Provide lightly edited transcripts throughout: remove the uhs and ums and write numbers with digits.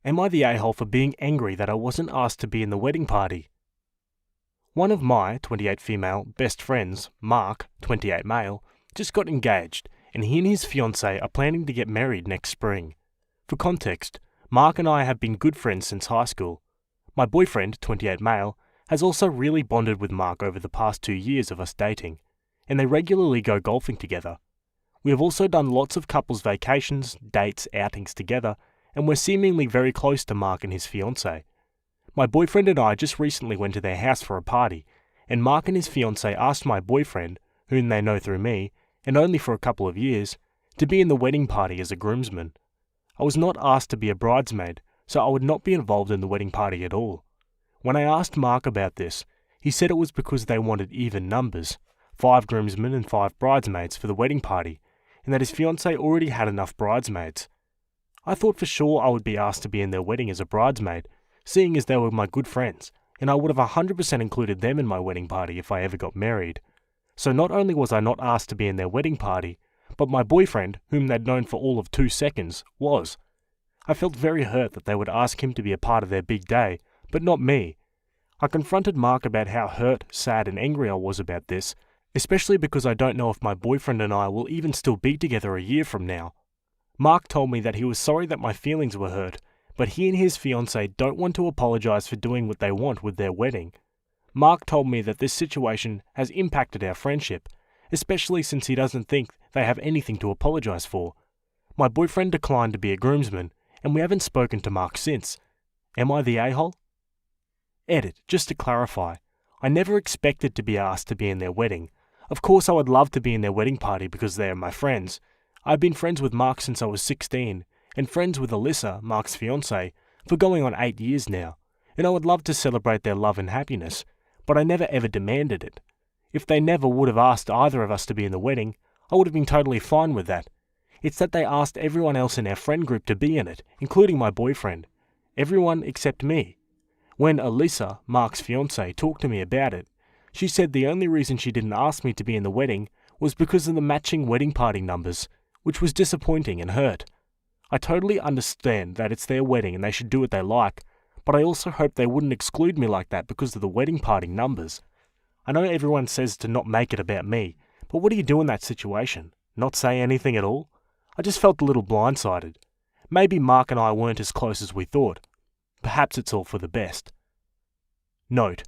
Am I the a-hole for being angry that I wasn't asked to be in the wedding party? One of my, 28 female, best friends, Mark, 28 male, just got engaged, and he and his fiancée are planning to get married next spring. For context, Mark and I have been good friends since high school. My boyfriend, 28 male, has also really bonded with Mark over the past 2 years of us dating, and they regularly go golfing together. We have also done lots of couples vacations, dates, outings together, and we're seemingly very close to Mark and his fiancée. My boyfriend and I just recently went to their house for a party, and Mark and his fiancée asked my boyfriend, whom they know through me, and only for a couple of years, to be in the wedding party as a groomsman. I was not asked to be a bridesmaid, so I would not be involved in the wedding party at all. When I asked Mark about this, he said it was because they wanted even numbers, 5 groomsmen and 5 bridesmaids for the wedding party, and that his fiancée already had enough bridesmaids. I thought for sure I would be asked to be in their wedding as a bridesmaid, seeing as they were my good friends, and I would have 100% included them in my wedding party if I ever got married. So not only was I not asked to be in their wedding party, but my boyfriend, whom they'd known for all of 2 seconds, was. I felt very hurt that they would ask him to be a part of their big day, but not me. I confronted Mark about how hurt, sad and angry I was about this, especially because I don't know if my boyfriend and I will even still be together a year from now. Mark told me that he was sorry that my feelings were hurt, but he and his fiancée don't want to apologise for doing what they want with their wedding. Mark told me that this situation has impacted our friendship, especially since he doesn't think they have anything to apologise for. My boyfriend declined to be a groomsman, and we haven't spoken to Mark since. Am I the a-hole? Edit, just to clarify, I never expected to be asked to be in their wedding. Of course I would love to be in their wedding party because they are my friends. I've been friends with Mark since I was 16, and friends with Alyssa, Mark's fiancée, for going on 8 years now, and I would love to celebrate their love and happiness, but I never ever demanded it. If they never would have asked either of us to be in the wedding, I would have been totally fine with that. It's that they asked everyone else in our friend group to be in it, including my boyfriend. Everyone except me. When Alyssa, Mark's fiancée, talked to me about it, she said the only reason she didn't ask me to be in the wedding was because of the matching wedding party numbers, which was disappointing and hurt. I totally understand that it's their wedding and they should do what they like, but I also hope they wouldn't exclude me like that because of the wedding party numbers. I know everyone says to not make it about me, but what do you do in that situation? Not say anything at all? I just felt a little blindsided. Maybe Mark and I weren't as close as we thought. Perhaps it's all for the best. Note: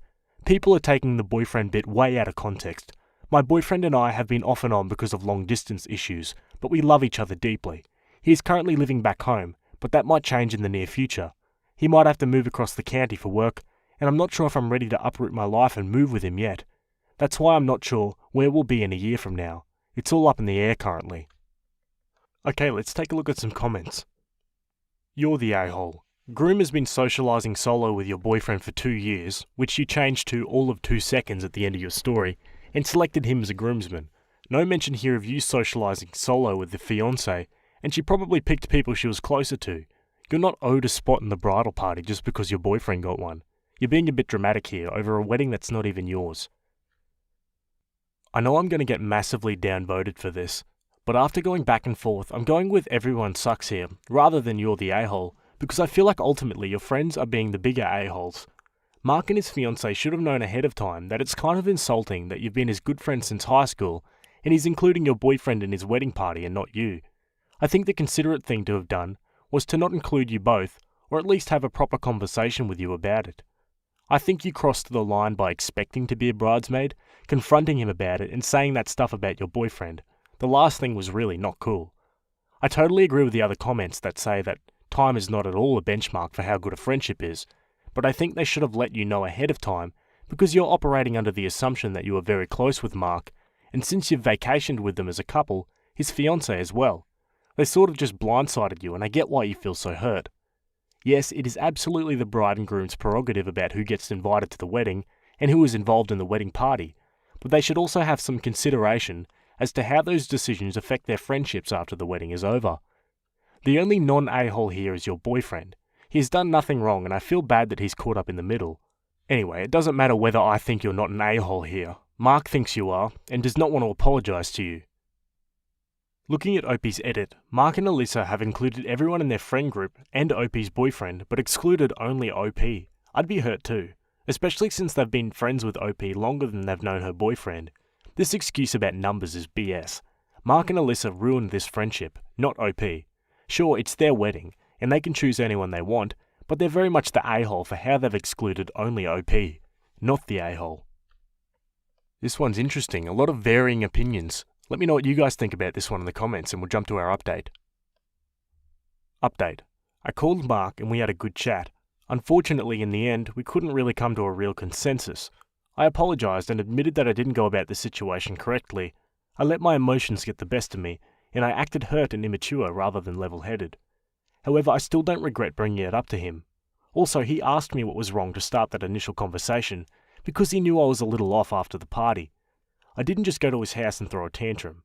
people are taking the boyfriend bit way out of context. My boyfriend and I have been off and on because of long distance issues, but we love each other deeply. He is currently living back home, but that might change in the near future. He might have to move across the county for work, and I'm not sure if I'm ready to uproot my life and move with him yet. That's why I'm not sure where we'll be in a year from now. It's all up in the air currently. Okay, let's take a look at some comments. You're the a-hole. Groom has been socialising solo with your boyfriend for 2 years, which you changed to all of 2 seconds at the end of your story, and selected him as a groomsman. No mention here of you socialising solo with the fiancée, and she probably picked people she was closer to. You're not owed a spot in the bridal party just because your boyfriend got one. You're being a bit dramatic here over a wedding that's not even yours. I know I'm going to get massively downvoted for this, but after going back and forth, I'm going with everyone sucks here, rather than you're the a-hole, because I feel like ultimately your friends are being the bigger a-holes. Mark and his fiancée should have known ahead of time that it's kind of insulting that you've been his good friend since high school, and he's including your boyfriend in his wedding party and not you. I think the considerate thing to have done was to not include you both, or at least have a proper conversation with you about it. I think you crossed the line by expecting to be a bridesmaid, confronting him about it and saying that stuff about your boyfriend. The last thing was really not cool. I totally agree with the other comments that say that time is not at all a benchmark for how good a friendship is, but I think they should have let you know ahead of time because you're operating under the assumption that you are very close with Mark, and since you've vacationed with them as a couple, his fiancée as well. They sort of just blindsided you, and I get why you feel so hurt. Yes, it is absolutely the bride and groom's prerogative about who gets invited to the wedding and who is involved in the wedding party, but they should also have some consideration as to how those decisions affect their friendships after the wedding is over. The only non-a-hole here is your boyfriend. He has done nothing wrong, and I feel bad that he's caught up in the middle. Anyway, it doesn't matter whether I think you're not an a-hole here. Mark thinks you are, and does not want to apologise to you. Looking at Opie's edit, Mark and Alyssa have included everyone in their friend group and Opie's boyfriend, but excluded only OP. I'd be hurt too, especially since they've been friends with OP longer than they've known her boyfriend. This excuse about numbers is BS. Mark and Alyssa ruined this friendship, not OP. Sure, it's their wedding, and they can choose anyone they want, but they're very much the a-hole for how they've excluded only OP, not the a-hole. This one's interesting, a lot of varying opinions. Let me know what you guys think about this one in the comments and we'll jump to our update. Update. I called Mark and we had a good chat. Unfortunately, in the end, we couldn't really come to a real consensus. I apologised and admitted that I didn't go about the situation correctly. I let my emotions get the best of me, and I acted hurt and immature rather than level-headed. However, I still don't regret bringing it up to him. Also, he asked me what was wrong to start that initial conversation, because he knew I was a little off after the party. I didn't just go to his house and throw a tantrum.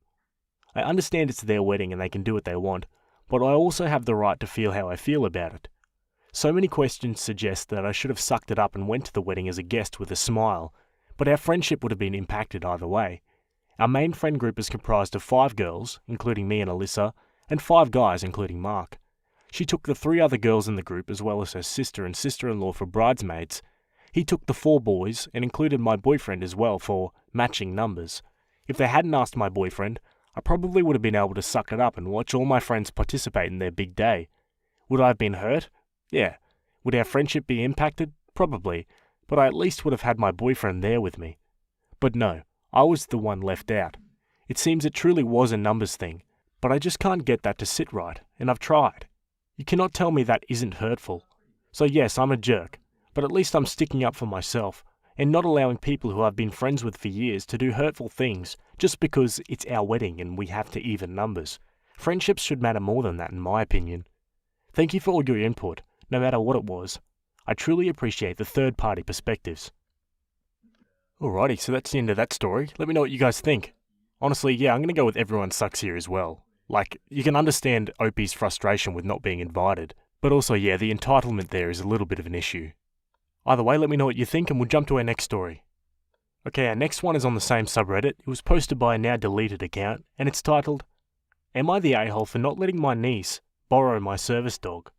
I understand it's their wedding and they can do what they want, but I also have the right to feel how I feel about it. So many questions suggest that I should have sucked it up and went to the wedding as a guest with a smile, but our friendship would have been impacted either way. Our main friend group is comprised of 5 girls, including me and Alyssa, and 5 guys, including Mark. She took the 3 other girls in the group as well as her sister and sister-in-law for bridesmaids. He took the 4 boys and included my boyfriend as well for matching numbers. If they hadn't asked my boyfriend, I probably would have been able to suck it up and watch all my friends participate in their big day. Would I have been hurt? Yeah. Would our friendship be impacted? Probably, but I at least would have had my boyfriend there with me. But no, I was the one left out. It seems it truly was a numbers thing, but I just can't get that to sit right, and I've tried. You cannot tell me that isn't hurtful. So yes, I'm a jerk, but at least I'm sticking up for myself, and not allowing people who I've been friends with for years to do hurtful things just because it's our wedding and we have to even numbers. Friendships should matter more than that in my opinion. Thank you for all your input, no matter what it was. I truly appreciate the third-party perspectives. Alrighty, so that's the end of that story. Let me know what you guys think. Honestly, yeah, I'm going to go with everyone sucks here as well. Like, you can understand Opie's frustration with not being invited, but also, yeah, the entitlement there is a little bit of an issue. Either way, let me know what you think and we'll jump to our next story. Okay, our next one is on the same subreddit. It was posted by a now deleted account, and it's titled, Am I the a-hole for not letting my niece borrow my service dog?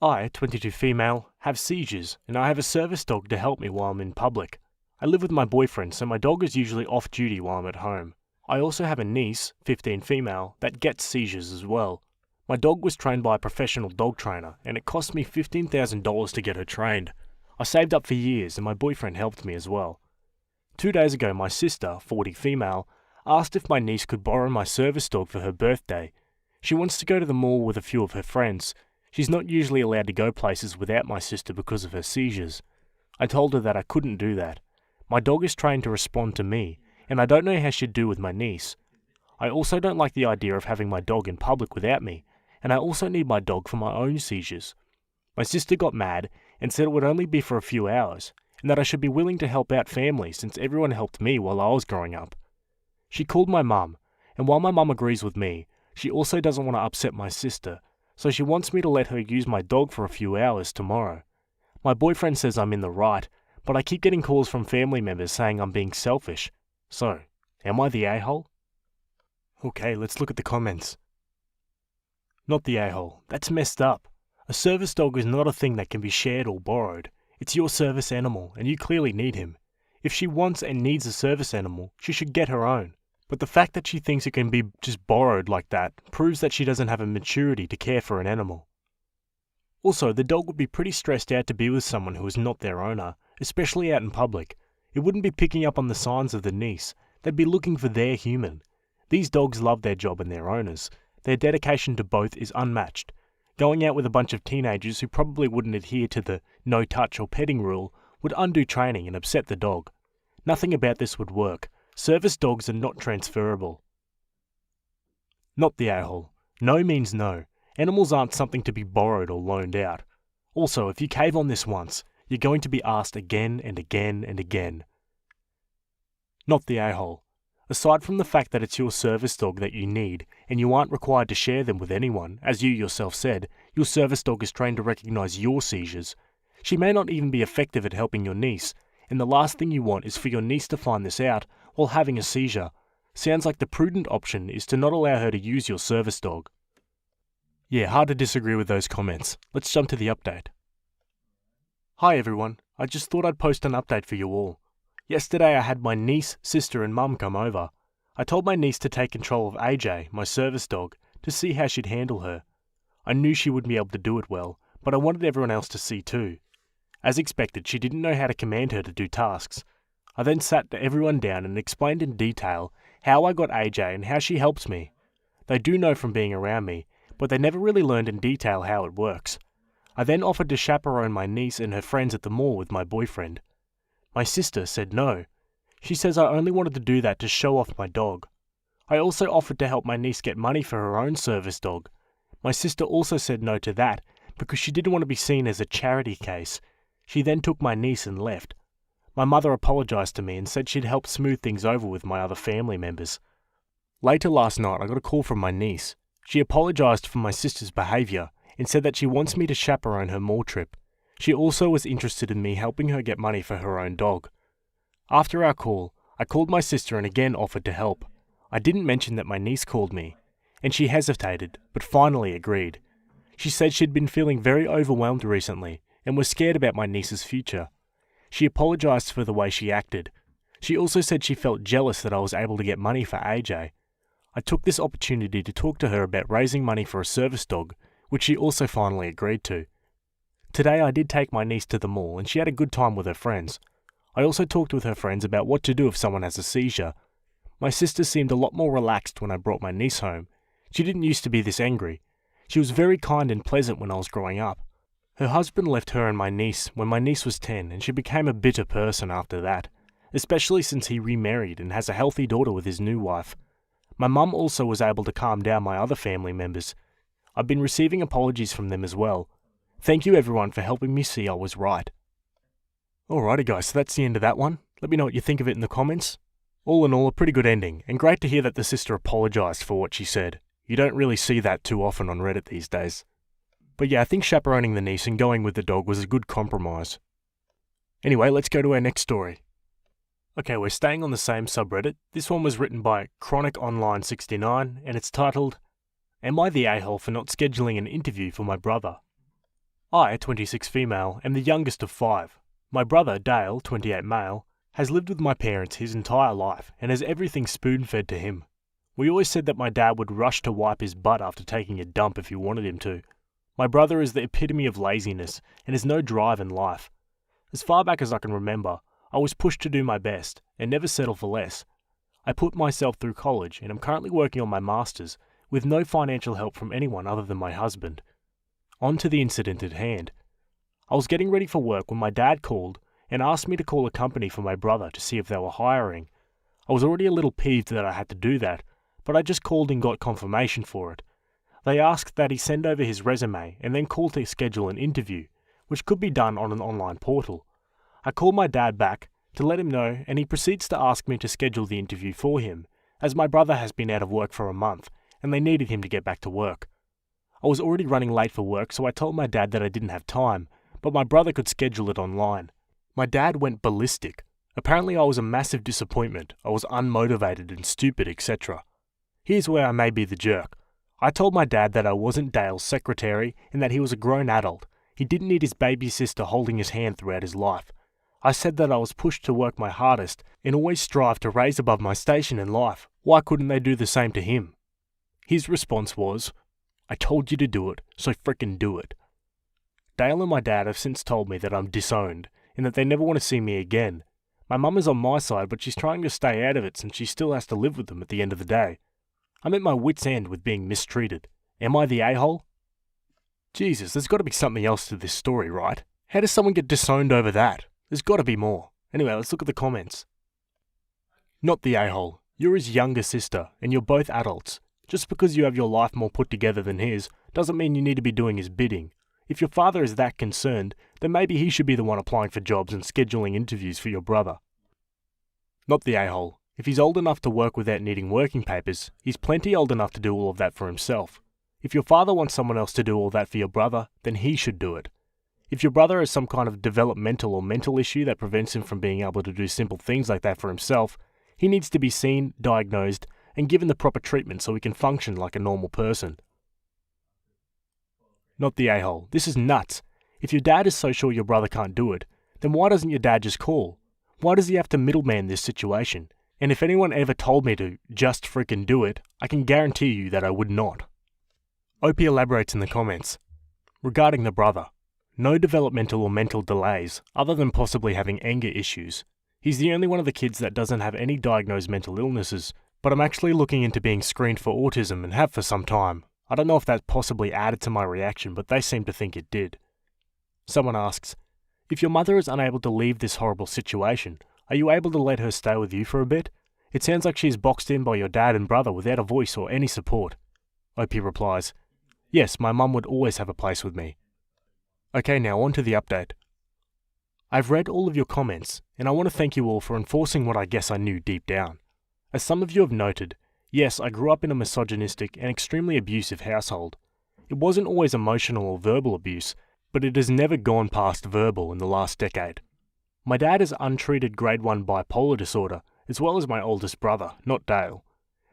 I, 22 female, have seizures, and I have a service dog to help me while I'm in public. I live with my boyfriend, so my dog is usually off duty while I'm at home. I also have a niece, 15 female, that gets seizures as well. My dog was trained by a professional dog trainer, and it cost me $15,000 to get her trained. I saved up for years, and my boyfriend helped me as well. 2 days ago, my sister, 40 female, asked if my niece could borrow my service dog for her birthday. She wants to go to the mall with a few of her friends. She's not usually allowed to go places without my sister because of her seizures. I told her that I couldn't do that. My dog is trained to respond to me, and I don't know how she'd do with my niece. I also don't like the idea of having my dog in public without me, and I also need my dog for my own seizures. My sister got mad and said it would only be for a few hours, and that I should be willing to help out family since everyone helped me while I was growing up. She called my mum, and while my mum agrees with me, she also doesn't want to upset my sister, so she wants me to let her use my dog for a few hours tomorrow. My boyfriend says I'm in the right, but I keep getting calls from family members saying I'm being selfish. So, am I the a-hole? Okay, let's look at the comments. Not the a-hole. That's messed up. A service dog is not a thing that can be shared or borrowed. It's your service animal, and you clearly need him. If she wants and needs a service animal, she should get her own. But the fact that she thinks it can be just borrowed like that proves that she doesn't have a maturity to care for an animal. Also, the dog would be pretty stressed out to be with someone who is not their owner, especially out in public. It wouldn't be picking up on the signs of the niece. They'd be looking for their human. These dogs love their job and their owners. Their dedication to both is unmatched. Going out with a bunch of teenagers who probably wouldn't adhere to the no touch or petting rule would undo training and upset the dog. Nothing about this would work. Service dogs are not transferable. Not the a-hole. No means no. Animals aren't something to be borrowed or loaned out. Also, if you cave on this once, you're going to be asked again and again and again. Not the a-hole. Aside from the fact that it's your service dog that you need, and you aren't required to share them with anyone, as you yourself said, your service dog is trained to recognize your seizures. She may not even be effective at helping your niece, and the last thing you want is for your niece to find this out while having a seizure. Sounds like the prudent option is to not allow her to use your service dog. Yeah, hard to disagree with those comments. Let's jump to the update. Hi everyone, I just thought I'd post an update for you all. Yesterday I had my niece, sister and mum come over. I told my niece to take control of AJ, my service dog, to see how she'd handle her. I knew she wouldn't be able to do it well, but I wanted everyone else to see too. As expected, she didn't know how to command her to do tasks. I then sat everyone down and explained in detail how I got AJ and how she helps me. They do know from being around me, but they never really learned in detail how it works. I then offered to chaperone my niece and her friends at the mall with my boyfriend. My sister said no. She says I only wanted to do that to show off my dog. I also offered to help my niece get money for her own service dog. My sister also said no to that because she didn't want to be seen as a charity case. She then took my niece and left. My mother apologised to me and said she'd help smooth things over with my other family members. Later last night I got a call from my niece. She apologised for my sister's behaviour and said that she wants me to chaperone her mall trip. She also was interested in me helping her get money for her own dog. After our call, I called my sister and again offered to help. I didn't mention that my niece called me, and she hesitated, but finally agreed. She said she'd been feeling very overwhelmed recently and was scared about my niece's future. She apologised for the way she acted. She also said she felt jealous that I was able to get money for AJ. I took this opportunity to talk to her about raising money for a service dog, which she also finally agreed to. Today I did take my niece to the mall and she had a good time with her friends. I also talked with her friends about what to do if someone has a seizure. My sister seemed a lot more relaxed when I brought my niece home. She didn't used to be this angry. She was very kind and pleasant when I was growing up. Her husband left her and my niece when my niece was 10 and she became a bitter person after that, especially since he remarried and has a healthy daughter with his new wife. My mum also was able to calm down my other family members. I've been receiving apologies from them as well. Thank you everyone for helping me see I was right. Alrighty guys, so that's the end of that one. Let me know what you think of it in the comments. All in all, a pretty good ending, and great to hear that the sister apologised for what she said. You don't really see that too often on Reddit these days. But yeah, I think chaperoning the niece and going with the dog was a good compromise. Anyway, let's go to our next story. Okay, we're staying on the same subreddit. This one was written by ChronicOnline69, and it's titled, Am I the a-hole for not scheduling an interview for my brother? I, 26 female, am the youngest of 5. My brother, Dale, 28 male, has lived with my parents his entire life and has everything spoon-fed to him. We always said that my dad would rush to wipe his butt after taking a dump if he wanted him to. My brother is the epitome of laziness and has no drive in life. As far back as I can remember, I was pushed to do my best and never settle for less. I put myself through college and am currently working on my master's with no financial help from anyone other than my husband. On to the incident at hand. I was getting ready for work when my dad called and asked me to call a company for my brother to see if they were hiring. I was already a little peeved that I had to do that, but I just called and got confirmation for it. They asked that he send over his resume and then call to schedule an interview, which could be done on an online portal. I called my dad back to let him know and he proceeds to ask me to schedule the interview for him, as my brother has been out of work for a month and they needed him to get back to work. I was already running late for work, so I told my dad that I didn't have time, but my brother could schedule it online. My dad went ballistic. Apparently I was a massive disappointment, I was unmotivated and stupid, etc. Here's where I may be the jerk. I told my dad that I wasn't Dale's secretary and that he was a grown adult. He didn't need his baby sister holding his hand throughout his life. I said that I was pushed to work my hardest and always strive to raise above my station in life. Why couldn't they do the same to him? His response was, I told you to do it, so frickin' do it. Dale and my dad have since told me that I'm disowned and that they never want to see me again. My mum is on my side, but she's trying to stay out of it since she still has to live with them at the end of the day. I'm at my wit's end with being mistreated. Am I the a-hole? Jesus, there's got to be something else to this story, right? How does someone get disowned over that? There's got to be more. Anyway, let's look at the comments. Not the a-hole. You're his younger sister, and you're both adults. Just because you have your life more put together than his, doesn't mean you need to be doing his bidding. If your father is that concerned, then maybe he should be the one applying for jobs and scheduling interviews for your brother. Not the a-hole. If he's old enough to work without needing working papers, he's plenty old enough to do all of that for himself. If your father wants someone else to do all that for your brother, then he should do it. If your brother has some kind of developmental or mental issue that prevents him from being able to do simple things like that for himself, He needs to be seen, diagnosed, and given the proper treatment so he can function like a normal person. Not the a-hole. This is nuts. If your dad is so sure your brother can't do it, then why doesn't your dad just call? Why does he have to middleman this situation? And if anyone ever told me to just freaking do it, I can guarantee you that I would not. OP elaborates in the comments. Regarding the brother, no developmental or mental delays, other than possibly having anger issues. He's the only one of the kids that doesn't have any diagnosed mental illnesses, but I'm actually looking into being screened for autism and have for some time. I don't know if that possibly added to my reaction, but they seem to think it did. Someone asks, if your mother is unable to leave this horrible situation, are you able to let her stay with you for a bit? It sounds like she's boxed in by your dad and brother without a voice or any support. OP replies, yes, my mum would always have a place with me. Okay, now on to the update. I've read all of your comments, and I want to thank you all for enforcing what I guess I knew deep down. As some of you have noted, yes, I grew up in a misogynistic and extremely abusive household. It wasn't always emotional or verbal abuse, but it has never gone past verbal in the last decade. My dad has untreated grade 1 bipolar disorder, as well as my oldest brother, not Dale.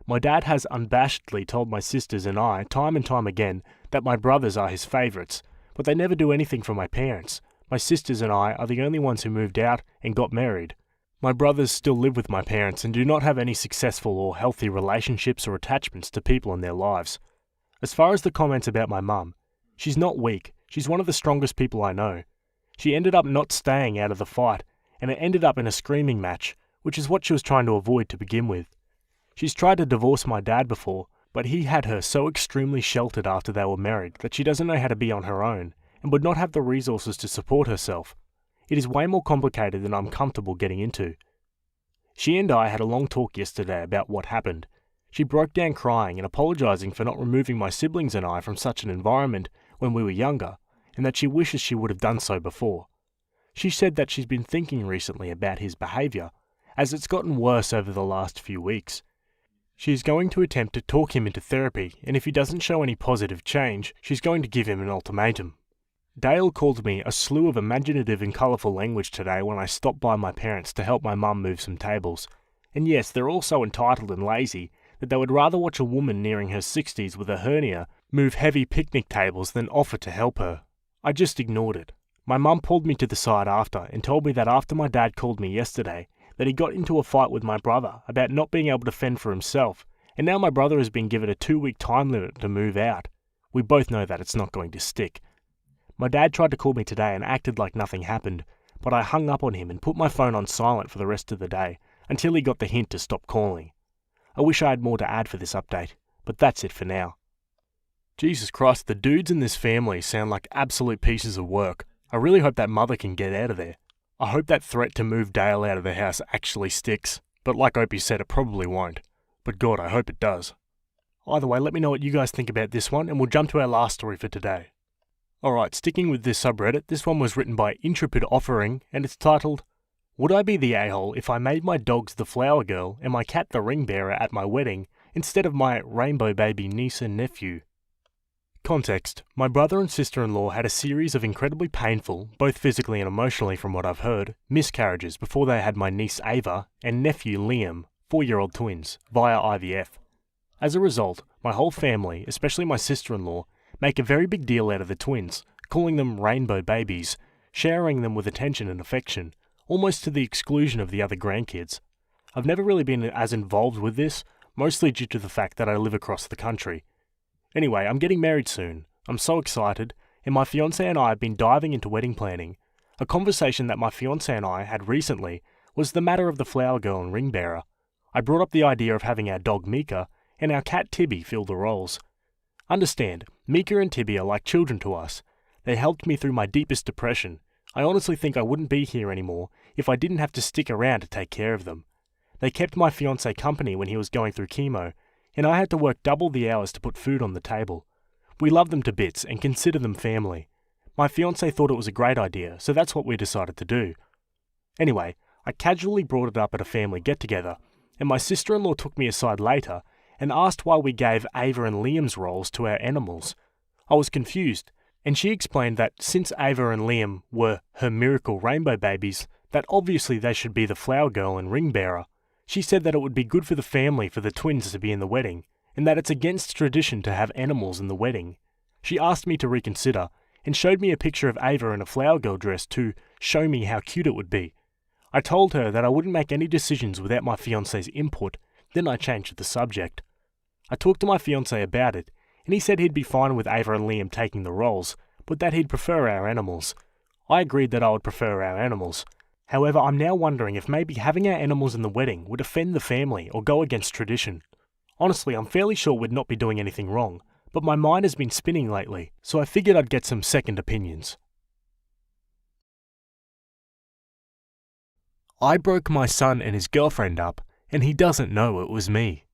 My dad has unabashedly told my sisters and I, time and time again, that my brothers are his favourites, but they never do anything for my parents. My sisters and I are the only ones who moved out and got married. My brothers still live with my parents and do not have any successful or healthy relationships or attachments to people in their lives. As far as the comments about my mum, she's not weak, she's one of the strongest people I know. She ended up not staying out of the fight, and it ended up in a screaming match, which is what she was trying to avoid to begin with. She's tried to divorce my dad before, but he had her so extremely sheltered after they were married that she doesn't know how to be on her own, and would not have the resources to support herself. It is way more complicated than I'm comfortable getting into. She and I had a long talk yesterday about what happened. She broke down crying and apologising for not removing my siblings and I from such an environment when we were younger, and that she wishes she would have done so before. She said that she's been thinking recently about his behaviour, as it's gotten worse over the last few weeks. She is going to attempt to talk him into therapy, and if he doesn't show any positive change, she's going to give him an ultimatum. Dale called me a slew of imaginative and colourful language today when I stopped by my parents to help my mum move some tables. And yes, they're all so entitled and lazy that they would rather watch a woman nearing her 60s with a hernia move heavy picnic tables than offer to help her. I just ignored it. My mum pulled me to the side after and told me that after my dad called me yesterday, that he got into a fight with my brother about not being able to fend for himself, and now my brother has been given a 2-week time limit to move out. We both know that it's not going to stick. My dad tried to call me today and acted like nothing happened, but I hung up on him and put my phone on silent for the rest of the day, until he got the hint to stop calling. I wish I had more to add for this update, but that's it for now. Jesus Christ, the dudes in this family sound like absolute pieces of work. I really hope that mother can get out of there. I hope that threat to move Dale out of the house actually sticks, but like Opie said, it probably won't. But God, I hope it does. Either way, let me know what you guys think about this one, and we'll jump to our last story for today. Alright, sticking with this subreddit, this one was written by Intrepid Offering, and it's titled, Would I be the a-hole if I made my dogs the flower girl and my cat the ring bearer at my wedding, instead of my rainbow baby niece and nephew? Context: my brother and sister-in-law had a series of incredibly painful, both physically and emotionally from what I've heard, miscarriages before they had my niece Ava and nephew Liam, 4-year-old twins, via IVF. As a result, my whole family, especially my sister-in-law, make a very big deal out of the twins, calling them rainbow babies, showering them with attention and affection, almost to the exclusion of the other grandkids. I've never really been as involved with this, mostly due to the fact that I live across the country. Anyway, I'm getting married soon. I'm so excited, and my fiancé and I have been diving into wedding planning. A conversation that my fiancé and I had recently was the matter of the flower girl and ring bearer. I brought up the idea of having our dog Mika and our cat Tibby fill the roles. Understand, Mika and Tibby are like children to us. They helped me through my deepest depression. I honestly think I wouldn't be here anymore if I didn't have to stick around to take care of them. They kept my fiancé company when he was going through chemo, and I had to work double the hours to put food on the table. We love them to bits and consider them family. My fiancé thought it was a great idea, so that's what we decided to do. Anyway, I casually brought it up at a family get-together, and my sister-in-law took me aside later and asked why we gave Ava and Liam's roles to our animals. I was confused, and she explained that since Ava and Liam were her miracle rainbow babies, that obviously they should be the flower girl and ring bearer. She said that it would be good for the family for the twins to be in the wedding, and that it's against tradition to have animals in the wedding. She asked me to reconsider, and showed me a picture of Ava in a flower girl dress to show me how cute it would be. I told her that I wouldn't make any decisions without my fiancé's input, then I changed the subject. I talked to my fiancé about it, and he said he'd be fine with Ava and Liam taking the roles, but that he'd prefer our animals. I agreed that I would prefer our animals. However, I'm now wondering if maybe having our animals in the wedding would offend the family or go against tradition. Honestly, I'm fairly sure we'd not be doing anything wrong, but my mind has been spinning lately, so I figured I'd get some second opinions. I broke my son and his girlfriend up, and he doesn't know it was me.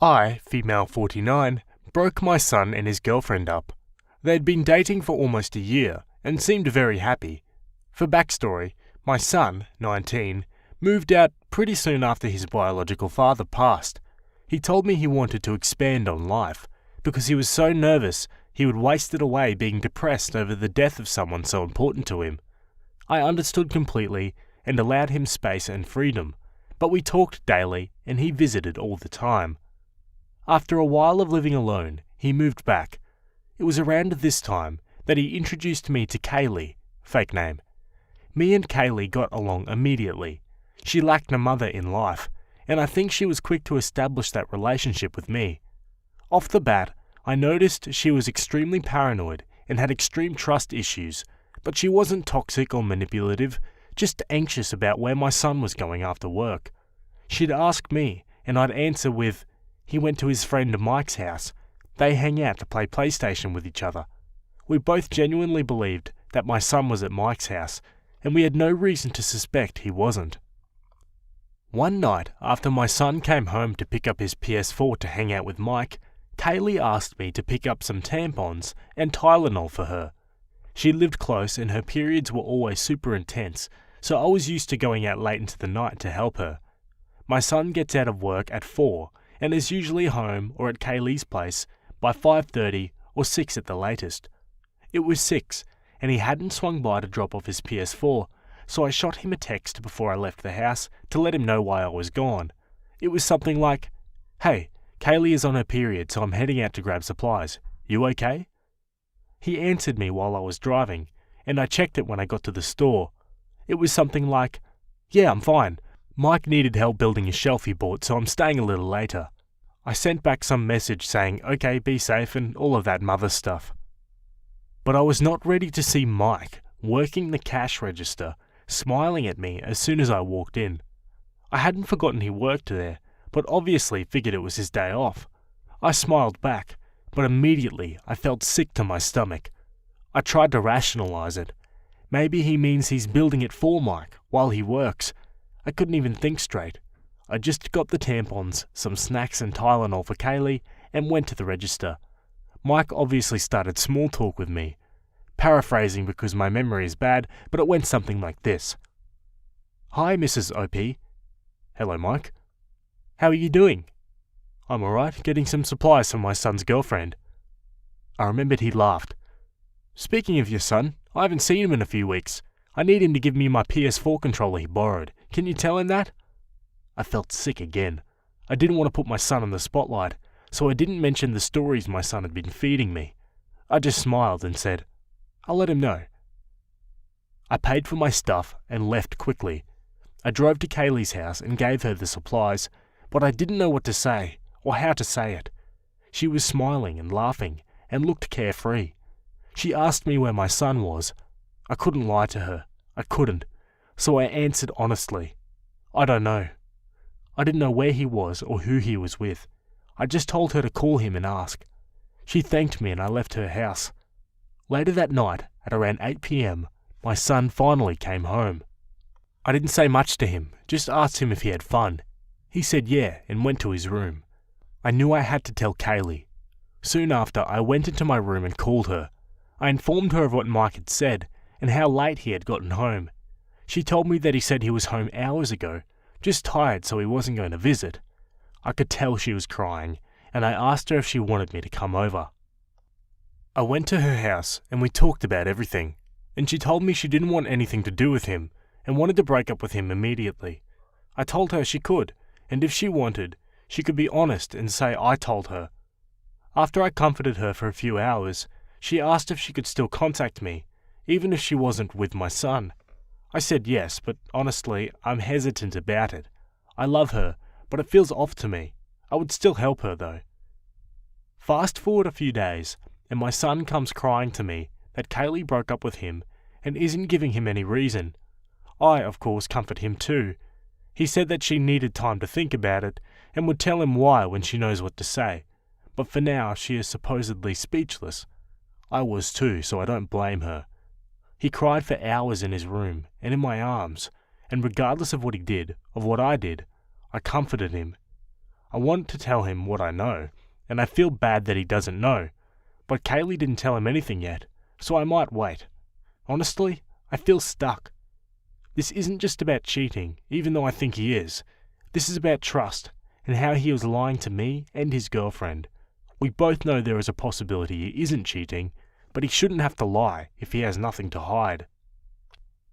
I, female 49, broke my son and his girlfriend up. They'd been dating for almost a year and seemed very happy. For backstory, my son, 19, moved out pretty soon after his biological father passed. He told me he wanted to expand on life, because he was so nervous he would waste it away being depressed over the death of someone so important to him. I understood completely and allowed him space and freedom, but we talked daily and he visited all the time. After a while of living alone, he moved back. It was around this time that he introduced me to Kaylee, fake name. Me and Kaylee got along immediately. She lacked a mother in life, and I think she was quick to establish that relationship with me. Off the bat, I noticed she was extremely paranoid and had extreme trust issues, but she wasn't toxic or manipulative, just anxious about where my son was going after work. She'd ask me, and I'd answer with, he went to his friend Mike's house. They hang out to play PlayStation with each other. We both genuinely believed that my son was at Mike's house, and we had no reason to suspect he wasn't. One night, after my son came home to pick up his PS4 to hang out with Mike, Kaylee asked me to pick up some tampons and Tylenol for her. She lived close and her periods were always super intense, so I was used to going out late into the night to help her. My son gets out of work at 4 and is usually home or at Kaylee's place by 5:30 or 6 at the latest. It was 6, and he hadn't swung by to drop off his PS4, so I shot him a text before I left the house to let him know why I was gone. It was something like, "Hey, Kaylee is on her period, so I'm heading out to grab supplies. You okay?" He answered me while I was driving, and I checked it when I got to the store. It was something like, "Yeah, I'm fine. Mike needed help building a shelf he bought, so I'm staying a little later." I sent back some message saying, "Okay, be safe," and all of that mother stuff. But I was not ready to see Mike, working the cash register, smiling at me as soon as I walked in. I hadn't forgotten he worked there, but obviously figured it was his day off. I smiled back, but immediately I felt sick to my stomach. I tried to rationalize it. Maybe he means he's building it for Mike while he works. I couldn't even think straight. I just got the tampons, some snacks and Tylenol for Kaylee, and went to the register. Mike obviously started small talk with me. Paraphrasing because my memory is bad, but it went something like this. "Hi, Mrs. OP. "Hello, Mike. "How are you doing?" "I'm alright, getting some supplies for my son's girlfriend." I remembered he laughed. "Speaking of your son, I haven't seen him in a few weeks. I need him to give me my PS4 controller he borrowed. Can you tell him that?" I felt sick again. I didn't want to put my son in the spotlight, so I didn't mention the stories my son had been feeding me. I just smiled and said, "I'll let him know." I paid for my stuff and left quickly. I drove to Kaylee's house and gave her the supplies, but I didn't know what to say or how to say it. She was smiling and laughing and looked carefree. She asked me where my son was. I couldn't lie to her. I couldn't. So I answered honestly, "I don't know." I didn't know where he was or who he was with. I just told her to call him and ask. She thanked me and I left her house. Later that night, at around 8 p.m, my son finally came home. I didn't say much to him, just asked him if he had fun. He said yeah and went to his room. I knew I had to tell Kaylee. Soon after, I went into my room and called her. I informed her of what Mike had said and how late he had gotten home. She told me that he said he was home hours ago, just tired so he wasn't going to visit. I could tell she was crying, and I asked her if she wanted me to come over. I went to her house and we talked about everything, and she told me she didn't want anything to do with him and wanted to break up with him immediately. I told her she could, and if she wanted, she could be honest and say I told her. After I comforted her for a few hours, she asked if she could still contact me, even if she wasn't with my son. I said yes, but honestly, I'm hesitant about it. I love her, but it feels off to me. I would still help her though. Fast forward a few days, and my son comes crying to me that Kaylee broke up with him and isn't giving him any reason. I, of course, comfort him too. He said that she needed time to think about it and would tell him why when she knows what to say, but for now she is supposedly speechless. I was too, so I don't blame her. He cried for hours in his room and in my arms, and regardless of what he did, of what I did, I comforted him. I wanted to tell him what I know, and I feel bad that he doesn't know, but Kaylee didn't tell him anything yet, so I might wait. Honestly, I feel stuck. This isn't just about cheating, even though I think he is. This is about trust, and how he was lying to me and his girlfriend. We both know there is a possibility he isn't cheating, but he shouldn't have to lie if he has nothing to hide.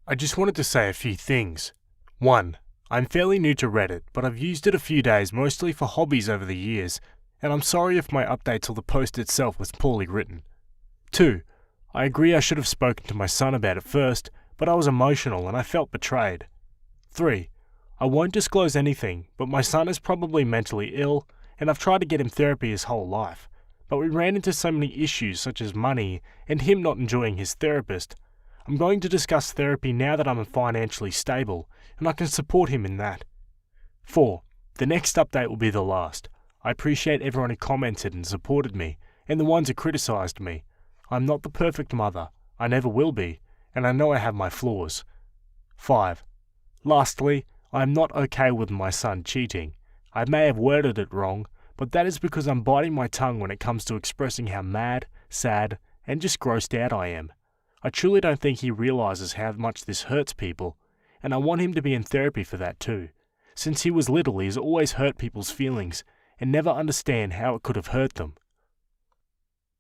I just wanted to say a few things. 1. I'm fairly new to Reddit, but I've used it a few days mostly for hobbies over the years, and I'm sorry if my updates or the post itself was poorly written. 2. I agree I should have spoken to my son about it first, but I was emotional and I felt betrayed. 3. I won't disclose anything, but my son is probably mentally ill, and I've tried to get him therapy his whole life, but we ran into so many issues such as money and him not enjoying his therapist. I'm going to discuss therapy now that I'm financially stable, and I can support him in that. 4. The next update will be the last. I appreciate everyone who commented and supported me, and the ones who criticised me. I'm not the perfect mother, I never will be, and I know I have my flaws. 5. Lastly, I am not okay with my son cheating. I may have worded it wrong, but that is because I'm biting my tongue when it comes to expressing how mad, sad, and just grossed out I am. I truly don't think he realises how much this hurts people, and I want him to be in therapy for that too. Since he was little, he has always hurt people's feelings, and never understand how it could have hurt them.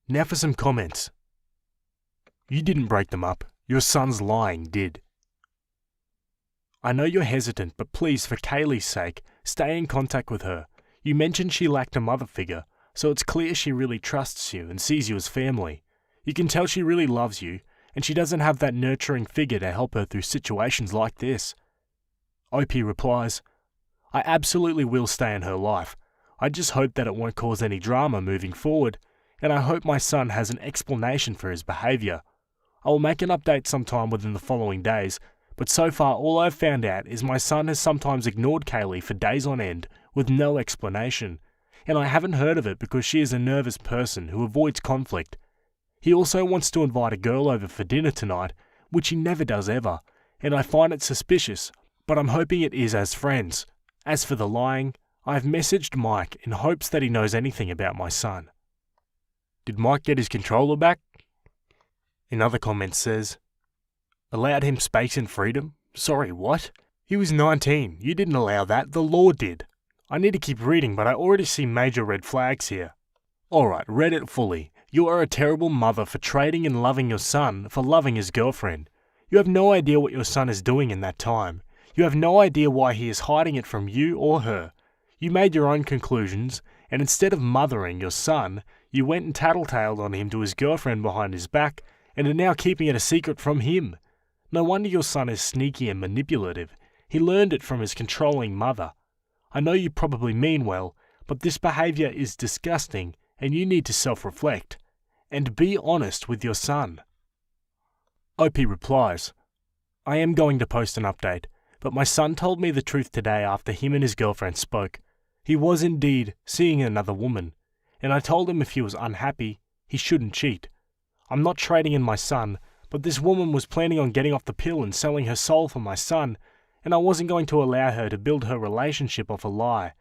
Now for some comments. You didn't break them up. Your son's lying did. I know you're hesitant, but please, for Kaylee's sake, stay in contact with her. You mentioned she lacked a mother figure, so it's clear she really trusts you and sees you as family. You can tell she really loves you, and she doesn't have that nurturing figure to help her through situations like this. OP replies, I absolutely will stay in her life. I just hope that it won't cause any drama moving forward, and I hope my son has an explanation for his behaviour. I will make an update sometime within the following days, but so far all I've found out is my son has sometimes ignored Kaylee for days on end with no explanation, and I haven't heard of it because she is a nervous person who avoids conflict. He also wants to invite a girl over for dinner tonight, which he never does ever, and I find it suspicious, but I'm hoping it is as friends. As for the lying, I've messaged Mike in hopes that he knows anything about my son. Did Mike get his controller back? Another comment says, allowed him space and freedom? Sorry, what? He was 19. You didn't allow that. The law did. I need to keep reading, but I already see major red flags here. Alright, read it fully. You are a terrible mother for trading and loving your son for loving his girlfriend. You have no idea what your son is doing in that time. You have no idea why he is hiding it from you or her. You made your own conclusions, and instead of mothering your son, you went and tattletaled on him to his girlfriend behind his back, and are now keeping it a secret from him. No wonder your son is sneaky and manipulative. He learned it from his controlling mother. I know you probably mean well, but this behaviour is disgusting, and you need to self-reflect. And be honest with your son. OP replies, I am going to post an update, but my son told me the truth today after him and his girlfriend spoke. He was indeed seeing another woman, and I told him if he was unhappy, he shouldn't cheat. I'm not trading in my son, but this woman was planning on getting off the pill and selling her soul for my son, and I wasn't going to allow her to build her relationship off a lie.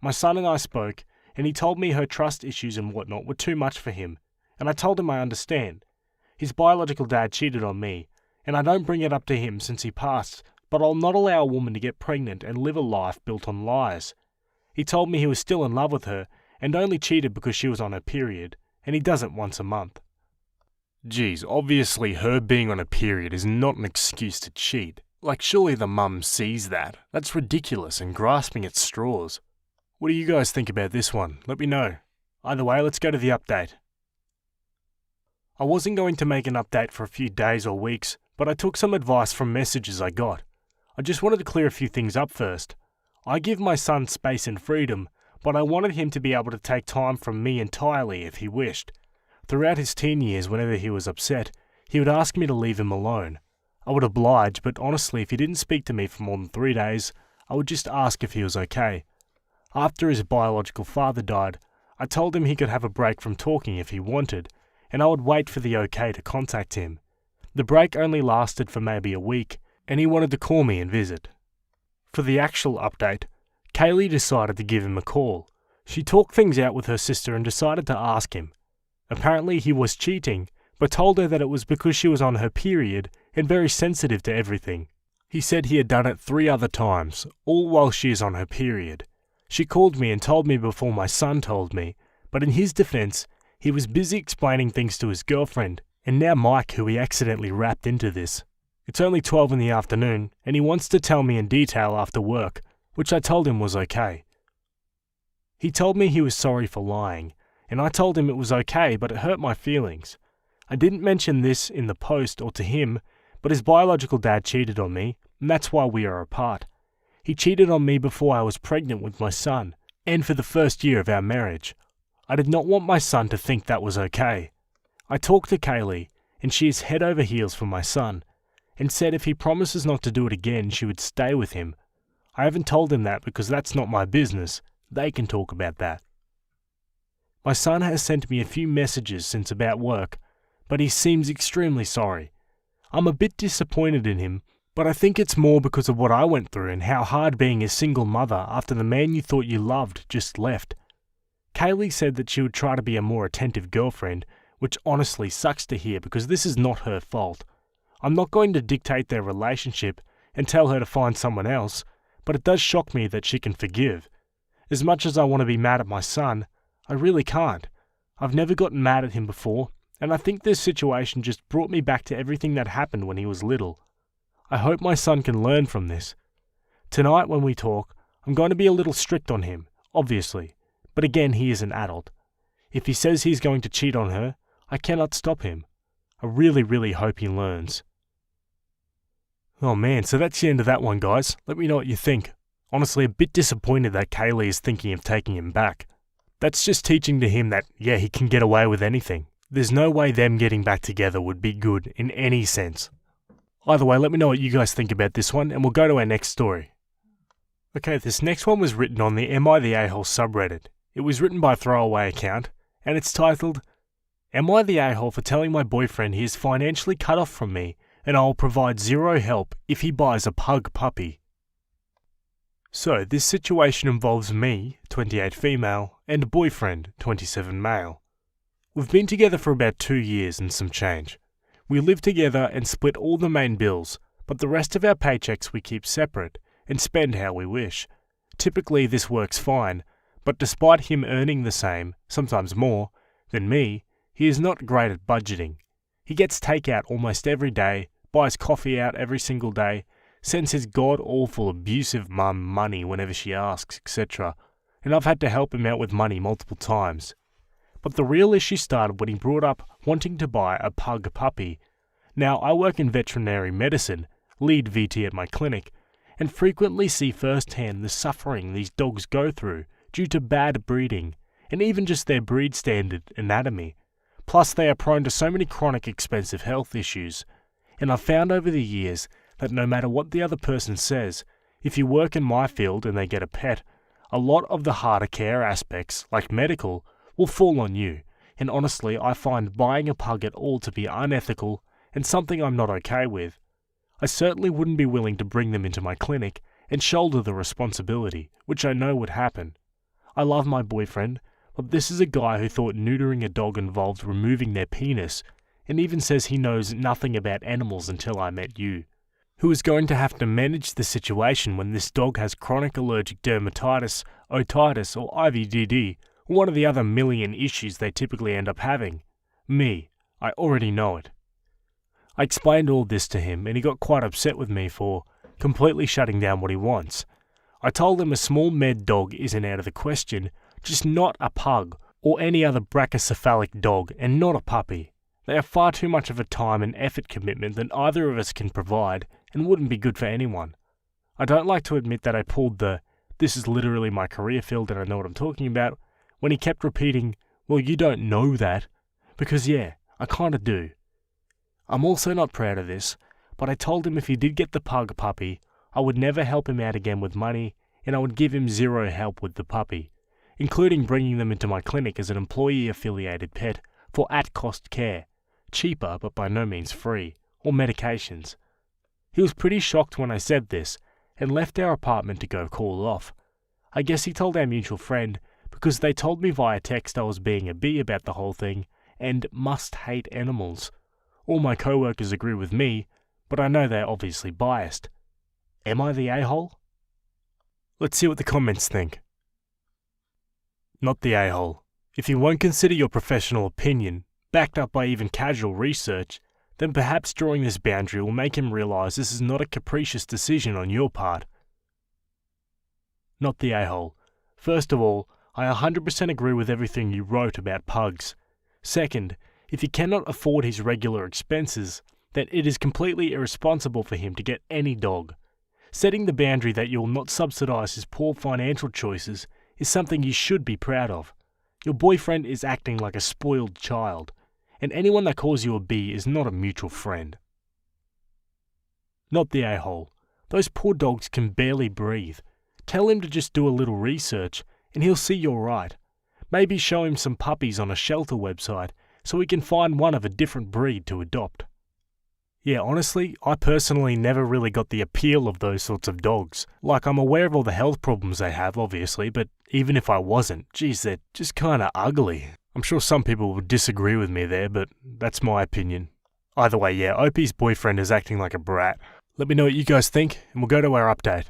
My son and I spoke, and he told me her trust issues and whatnot were too much for him, and I told him I understand. His biological dad cheated on me, and I don't bring it up to him since he passed, but I'll not allow a woman to get pregnant and live a life built on lies. He told me he was still in love with her, and only cheated because she was on her period, and he does it once a month. Geez, obviously her being on a period is not an excuse to cheat. Like, surely the mum sees that. That's ridiculous and grasping at straws. What do you guys think about this one? Let me know. Either way, let's go to the update. I wasn't going to make an update for a few days or weeks, but I took some advice from messages I got. I just wanted to clear a few things up first. I give my son space and freedom, but I wanted him to be able to take time from me entirely if he wished. Throughout his teen years, whenever he was upset, he would ask me to leave him alone. I would oblige, but honestly, if he didn't speak to me for more than 3 days, I would just ask if he was okay. After his biological father died, I told him he could have a break from talking if he wanted, and I would wait for the okay to contact him. The break only lasted for maybe a week, and he wanted to call me and visit. For the actual update, Kaylee decided to give him a call. She talked things out with her sister and decided to ask him. Apparently he was cheating, but told her that it was because she was on her period and very sensitive to everything. He said he had done it 3 other times, all while she is on her period. She called me and told me before my son told me, but in his defense, he was busy explaining things to his girlfriend, and now Mike, who he accidentally wrapped into this. It's only 12 in the afternoon, and he wants to tell me in detail after work, which I told him was okay. He told me he was sorry for lying, and I told him it was okay, but it hurt my feelings. I didn't mention this in the post or to him, but his biological dad cheated on me, and that's why we are apart. He cheated on me before I was pregnant with my son, and for the first year of our marriage. I did not want my son to think that was okay. I talked to Kaylee, and she is head over heels for my son, and said if he promises not to do it again, she would stay with him. I haven't told him that because that's not my business. They can talk about that. My son has sent me a few messages since about work, but he seems extremely sorry. I'm a bit disappointed in him, but I think it's more because of what I went through and how hard being a single mother after the man you thought you loved just left. Kaylee said that she would try to be a more attentive girlfriend, which honestly sucks to hear because this is not her fault. I'm not going to dictate their relationship and tell her to find someone else, but it does shock me that she can forgive. As much as I want to be mad at my son, I really can't. I've never gotten mad at him before, and I think this situation just brought me back to everything that happened when he was little. I hope my son can learn from this. Tonight when we talk, I'm going to be a little strict on him, obviously, but again he is an adult. If he says he's going to cheat on her, I cannot stop him. I really hope he learns. Oh man, so that's the end of that one, guys. Let me know what you think. Honestly, a bit disappointed that Kaylee is thinking of taking him back. That's just teaching to him that, yeah, he can get away with anything. There's no way them getting back together would be good in any sense. Either way, let me know what you guys think about this one, and we'll go to our next story. Okay, this next one was written on the Am I the A-hole subreddit. It was written by a throwaway account, and it's titled, Am I the a-hole for telling my boyfriend he is financially cut off from me and I will provide zero help if he buys a pug puppy? So, this situation involves me, 28 female, and boyfriend, 27 male. We've been together for about 2 years and some change. We live together and split all the main bills, but the rest of our paychecks we keep separate and spend how we wish. Typically this works fine, but despite him earning the same, sometimes more, than me, he is not great at budgeting. He gets takeout almost every day, buys coffee out every single day, sends his god-awful abusive mum money whenever she asks, etc., and I've had to help him out with money multiple times. But the real issue started when he brought up wanting to buy a pug puppy. Now, I work in veterinary medicine, lead VT at my clinic, and frequently see firsthand the suffering these dogs go through due to bad breeding, and even just their breed standard anatomy. Plus, they are prone to so many chronic expensive health issues. And I've found over the years that no matter what the other person says, if you work in my field and they get a pet, a lot of the harder care aspects, like medical, will fall on you. And honestly, I find buying a pug at all to be unethical and something I'm not okay with. I certainly wouldn't be willing to bring them into my clinic and shoulder the responsibility, which I know would happen. I love my boyfriend, but this is a guy who thought neutering a dog involved removing their penis, and even says he knows nothing about animals until I met you. Who is going to have to manage the situation when this dog has chronic allergic dermatitis, otitis, or IVDD, or one of the other million issues they typically end up having? Me. I already know it. I explained all this to him, and he got quite upset with me for completely shutting down what he wants. I told him a small med dog isn't out of the question, just not a pug or any other brachycephalic dog, and not a puppy. They are far too much of a time and effort commitment than either of us can provide and wouldn't be good for anyone. I don't like to admit that I pulled the "this is literally my career field and I know what I'm talking about" when he kept repeating, "well, you don't know that," because yeah, I kinda do. I'm also not proud of this, but I told him if he did get the pug puppy, I would never help him out again with money, and I would give him zero help with the puppy, including bringing them into my clinic as an employee-affiliated pet for at-cost care, cheaper but by no means free, or medications. He was pretty shocked when I said this, and left our apartment to go cool off. I guess he told our mutual friend, because they told me via text I was being a bee about the whole thing, and must hate animals. All my co-workers agree with me, but I know they're obviously biased. Am I the a-hole? Let's see what the comments think. Not the a-hole. If you won't consider your professional opinion, backed up by even casual research, then perhaps drawing this boundary will make him realise this is not a capricious decision on your part. Not the a-hole. First of all, I 100% agree with everything you wrote about pugs. Second, if he cannot afford his regular expenses, then it is completely irresponsible for him to get any dog. Setting the boundary that you will not subsidise his poor financial choices is something you should be proud of. Your boyfriend is acting like a spoiled child, and anyone that calls you a bee is not a mutual friend. Not the a-hole. Those poor dogs can barely breathe. Tell him to just do a little research, and he'll see you're right. Maybe show him some puppies on a shelter website so he can find one of a different breed to adopt. Yeah, honestly, I personally never really got the appeal of those sorts of dogs. Like, I'm aware of all the health problems they have, obviously, but even if I wasn't, geez, they're just kinda ugly. I'm sure some people would disagree with me there, but that's my opinion. Either way, yeah, Opie's boyfriend is acting like a brat. Let me know what you guys think, and we'll go to our update.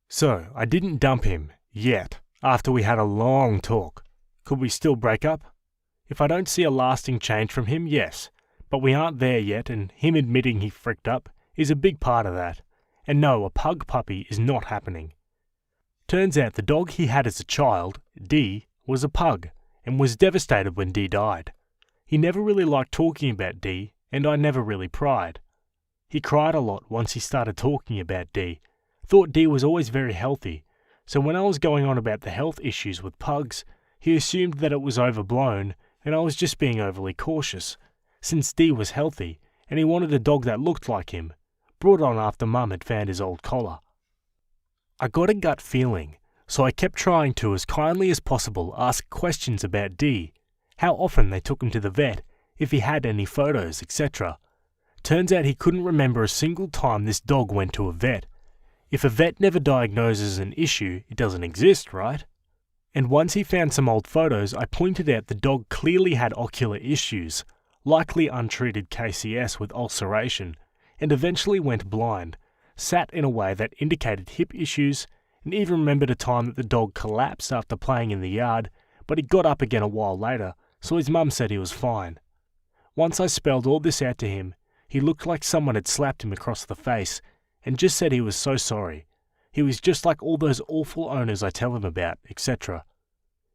So, I didn't dump him, yet, after we had a long talk. Could we still break up? If I don't see a lasting change from him, yes. But we aren't there yet, and him admitting he fricked up is a big part of that. And no, a pug puppy is not happening. Turns out the dog he had as a child, Dee, was a pug, and was devastated when Dee died. He never really liked talking about Dee, and I never really pried. He cried a lot once he started talking about Dee. Thought Dee was always very healthy, so when I was going on about the health issues with pugs, he assumed that it was overblown, and I was just being overly cautious, since Dee was healthy, and he wanted a dog that looked like him, brought on after Mum had found his old collar. I got a gut feeling, so I kept trying to, as kindly as possible, ask questions about Dee, how often they took him to the vet, if he had any photos, etc. Turns out he couldn't remember a single time this dog went to a vet. If a vet never diagnoses an issue, it doesn't exist, right? And once he found some old photos, I pointed out the dog clearly had ocular issues, likely untreated KCS with ulceration, and eventually went blind, sat in a way that indicated hip issues, and even remembered a time that the dog collapsed after playing in the yard, but he got up again a while later, so his mum said he was fine. Once I spelled all this out to him, he looked like someone had slapped him across the face, and just said he was so sorry. He was just like all those awful owners I tell him about, etc.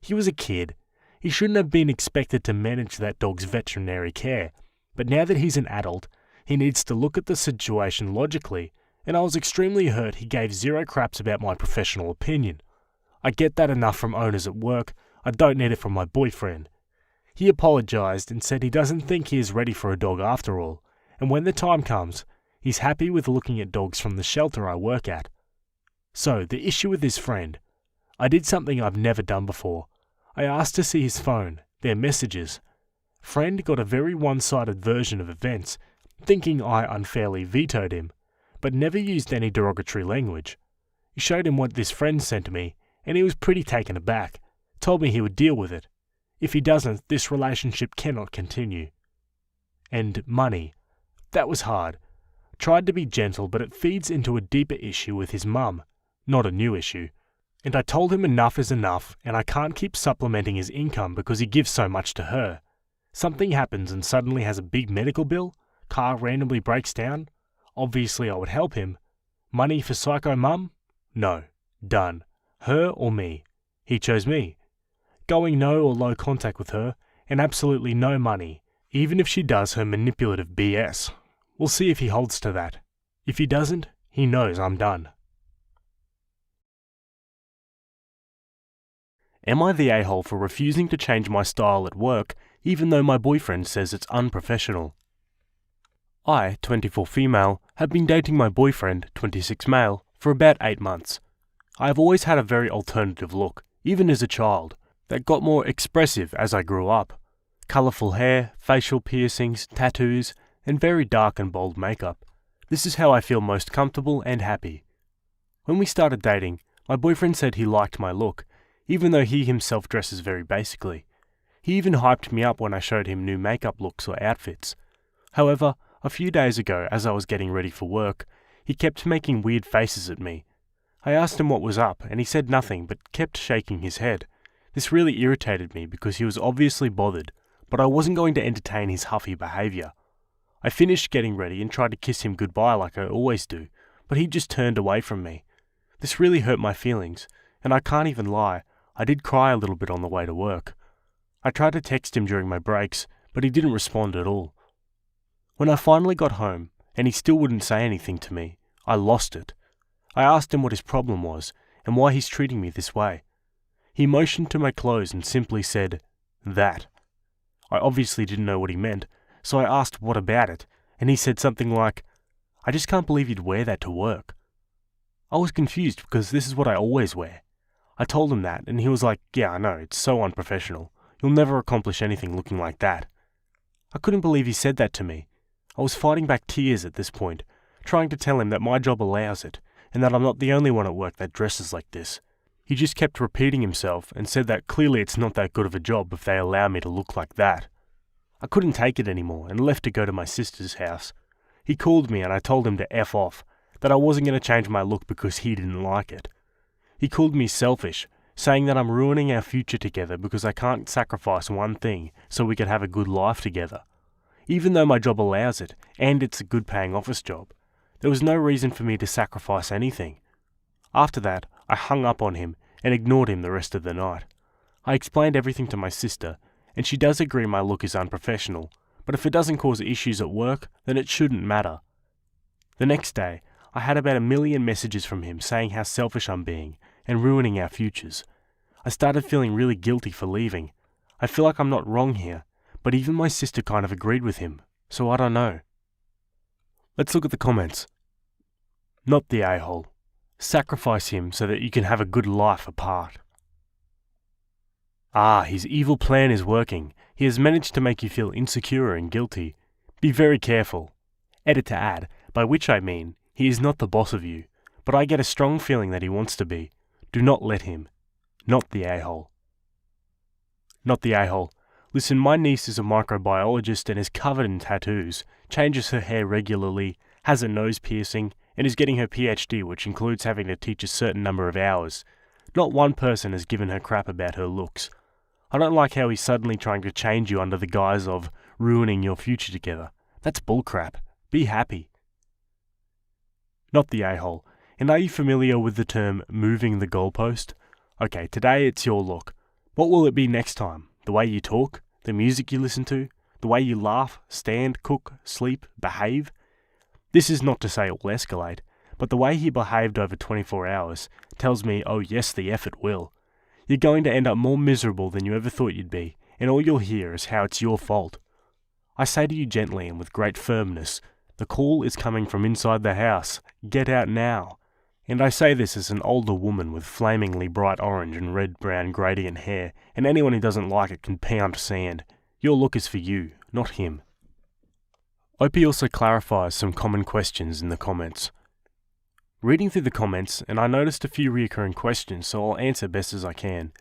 He was a kid. He shouldn't have been expected to manage that dog's veterinary care, but now that he's an adult, he needs to look at the situation logically, and I was extremely hurt he gave zero craps about my professional opinion. I get that enough from owners at work, I don't need it from my boyfriend. He apologised and said he doesn't think he is ready for a dog after all, and when the time comes, he's happy with looking at dogs from the shelter I work at. So, the issue with his friend. I did something I've never done before. I asked to see his phone, their messages. Friend got a very one-sided version of events, thinking I unfairly vetoed him, but never used any derogatory language. He showed him what this friend sent me, and he was pretty taken aback, told me he would deal with it. If he doesn't, this relationship cannot continue. And money. That was hard. Tried to be gentle, but it feeds into a deeper issue with his mum, not a new issue. And I told him enough is enough, and I can't keep supplementing his income because he gives so much to her. Something happens and suddenly has a big medical bill, car randomly breaks down. Obviously I would help him. Money for psycho mum? No. Done. Her or me? He chose me. Going no or low contact with her, and absolutely no money, even if she does her manipulative BS. We'll see if he holds to that. If he doesn't, he knows I'm done. Am I the a-hole for refusing to change my style at work, even though my boyfriend says it's unprofessional? I, 24 female, have been dating my boyfriend, 26 male, for about 8 months. I have always had a very alternative look, even as a child, that got more expressive as I grew up. Colourful hair, facial piercings, tattoos, and very dark and bold makeup. This is how I feel most comfortable and happy. When we started dating, my boyfriend said he liked my look, even though he himself dresses very basically. He even hyped me up when I showed him new makeup looks or outfits. However, a few days ago, as I was getting ready for work, he kept making weird faces at me. I asked him what was up, and he said nothing but kept shaking his head. This really irritated me because he was obviously bothered, but I wasn't going to entertain his huffy behaviour. I finished getting ready and tried to kiss him goodbye like I always do, but he just turned away from me. This really hurt my feelings, and I can't even lie, I did cry a little bit on the way to work. I tried to text him during my breaks, but he didn't respond at all. When I finally got home, and he still wouldn't say anything to me, I lost it. I asked him what his problem was, and why he's treating me this way. He motioned to my clothes and simply said, "That." I obviously didn't know what he meant, so I asked what about it, and he said something like, "I just can't believe you'd wear that to work." I was confused because this is what I always wear. I told him that, and he was like, "Yeah, I know, it's so unprofessional. You'll never accomplish anything looking like that." I couldn't believe he said that to me. I was fighting back tears at this point, trying to tell him that my job allows it, and that I'm not the only one at work that dresses like this. He just kept repeating himself and said that clearly it's not that good of a job if they allow me to look like that. I couldn't take it anymore and left to go to my sister's house. He called me and I told him to F off, that I wasn't going to change my look because he didn't like it. He called me selfish, saying that I'm ruining our future together because I can't sacrifice one thing so we could have a good life together. Even though my job allows it, and it's a good paying office job, there was no reason for me to sacrifice anything. After that, I hung up on him and ignored him the rest of the night. I explained everything to my sister, and she does agree my look is unprofessional, but if it doesn't cause issues at work, then it shouldn't matter. The next day, I had about 1 million messages from him saying how selfish I'm being and ruining our futures. I started feeling really guilty for leaving. I feel like I'm not wrong here, but even my sister kind of agreed with him, so I don't know. Let's look at the comments. Not the a-hole. Sacrifice him so that you can have a good life apart. Ah, his evil plan is working. He has managed to make you feel insecure and guilty. Be very careful. Edit to add, by which I mean, he is not the boss of you, but I get a strong feeling that he wants to be. Do not let him. Not the a-hole. Not the a-hole. Listen, my niece is a microbiologist and is covered in tattoos, changes her hair regularly, has a nose piercing, and is getting her PhD, which includes having to teach a certain number of hours. Not one person has given her crap about her looks. I don't like how he's suddenly trying to change you under the guise of ruining your future together. That's bullcrap. Be happy. Not the a-hole. And are you familiar with the term moving the goalpost? Okay, today it's your look. What will it be next time? The way you talk? The music you listen to? The way you laugh, stand, cook, sleep, behave? This is not to say it will escalate, but the way he behaved over 24 hours tells me, oh yes, the F it will. You're going to end up more miserable than you ever thought you'd be, and all you'll hear is how it's your fault. I say to you gently and with great firmness, the call is coming from inside the house. Get out now. And I say this as an older woman with flamingly bright orange and red-brown gradient hair, and anyone who doesn't like it can pound sand. Your look is for you, not him. Opie also clarifies some common questions in the comments. Reading through the comments, and I noticed a few recurring questions, so I'll answer best as I can.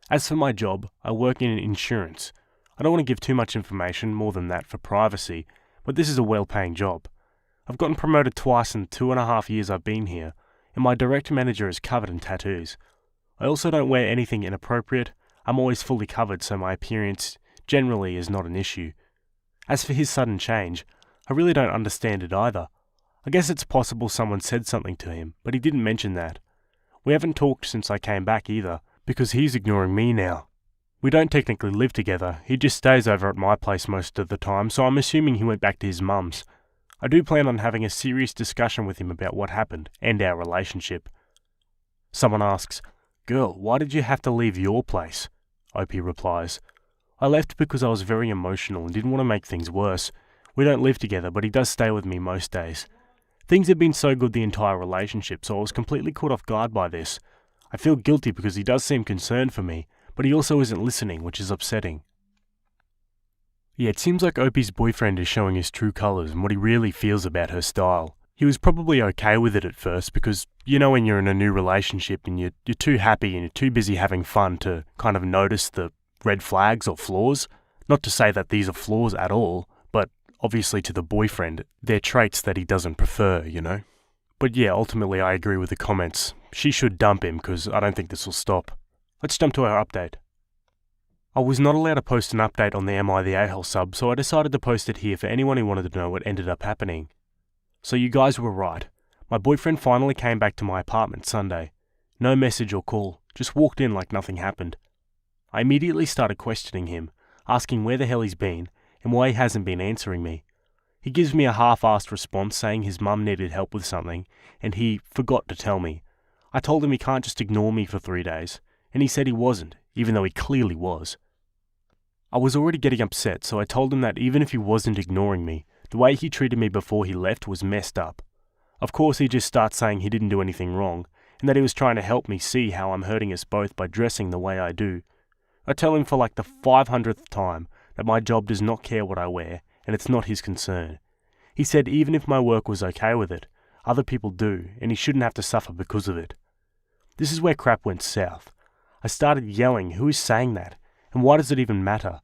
As for my job, I work in insurance. I don't want to give too much information, more than that, for privacy, but this is a well-paying job. I've gotten promoted twice in the 2.5 years I've been here, and my direct manager is covered in tattoos. I also don't wear anything inappropriate. I'm always fully covered, so my appearance generally is not an issue. As for his sudden change, I really don't understand it either. I guess it's possible someone said something to him, but he didn't mention that. We haven't talked since I came back either, because he's ignoring me now. We don't technically live together, he just stays over at my place most of the time, so I'm assuming he went back to his mum's. I do plan on having a serious discussion with him about what happened, and our relationship. Someone asks, "Girl, why did you have to leave your place?" Opie replies, "I left because I was very emotional and didn't want to make things worse. We don't live together, but he does stay with me most days. Things have been so good the entire relationship, so I was completely caught off guard by this. I feel guilty because he does seem concerned for me, but he also isn't listening, which is upsetting." Yeah, it seems like Opie's boyfriend is showing his true colours and what he really feels about her style. He was probably okay with it at first because, you know, when you're in a new relationship and you're too happy and you're too busy having fun to kind of notice the red flags or flaws. Not to say that these are flaws at all, but obviously to the boyfriend, they're traits that he doesn't prefer, you know? But yeah, ultimately I agree with the comments. She should dump him because I don't think this will stop. Let's jump to our update. I was not allowed to post an update on the Am I the A-hole sub, so I decided to post it here for anyone who wanted to know what ended up happening. So you guys were right. My boyfriend finally came back to my apartment Sunday. No message or call, just walked in like nothing happened. I immediately started questioning him, asking where the hell he's been and why he hasn't been answering me. He gives me a half-assed response saying his mum needed help with something and he forgot to tell me. I told him he can't just ignore me for 3 days, and he said he wasn't, even though he clearly was. I was already getting upset, so I told him that even if he wasn't ignoring me, the way he treated me before he left was messed up. Of course, he just starts saying he didn't do anything wrong, and that he was trying to help me see how I'm hurting us both by dressing the way I do. I tell him for like the 500th time that my job does not care what I wear, and it's not his concern. He said even if my work was okay with it, other people do, and he shouldn't have to suffer because of it. This is where crap went south. I started yelling, who is saying that? And why does it even matter?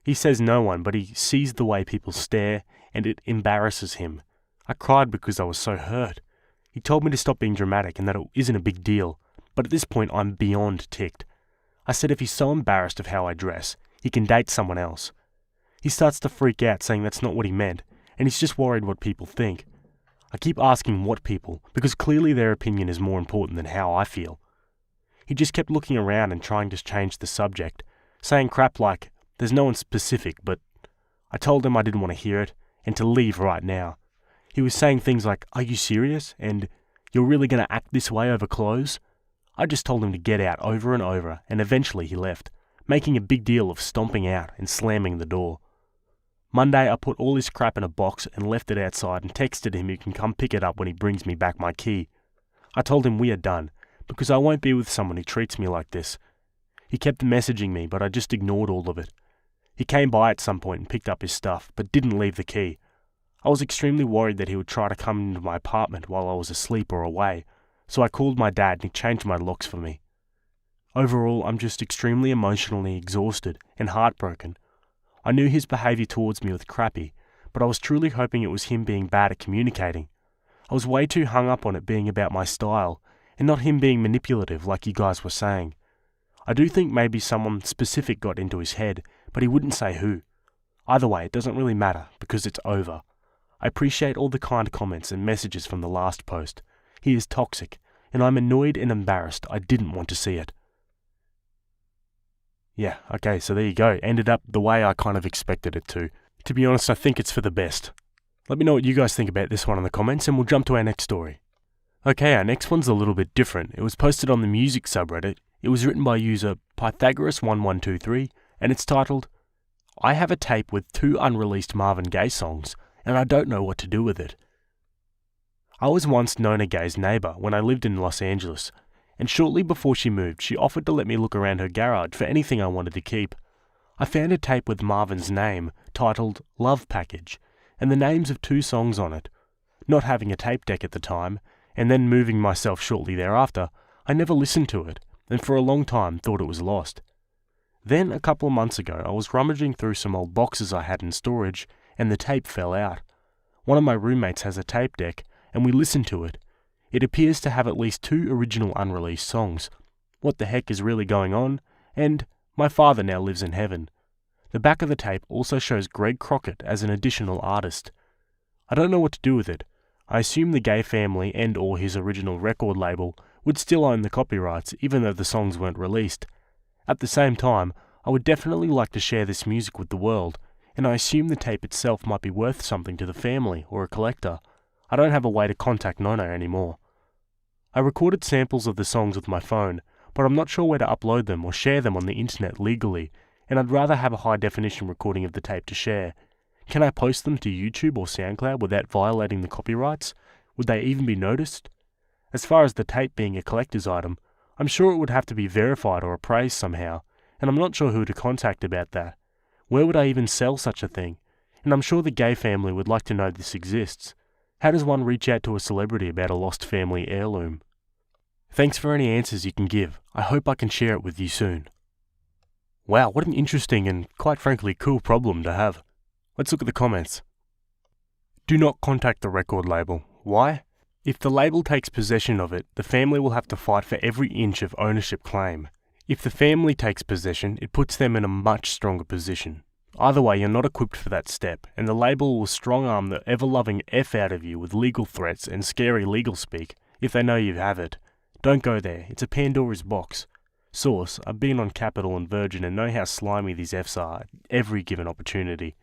He says no one, but he sees the way people stare, and it embarrasses him. I cried because I was so hurt. He told me to stop being dramatic and that it isn't a big deal, but at this point I'm beyond ticked. I said if he's so embarrassed of how I dress, he can date someone else. He starts to freak out saying that's not what he meant, and he's just worried what people think. I keep asking what people, because clearly their opinion is more important than how I feel. He just kept looking around and trying to change the subject, saying crap like, there's no one specific, but I told him I didn't want to hear it, and to leave right now. He was saying things like, are you serious? And you're really going to act this way over clothes? I just told him to get out over and over, and eventually he left, making a big deal of stomping out and slamming the door. Monday I put all his crap in a box and left it outside and texted him he can come pick it up when he brings me back my key. I told him we are done, because I won't be with someone who treats me like this. He kept messaging me, but I just ignored all of it. He came by at some point and picked up his stuff, but didn't leave the key. I was extremely worried that he would try to come into my apartment while I was asleep or away, so I called my dad and he changed my locks for me. Overall, I'm just extremely emotionally exhausted and heartbroken. I knew his behaviour towards me was crappy, but I was truly hoping it was him being bad at communicating. I was way too hung up on it being about my style, and not him being manipulative like you guys were saying. I do think maybe someone specific got into his head, but he wouldn't say who. Either way, it doesn't really matter, because it's over. I appreciate all the kind comments and messages from the last post. He is toxic, and I'm annoyed and embarrassed. I didn't want to see it. Yeah, okay, so there you go. Ended up the way I kind of expected it to. To be honest, I think it's for the best. Let me know what you guys think about this one in the comments, and we'll jump to our next story. Okay, our next one's a little bit different. It was posted on the music subreddit. It was written by user Pythagoras1123, and it's titled, I have a tape with 2 unreleased Marvin Gaye songs, and I don't know what to do with it. I was once Nona Gaye's neighbour when I lived in Los Angeles, and shortly before she moved, she offered to let me look around her garage for anything I wanted to keep. I found a tape with Marvin's name, titled Love Package, and the names of 2 songs on it. Not having a tape deck at the time, and then moving myself shortly thereafter, I never listened to it, and for a long time thought it was lost. Then, a couple of months ago, I was rummaging through some old boxes I had in storage, and the tape fell out. One of my roommates has a tape deck, and we listened to it. It appears to have at least 2 original unreleased songs. What the heck is really going on? And my father now lives in heaven. The back of the tape also shows Greg Crockett as an additional artist. I don't know what to do with it. I assume the Gay family and or his original record label would still own the copyrights even though the songs weren't released. At the same time, I would definitely like to share this music with the world, and I assume the tape itself might be worth something to the family or a collector. I don't have a way to contact Nono anymore. I recorded samples of the songs with my phone, but I'm not sure where to upload them or share them on the internet legally, and I'd rather have a high-definition recording of the tape to share. Can I post them to YouTube or SoundCloud without violating the copyrights? Would they even be noticed? As far as the tape being a collector's item, I'm sure it would have to be verified or appraised somehow, and I'm not sure who to contact about that. Where would I even sell such a thing? And I'm sure the Gay family would like to know this exists. How does one reach out to a celebrity about a lost family heirloom? Thanks for any answers you can give. I hope I can share it with you soon. Wow, what an interesting and, quite frankly, cool problem to have. Let's look at the comments. Do not contact the record label. Why? If the label takes possession of it, the family will have to fight for every inch of ownership claim. If the family takes possession, it puts them in a much stronger position. Either way, you're not equipped for that step, and the label will strong-arm the ever-loving F out of you with legal threats and scary legal speak if they know you have it. Don't go there, it's a Pandora's box. Source, I've been on Capital and Virgin and know how slimy these Fs are at every given opportunity.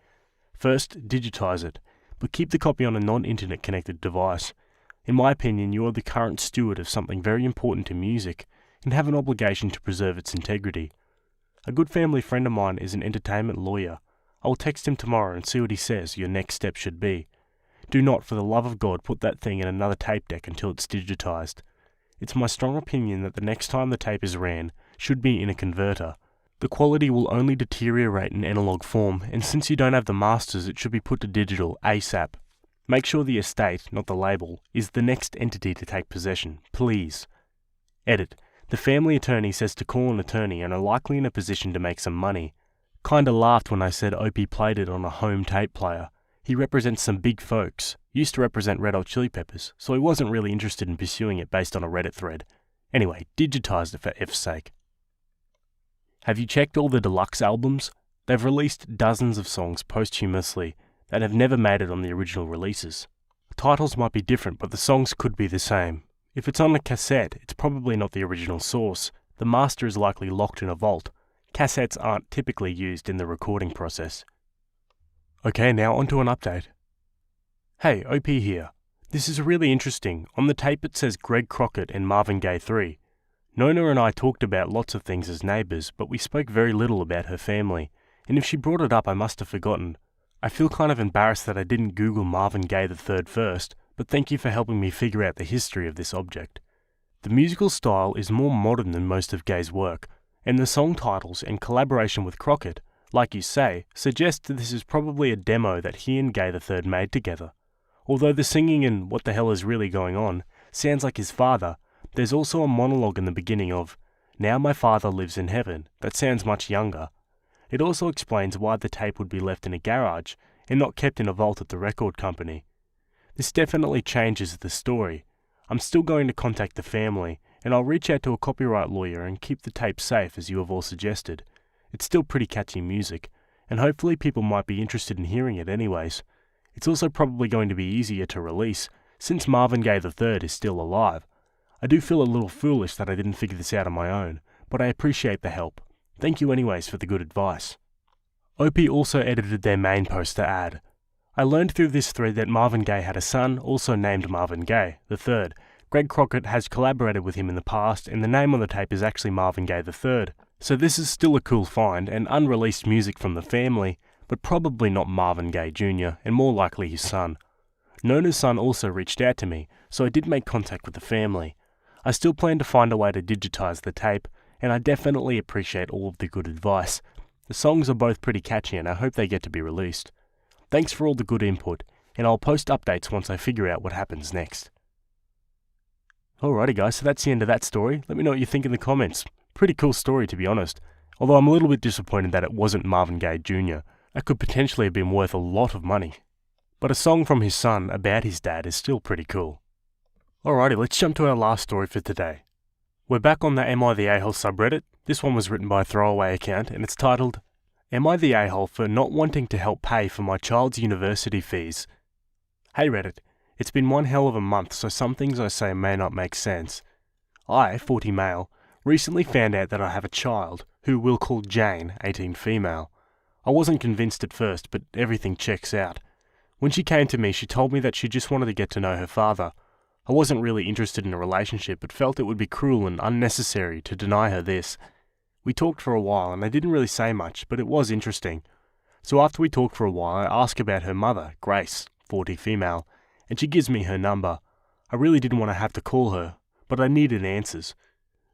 First, digitize it, but keep the copy on a non-internet connected device. In my opinion, you are the current steward of something very important to music, and have an obligation to preserve its integrity. A good family friend of mine is an entertainment lawyer. I will text him tomorrow and see what he says your next step should be. Do not, for the love of God, put that thing in another tape deck until it's digitized. It's my strong opinion that the next time the tape is ran should be in a converter. The quality will only deteriorate in analog form, and since you don't have the masters, it should be put to digital ASAP. Make sure the estate, not the label, is the next entity to take possession, please. Edit. The family attorney says to call an attorney and are likely in a position to make some money. Kinda laughed when I said Opie played it on a home tape player. He represents some big folks, used to represent Red Hot Chili Peppers, so he wasn't really interested in pursuing it based on a Reddit thread. Anyway, digitized it for F's sake. Have you checked all the deluxe albums? They've released dozens of songs posthumously that have never made it on the original releases. The titles might be different, but the songs could be the same. If it's on a cassette, it's probably not the original source. The master is likely locked in a vault. Cassettes aren't typically used in the recording process. Okay, now onto an update. Hey, OP here. This is really interesting. On the tape it says Greg Crockett and Marvin Gaye 3. Nona and I talked about lots of things as neighbours, but we spoke very little about her family, and if she brought it up I must have forgotten. I feel kind of embarrassed that I didn't Google Marvin Gaye III first, but thank you for helping me figure out the history of this object. The musical style is more modern than most of Gaye's work, and the song titles and collaboration with Crockett, like you say, suggest that this is probably a demo that he and Gaye III made together. Although the singing and what the hell is really going on sounds like his father, there's also a monologue in the beginning of, "Now my father lives in heaven," that sounds much younger. It also explains why the tape would be left in a garage and not kept in a vault at the record company. This definitely changes the story. I'm still going to contact the family, and I'll reach out to a copyright lawyer and keep the tape safe as you have all suggested. It's still pretty catchy music, and hopefully people might be interested in hearing it anyways. It's also probably going to be easier to release, since Marvin Gaye III is still alive. I do feel a little foolish that I didn't figure this out on my own, but I appreciate the help. Thank you anyways for the good advice. OP also edited their main post to add, I learned through this thread that Marvin Gaye had a son, also named Marvin Gaye III. Greg Crockett has collaborated with him in the past, and the name on the tape is actually Marvin Gaye III. So this is still a cool find, and unreleased music from the family, but probably not Marvin Gaye Jr., and more likely his son. Nona's son also reached out to me, so I did make contact with the family. I still plan to find a way to digitize the tape, and I definitely appreciate all of the good advice. The songs are both pretty catchy, and I hope they get to be released. Thanks for all the good input, and I'll post updates once I figure out what happens next. Alrighty guys, so that's the end of that story. Let me know what you think in the comments. Pretty cool story to be honest, although I'm a little bit disappointed that it wasn't Marvin Gaye Jr. That could potentially have been worth a lot of money. But a song from his son about his dad is still pretty cool. Alrighty, let's jump to our last story for today. We're back on the Am I the A-hole subreddit. This one was written by a throwaway account, and it's titled, Am I the a-hole for not wanting to help pay for my child's university fees? Hey Reddit, It's been one hell of a month, so some things I say may not make sense. I, 40 male, recently found out that I have a child, who we'll call Jane, 18 female. I wasn't convinced at first, but everything checks out. When she came to me, she told me that she just wanted to get to know her father. I wasn't really interested in a relationship, but felt it would be cruel and unnecessary to deny her this. We talked for a while, and I didn't really say much, but it was interesting. So after we talked for a while, I asked about her mother, Grace, 40 female, and she gives me her number. I really didn't want to have to call her, but I needed answers.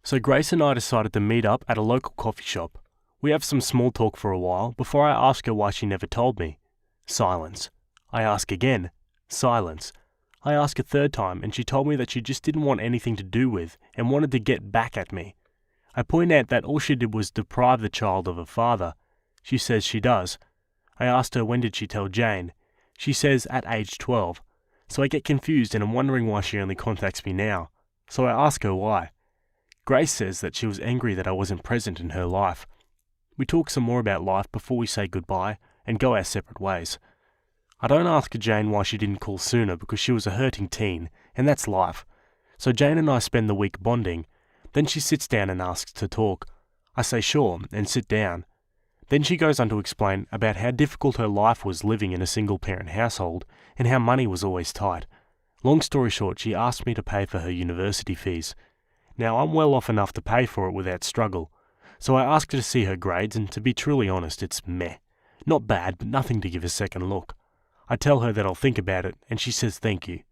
So Grace and I decided to meet up at a local coffee shop. We have some small talk for a while before I ask her why she never told me. Silence. I ask again. Silence. I ask a third time and she told me that she just didn't want anything to do with and wanted to get back at me. I point out that all she did was deprive the child of her father. She says she does. I asked her when did she tell Jane. She says at age 12. So I get confused and I'm wondering why she only contacts me now. So I ask her why. Grace says that she was angry that I wasn't present in her life. We talk some more about life before we say goodbye and go our separate ways. I don't ask Jane why she didn't call sooner because she was a hurting teen, and that's life. So Jane and I spend the week bonding. Then she sits down and asks to talk. I say sure and sit down. Then she goes on to explain about how difficult her life was living in a single-parent household and how money was always tight. Long story short, she asked me to pay for her university fees. Now, I'm well off enough to pay for it without struggle. So I asked her to see her grades, and to be truly honest, it's meh. Not bad, but nothing to give a second look. I tell her that I'll think about it, and she says thank you.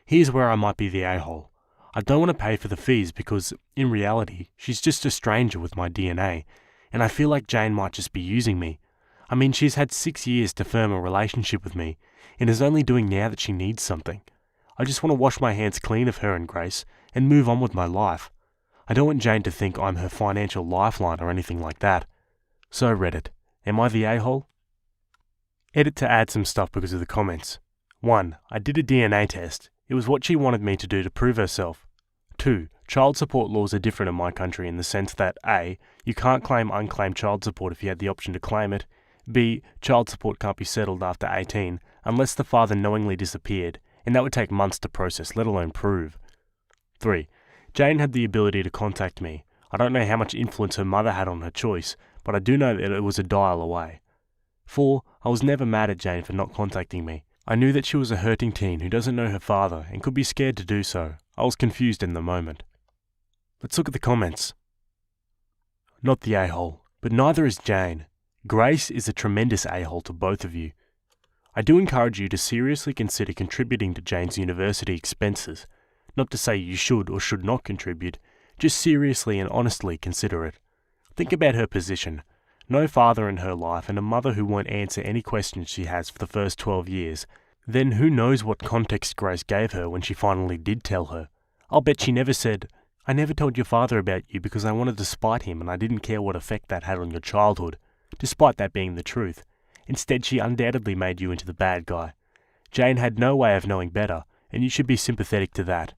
Here's where I might be the a-hole. I don't want to pay for the fees because, in reality, she's just a stranger with my DNA, and I feel like Jane might just be using me. I mean, she's had 6 years to firm a relationship with me, and is only doing now that she needs something. I just want to wash my hands clean of her and Grace, and move on with my life. I don't want Jane to think I'm her financial lifeline or anything like that. So Reddit, am I the a-hole? Edit to add some stuff because of the comments. 1. I did a DNA test. It was what she wanted me to do to prove herself. 2. Child support laws are different in my country in the sense that A. You can't claim unclaimed child support if you had the option to claim it. B. Child support can't be settled after 18 unless the father knowingly disappeared, and that would take months to process, let alone prove. 3. Jane had the ability to contact me. I don't know how much influence her mother had on her choice, but I do know that it was a dial away. 4. I was never mad at Jane for not contacting me. I knew that she was a hurting teen who doesn't know her father and could be scared to do so. I was confused in the moment. Let's look at the comments. Not the a-hole, but neither is Jane. Grace is a tremendous a-hole to both of you. I do encourage you to seriously consider contributing to Jane's university expenses. Not to say you should or should not contribute, just seriously and honestly consider it. Think about her position. No father in her life and a mother who won't answer any questions she has for the first 12 years. Then who knows what context Grace gave her when she finally did tell her. I'll bet she never said, I never told your father about you because I wanted to spite him and I didn't care what effect that had on your childhood, despite that being the truth. Instead, she undoubtedly made you into the bad guy. Jane had no way of knowing better, and you should be sympathetic to that.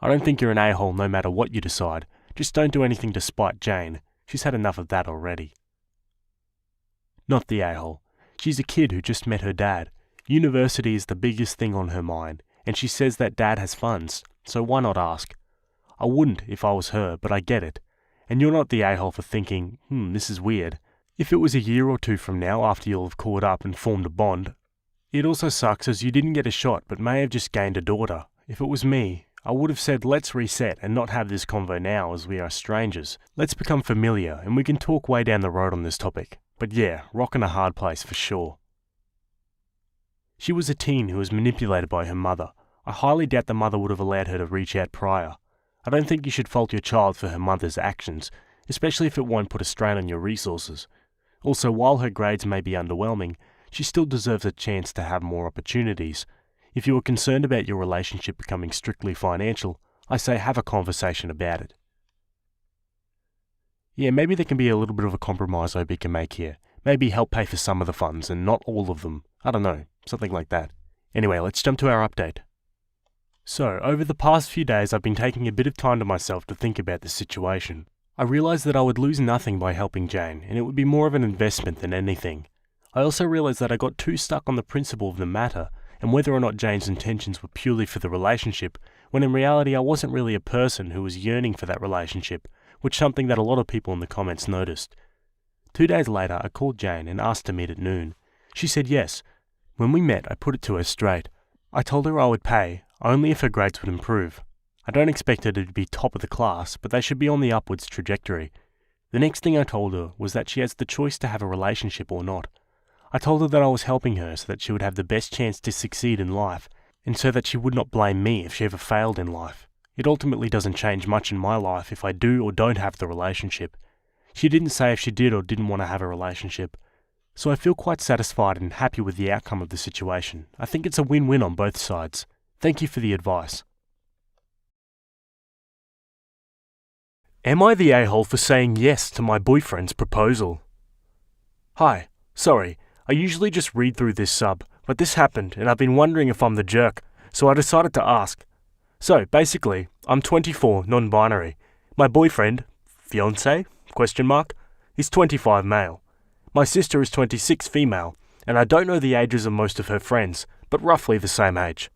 I don't think you're an a-hole no matter what you decide. Just don't do anything to spite Jane. She's had enough of that already. Not the a-hole. She's a kid who just met her dad. University is the biggest thing on her mind, and she says that dad has funds, so why not ask? I wouldn't if I was her, but I get it. And you're not the a-hole for thinking, this is weird. If it was a year or two from now after you'll have caught up and formed a bond, it also sucks as you didn't get a shot but may have just gained a daughter. If it was me, I would have said let's reset and not have this convo now as we are strangers. Let's become familiar and we can talk way down the road on this topic. But yeah, rocking a hard place for sure. She was a teen who was manipulated by her mother. I highly doubt the mother would have allowed her to reach out prior. I don't think you should fault your child for her mother's actions, especially if it won't put a strain on your resources. Also, while her grades may be underwhelming, she still deserves a chance to have more opportunities. If you are concerned about your relationship becoming strictly financial, I say have a conversation about it. Yeah, maybe there can be a little bit of a compromise OB can make here. Maybe help pay for some of the funds and not all of them. I don't know, something like that. Anyway, let's jump to our update. So, over the past few days I've been taking a bit of time to myself to think about this situation. I realised that I would lose nothing by helping Jane, and it would be more of an investment than anything. I also realised that I got too stuck on the principle of the matter, and whether or not Jane's intentions were purely for the relationship, when in reality I wasn't really a person who was yearning for that relationship, which is something that a lot of people in the comments noticed. 2 days later, I called Jane and asked to meet at noon. She said yes. When we met, I put it to her straight. I told her I would pay, only if her grades would improve. I don't expect her to be top of the class, but they should be on the upwards trajectory. The next thing I told her was that she has the choice to have a relationship or not. I told her that I was helping her so that she would have the best chance to succeed in life, and so that she would not blame me if she ever failed in life. It ultimately doesn't change much in my life if I do or don't have the relationship. She didn't say if she did or didn't want to have a relationship. So I feel quite satisfied and happy with the outcome of the situation. I think it's a win-win on both sides. Thank you for the advice. Am I the a-hole for saying yes to my boyfriend's proposal? Hi, sorry, I usually just read through this sub, but this happened and I've been wondering if I'm the jerk, so I decided to ask. So, basically, I'm 24, non-binary. My boyfriend, fiancé, is 25 male. My sister is 26 female, and I don't know the ages of most of her friends, but roughly the same age.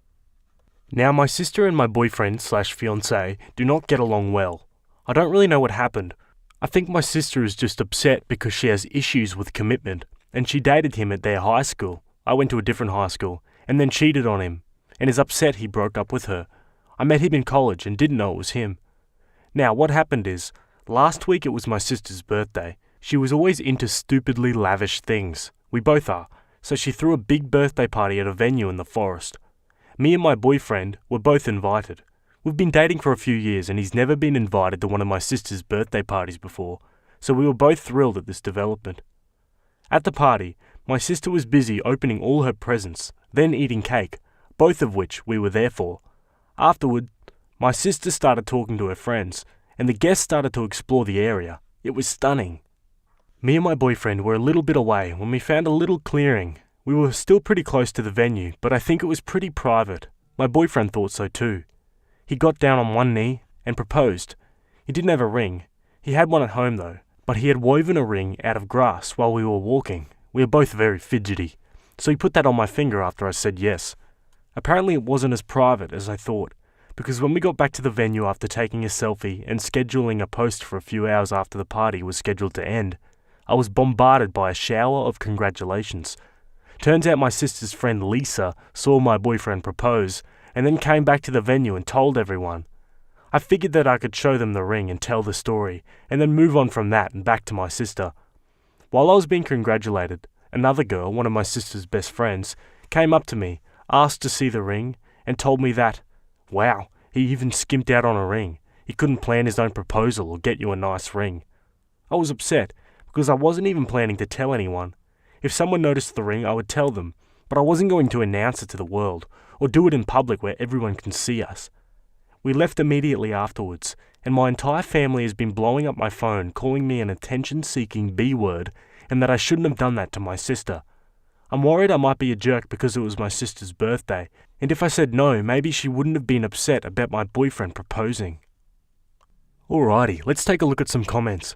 Now, my sister and my boyfriend/fiancé do not get along well. I don't really know what happened. I think my sister is just upset because she has issues with commitment, and she dated him at their high school. I went to a different high school, and then cheated on him, and is upset he broke up with her. I met him in college and didn't know it was him. Now, what happened is, last week it was my sister's birthday. She was always into stupidly lavish things. We both are. So she threw a big birthday party at a venue in the forest. Me and my boyfriend were both invited. We've been dating for a few years and he's never been invited to one of my sister's birthday parties before, so we were both thrilled at this development. At the party, my sister was busy opening all her presents, then eating cake, both of which we were there for. Afterward, my sister started talking to her friends, and the guests started to explore the area. It was stunning. Me and my boyfriend were a little bit away when we found a little clearing. We were still pretty close to the venue, but I think it was pretty private. My boyfriend thought so too. He got down on one knee and proposed. He didn't have a ring. He had one at home though, but he had woven a ring out of grass while we were walking. We were both very fidgety, so he put that on my finger after I said yes. Apparently it wasn't as private as I thought, because when we got back to the venue after taking a selfie and scheduling a post for a few hours after the party was scheduled to end, I was bombarded by a shower of congratulations. Turns out my sister's friend Lisa saw my boyfriend propose and then came back to the venue and told everyone. I figured that I could show them the ring and tell the story, and then move on from that and back to my sister. While I was being congratulated, another girl, one of my sister's best friends, came up to me, asked to see the ring, and told me that, wow, he even skimped out on a ring. He couldn't plan his own proposal or get you a nice ring. I was upset, because I wasn't even planning to tell anyone. If someone noticed the ring, I would tell them, but I wasn't going to announce it to the world, or do it in public where everyone can see us. We left immediately afterwards, and my entire family has been blowing up my phone, calling me an attention-seeking B-word, and that I shouldn't have done that to my sister. I'm worried I might be a jerk because it was my sister's birthday, and if I said no, maybe she wouldn't have been upset about my boyfriend proposing. Alrighty, let's take a look at some comments.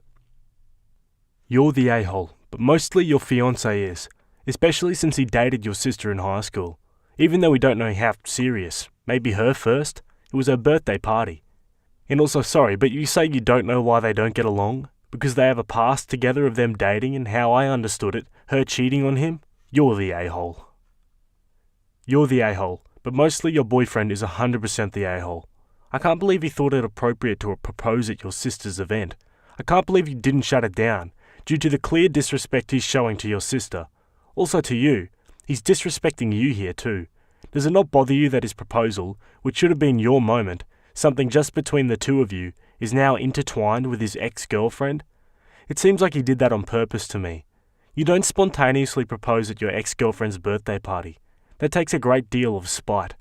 You're the a-hole, but mostly your fiancé is, especially since he dated your sister in high school. Even though we don't know how serious, maybe her first, it was her birthday party. And also sorry, but you say you don't know why they don't get along? Because they have a past together of them dating and how I understood it, her cheating on him? You're the a-hole. You're the a-hole, but mostly your boyfriend is 100% the a-hole. I can't believe he thought it appropriate to propose at your sister's event. I can't believe you didn't shut it down, due to the clear disrespect he's showing to your sister. Also to you, he's disrespecting you here too. Does it not bother you that his proposal, which should have been your moment, something just between the two of you, is now intertwined with his ex-girlfriend? It seems like he did that on purpose to me. You don't spontaneously propose at your ex-girlfriend's birthday party. That takes a great deal of spite.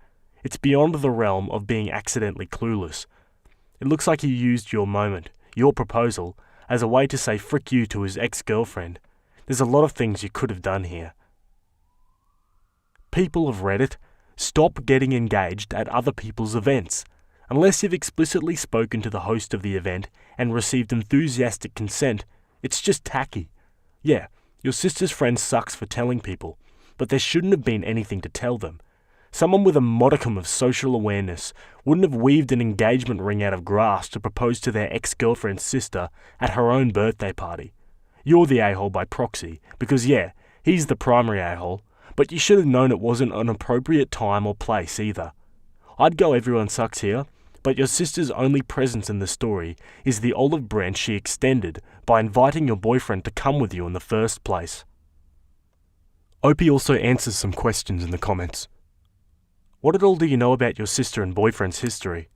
It's beyond the realm of being accidentally clueless. It looks like he used your moment, your proposal, as a way to say frick you to his ex-girlfriend. There's a lot of things you could have done here. People of Reddit, stop getting engaged at other people's events. Unless you've explicitly spoken to the host of the event and received enthusiastic consent, it's just tacky. Yeah, your sister's friend sucks for telling people, but there shouldn't have been anything to tell them. Someone with a modicum of social awareness wouldn't have weaved an engagement ring out of grass to propose to their ex-girlfriend's sister at her own birthday party. You're the a-hole by proxy, because yeah, he's the primary a-hole, but you should have known it wasn't an appropriate time or place either. I'd go everyone sucks here, but your sister's only presence in the story is the olive branch she extended by inviting your boyfriend to come with you in the first place. Opie also answers some questions in the comments. What at all do you know about your sister and boyfriend's history?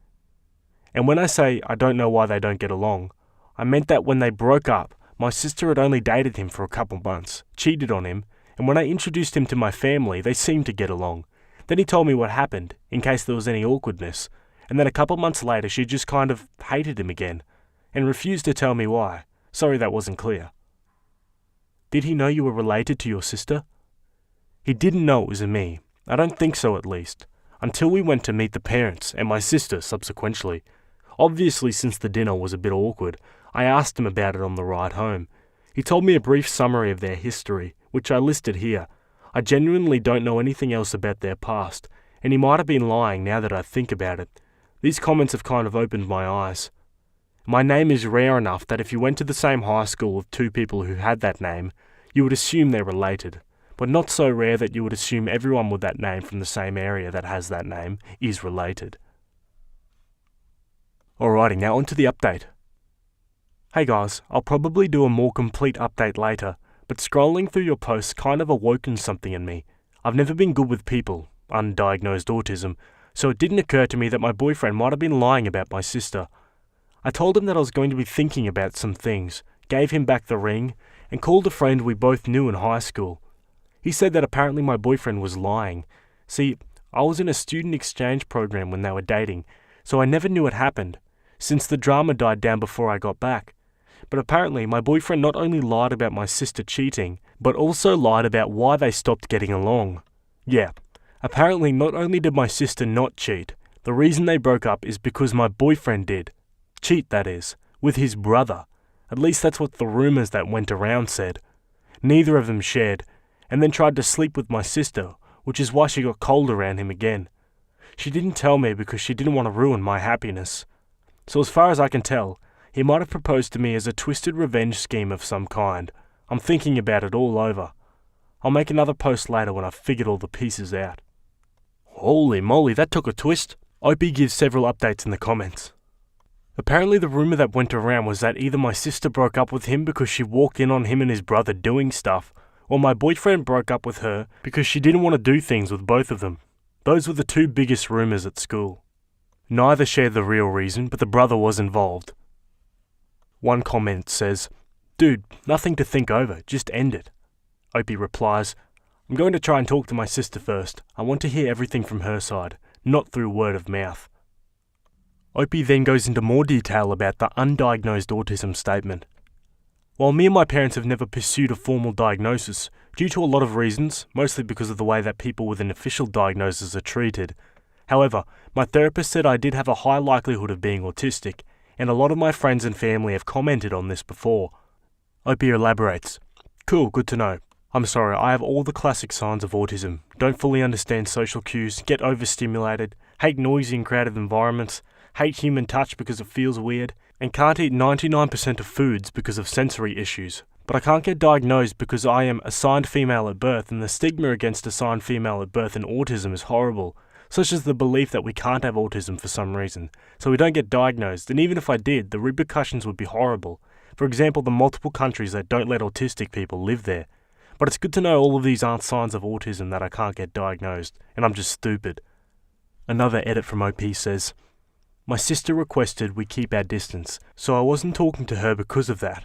And when I say I don't know why they don't get along, I meant that when they broke up, my sister had only dated him for a couple months, cheated on him, and when I introduced him to my family, they seemed to get along. Then he told me what happened, in case there was any awkwardness, and then a couple months later she just kind of hated him again, and refused to tell me why. Sorry that wasn't clear. Did he know you were related to your sister? He didn't know it was me. I don't think so at least, until we went to meet the parents and my sister subsequently. Obviously, since the dinner was a bit awkward, I asked him about it on the ride home. He told me a brief summary of their history, which I listed here. I genuinely don't know anything else about their past, and he might have been lying now that I think about it. These comments have kind of opened my eyes. My name is rare enough that if you went to the same high school with two people who had that name, you would assume they're related, but not so rare that you would assume everyone with that name from the same area that has that name is related. Alrighty, now onto the update. Hey guys, I'll probably do a more complete update later, but scrolling through your posts kind of awoken something in me. I've never been good with people, undiagnosed autism, so it didn't occur to me that my boyfriend might have been lying about my sister. I told him that I was going to be thinking about some things, gave him back the ring, and called a friend we both knew in high school. He said that apparently my boyfriend was lying. See, I was in a student exchange program when they were dating, so I never knew it happened, since the drama died down before I got back. But apparently my boyfriend not only lied about my sister cheating, but also lied about why they stopped getting along. Yeah, apparently not only did my sister not cheat, the reason they broke up is because my boyfriend did. Cheat, that is, with his brother. At least that's what the rumours that went around said. Neither of them shared, and then tried to sleep with my sister, which is why she got cold around him again. She didn't tell me because she didn't want to ruin my happiness. So as far as I can tell, he might have proposed to me as a twisted revenge scheme of some kind. I'm thinking about it all over. I'll make another post later when I've figured all the pieces out. Holy moly, that took a twist. Opie gives several updates in the comments. Apparently the rumour that went around was that either my sister broke up with him because she walked in on him and his brother doing stuff, or my boyfriend broke up with her because she didn't want to do things with both of them. Those were the two biggest rumours at school. Neither shared the real reason, but the brother was involved. One comment says, "Dude, nothing to think over, just end it." Opie replies, "I'm going to try and talk to my sister first. I want to hear everything from her side, not through word of mouth." Opie then goes into more detail about the undiagnosed autism statement. While me and my parents have never pursued a formal diagnosis, due to a lot of reasons, mostly because of the way that people with an official diagnosis are treated. However, my therapist said I did have a high likelihood of being autistic, and a lot of my friends and family have commented on this before. Opie elaborates, "Cool, good to know. I'm sorry, I have all the classic signs of autism. Don't fully understand social cues, get overstimulated, hate noisy and crowded environments, hate human touch because it feels weird, and can't eat 99% of foods because of sensory issues. But I can't get diagnosed because I am assigned female at birth, and the stigma against assigned female at birth in autism is horrible, such as the belief that we can't have autism for some reason, so we don't get diagnosed, and even if I did, the repercussions would be horrible. For example, the multiple countries that don't let autistic people live there. But it's good to know all of these aren't signs of autism that I can't get diagnosed, and I'm just stupid." Another edit from OP says, "My sister requested we keep our distance, so I wasn't talking to her because of that.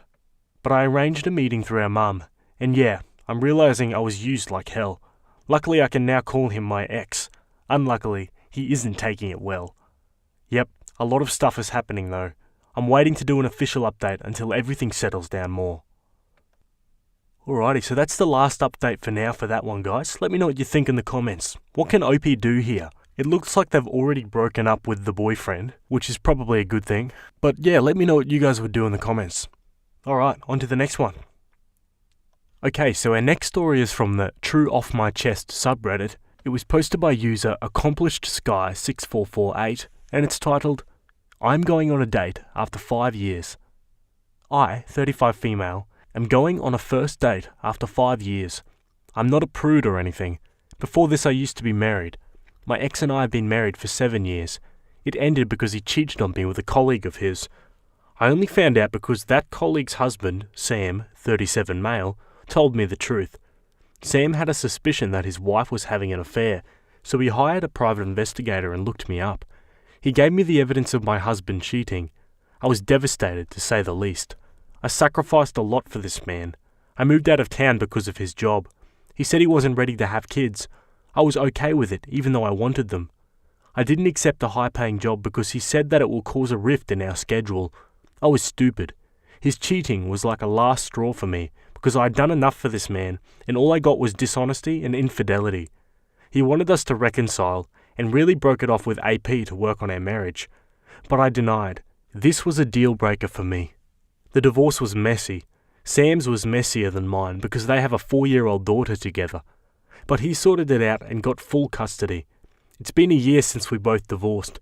But I arranged a meeting through our mum, and yeah, I'm realising I was used like hell. Luckily I can now call him my ex. Unluckily, he isn't taking it well. Yep, a lot of stuff is happening though. I'm waiting to do an official update until everything settles down more." Alrighty, so that's the last update for now for that one, guys. Let me know what you think in the comments. What can OP do here? It looks like they've already broken up with the boyfriend, which is probably a good thing. But yeah, let me know what you guys would do in the comments. Alright, on to the next one. Okay, so our next story is from the True Off My Chest subreddit. It was posted by user AccomplissedSky6448 and it's titled, "I'm going on a date after 5 years. I, 35 female, am going on a first date after 5 years. I'm not a prude or anything. Before this I used to be married. My ex and I have been married for 7 years. It ended because he cheated on me with a colleague of his. I only found out because that colleague's husband, Sam, 37 male, told me the truth. Sam had a suspicion that his wife was having an affair, so he hired a private investigator and looked me up. He gave me the evidence of my husband cheating. I was devastated, to say the least. I sacrificed a lot for this man. I moved out of town because of his job. He said he wasn't ready to have kids. I was okay with it, even though I wanted them. I didn't accept the high-paying job because he said that it will cause a rift in our schedule. I was stupid. His cheating was like a last straw for me because I had done enough for this man and all I got was dishonesty and infidelity. He wanted us to reconcile and really broke it off with AP to work on our marriage. But I denied. This was a deal breaker for me. The divorce was messy. Sam's was messier than mine because they have a 4-year-old daughter together. But he sorted it out and got full custody. It's been a year since we both divorced.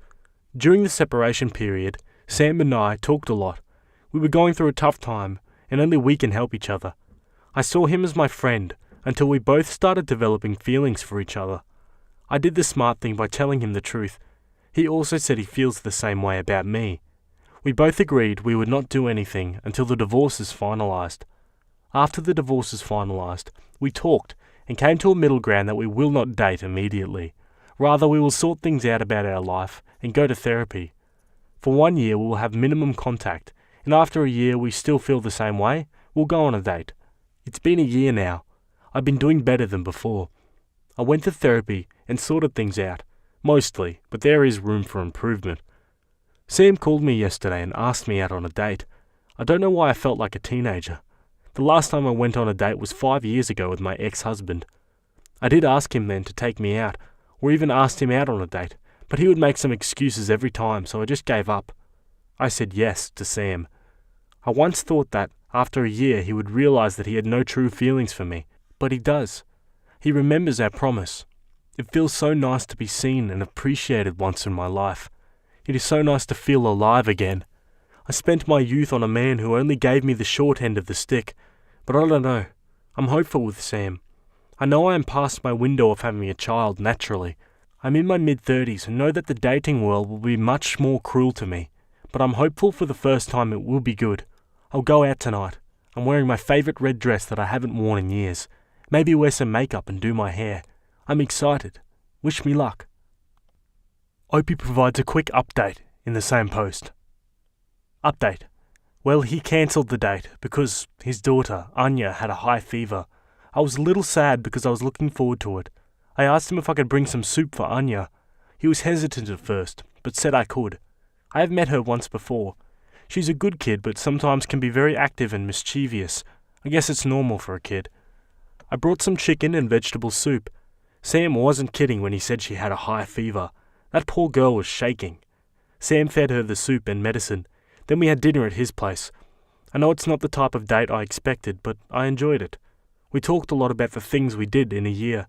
During the separation period, Sam and I talked a lot. We were going through a tough time, and only we can help each other. I saw him as my friend until we both started developing feelings for each other. I did the smart thing by telling him the truth. He also said he feels the same way about me. We both agreed we would not do anything until the divorce is finalised. After the divorce is finalised, we talked and came to a middle ground that we will not date immediately. Rather, we will sort things out about our life and go to therapy. For 1 year, we will have minimum contact, and after a year we still feel the same way, we'll go on a date. It's been a year now. I've been doing better than before. I went to therapy and sorted things out, mostly, but there is room for improvement. Sam called me yesterday and asked me out on a date. I don't know why I felt like a teenager. The last time I went on a date was 5 years ago with my ex-husband. I did ask him then to take me out, or even asked him out on a date, but he would make some excuses every time, so I just gave up. I said yes to Sam. I once thought that, after a year, he would realise that he had no true feelings for me, but he does. He remembers our promise. It feels so nice to be seen and appreciated once in my life. It is so nice to feel alive again. I spent my youth on a man who only gave me the short end of the stick, but I don't know. I'm hopeful with Sam. I know I am past my window of having a child naturally. I'm in my mid-30s and know that the dating world will be much more cruel to me, but I'm hopeful for the first time it will be good. I'll go out tonight. I'm wearing my favourite red dress that I haven't worn in years. Maybe wear some makeup and do my hair. I'm excited. Wish me luck. Opie provides a quick update in the same post. Update. Well, he cancelled the date because his daughter, Anya, had a high fever. I was a little sad because I was looking forward to it. I asked him if I could bring some soup for Anya. He was hesitant at first, but said I could. I have met her once before. She's a good kid, but sometimes can be very active and mischievous. I guess it's normal for a kid. I brought some chicken and vegetable soup. Sam wasn't kidding when he said she had a high fever. That poor girl was shaking. Sam fed her the soup and medicine. Then we had dinner at his place. I know it's not the type of date I expected, but I enjoyed it. We talked a lot about the things we did in a year.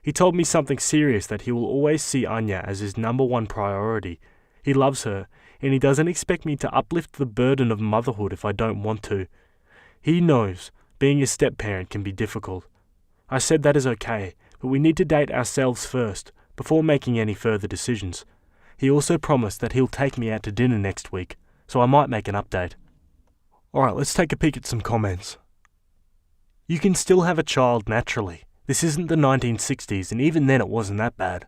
He told me something serious, that he will always see Anya as his #1 priority. He loves her, and he doesn't expect me to uplift the burden of motherhood if I don't want to. He knows being a step-parent can be difficult. I said that is okay, but we need to date ourselves first, before making any further decisions. He also promised that he'll take me out to dinner next week, so I might make an update. Alright, let's take a peek at some comments. You can still have a child naturally. This isn't the 1960s, and even then it wasn't that bad.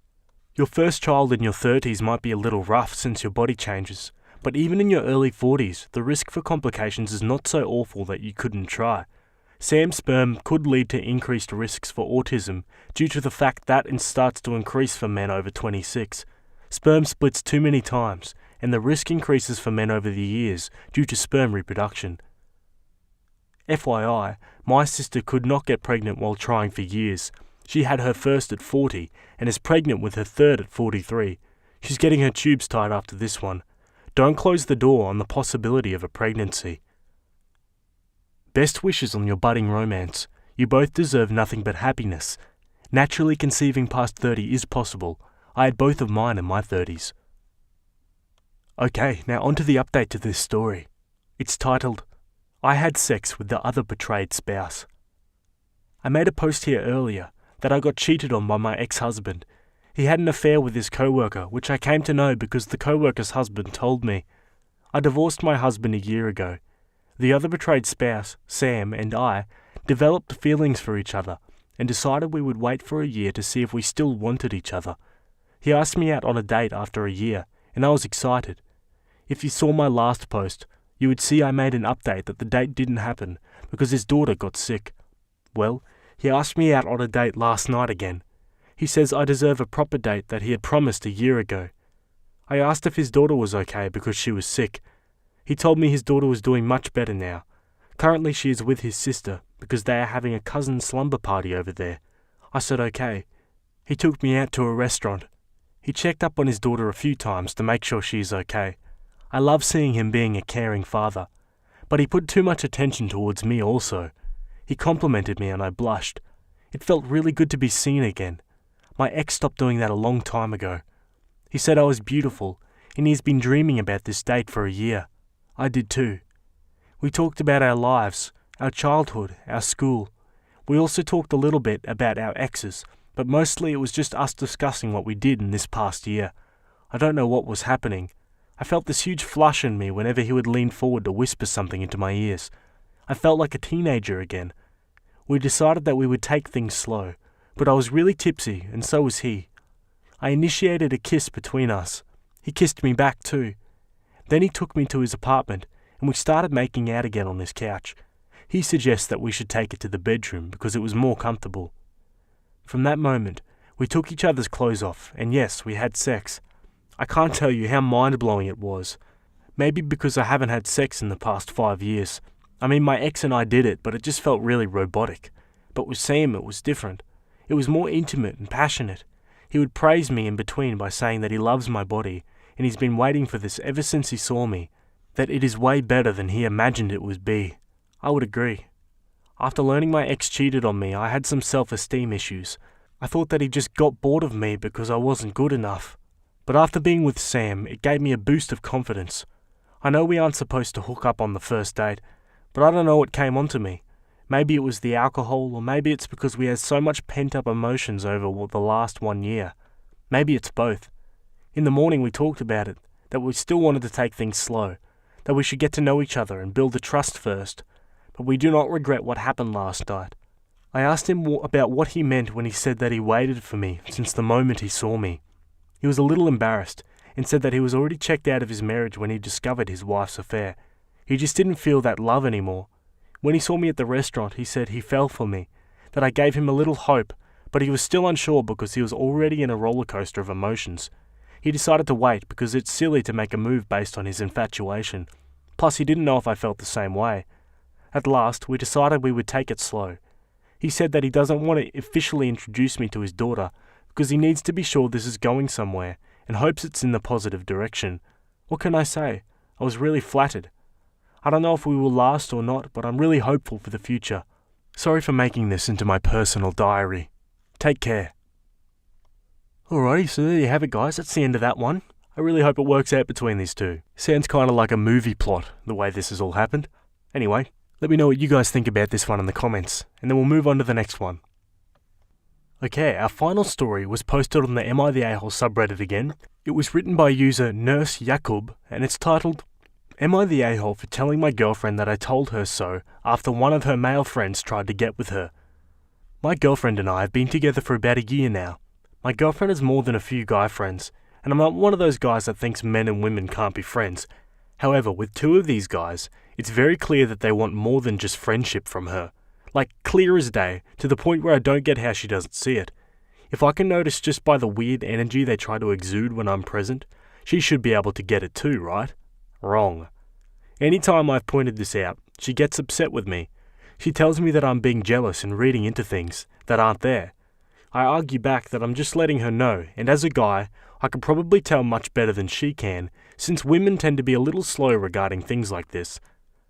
Your first child in your 30s might be a little rough since your body changes, but even in your early 40s, the risk for complications is not so awful that you couldn't try. Sam's sperm could lead to increased risks for autism due to the fact that it starts to increase for men over 26. Sperm splits too many times, and the risk increases for men over the years due to sperm reproduction. FYI, my sister could not get pregnant while trying for years. She had her first at 40 and is pregnant with her third at 43. She's getting her tubes tied after this one. Don't close the door on the possibility of a pregnancy. Best wishes on your budding romance. You both deserve nothing but happiness. Naturally conceiving past 30 is possible. I had both of mine in my 30s. Okay, now onto the update to this story. It's titled, I Had Sex with the Other Betrayed Spouse. I made a post here earlier that I got cheated on by my ex-husband. He had an affair with his co-worker, which I came to know because the co-worker's husband told me. I divorced my husband a year ago. The other betrayed spouse, Sam, and I developed feelings for each other and decided we would wait for a year to see if we still wanted each other. He asked me out on a date after a year, and I was excited. If you saw my last post, you would see I made an update that the date didn't happen because his daughter got sick. Well, he asked me out on a date last night again. He says I deserve a proper date that he had promised a year ago. I asked if his daughter was okay because she was sick. He told me his daughter was doing much better now. Currently she is with his sister because they are having a cousin slumber party over there. I said okay. He took me out to a restaurant. He checked up on his daughter a few times to make sure she is okay. I love seeing him being a caring father. But he put too much attention towards me also. He complimented me and I blushed. It felt really good to be seen again. My ex stopped doing that a long time ago. He said I was beautiful, and he's been dreaming about this date for a year. I did too. We talked about our lives, our childhood, our school. We also talked a little bit about our exes, but mostly it was just us discussing what we did in this past year. I don't know what was happening. I felt this huge flush in me whenever he would lean forward to whisper something into my ears. I felt like a teenager again. We decided that we would take things slow, but I was really tipsy and so was he. I initiated a kiss between us. He kissed me back too. Then he took me to his apartment and we started making out again on his couch. He suggests that we should take it to the bedroom because it was more comfortable. From that moment, we took each other's clothes off and yes, we had sex. I can't tell you how mind-blowing it was. Maybe because I haven't had sex in the past 5 years. I mean, my ex and I did it, but it just felt really robotic. But with Sam, it was different. It was more intimate and passionate. He would praise me in between by saying that he loves my body, and he's been waiting for this ever since he saw me, that it is way better than he imagined it would be. I would agree. After learning my ex cheated on me, I had some self-esteem issues. I thought that he just got bored of me because I wasn't good enough. But after being with Sam, it gave me a boost of confidence. I know we aren't supposed to hook up on the first date, but I don't know what came onto me. Maybe it was the alcohol, or maybe it's because we had so much pent-up emotions over the last 1 year. Maybe it's both. In the morning we talked about it, that we still wanted to take things slow, that we should get to know each other and build a trust first, but we do not regret what happened last night. I asked him about what he meant when he said that he waited for me since the moment he saw me. He was a little embarrassed and said that he was already checked out of his marriage when he discovered his wife's affair. He just didn't feel that love anymore. When he saw me at the restaurant, he said he fell for me, that I gave him a little hope, but he was still unsure because he was already in a roller coaster of emotions. He decided to wait because it's silly to make a move based on his infatuation. Plus, he didn't know if I felt the same way. At last, we decided we would take it slow. He said that he doesn't want to officially introduce me to his daughter because he needs to be sure this is going somewhere and hopes it's in the positive direction. What can I say? I was really flattered. I don't know if we will last or not, but I'm really hopeful for the future. Sorry for making this into my personal diary. Take care. Alrighty, so there you have it guys, that's the end of that one. I really hope it works out between these two. Sounds kind of like a movie plot, the way this has all happened. Anyway, let me know what you guys think about this one in the comments, and then we'll move on to the next one. Okay, our final story was posted on the Am I the A-hole subreddit again. It was written by user Nurse Yakub, and it's titled, Am I the a-hole for telling my girlfriend that I told her so after one of her male friends tried to get with her? My girlfriend and I have been together for about a year now. My girlfriend has more than a few guy friends, and I'm not one of those guys that thinks men and women can't be friends. However, with two of these guys, it's very clear that they want more than just friendship from her. Like clear as day, to the point where I don't get how she doesn't see it. If I can notice just by the weird energy they try to exude when I'm present, she should be able to get it too, right? Wrong. Anytime I've pointed this out, she gets upset with me. She tells me that I'm being jealous and reading into things that aren't there. I argue back that I'm just letting her know, and as a guy, I can probably tell much better than she can, since women tend to be a little slow regarding things like this.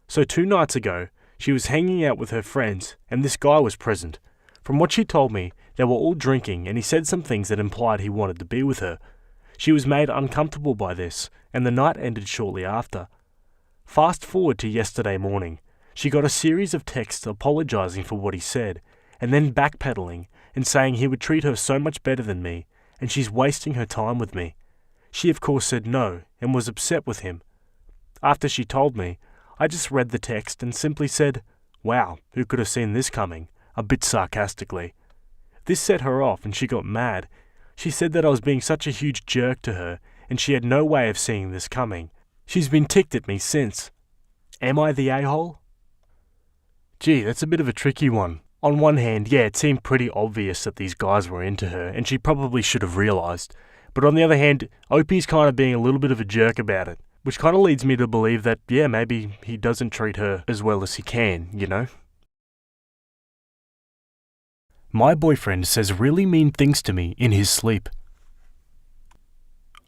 So 2 nights ago, she was hanging out with her friends, and this guy was present. From what she told me, They were all drinking, and he said some things that implied he wanted to be with her. She was made uncomfortable by this, and the night ended shortly after. Fast forward to yesterday morning. She got a series of texts apologising for what he said, and then backpedaling and saying he would treat her so much better than me, and she's wasting her time with me. She of course said no, and was upset with him. After she told me, I just read the text and simply said, "Wow, who could have seen this coming?" a bit sarcastically. This set her off and she got mad. She said that I was being such a huge jerk to her, and she had no way of seeing this coming. She's been ticked at me since. Am I the a-hole? Gee, that's a bit of a tricky one. On one hand, yeah, it seemed pretty obvious that these guys were into her, and she probably should have realised. But on the other hand, Opie's kind of being a little bit of a jerk about it, which kind of leads me to believe that, yeah, maybe he doesn't treat her as well as he can, you know? My boyfriend says really mean things to me in his sleep.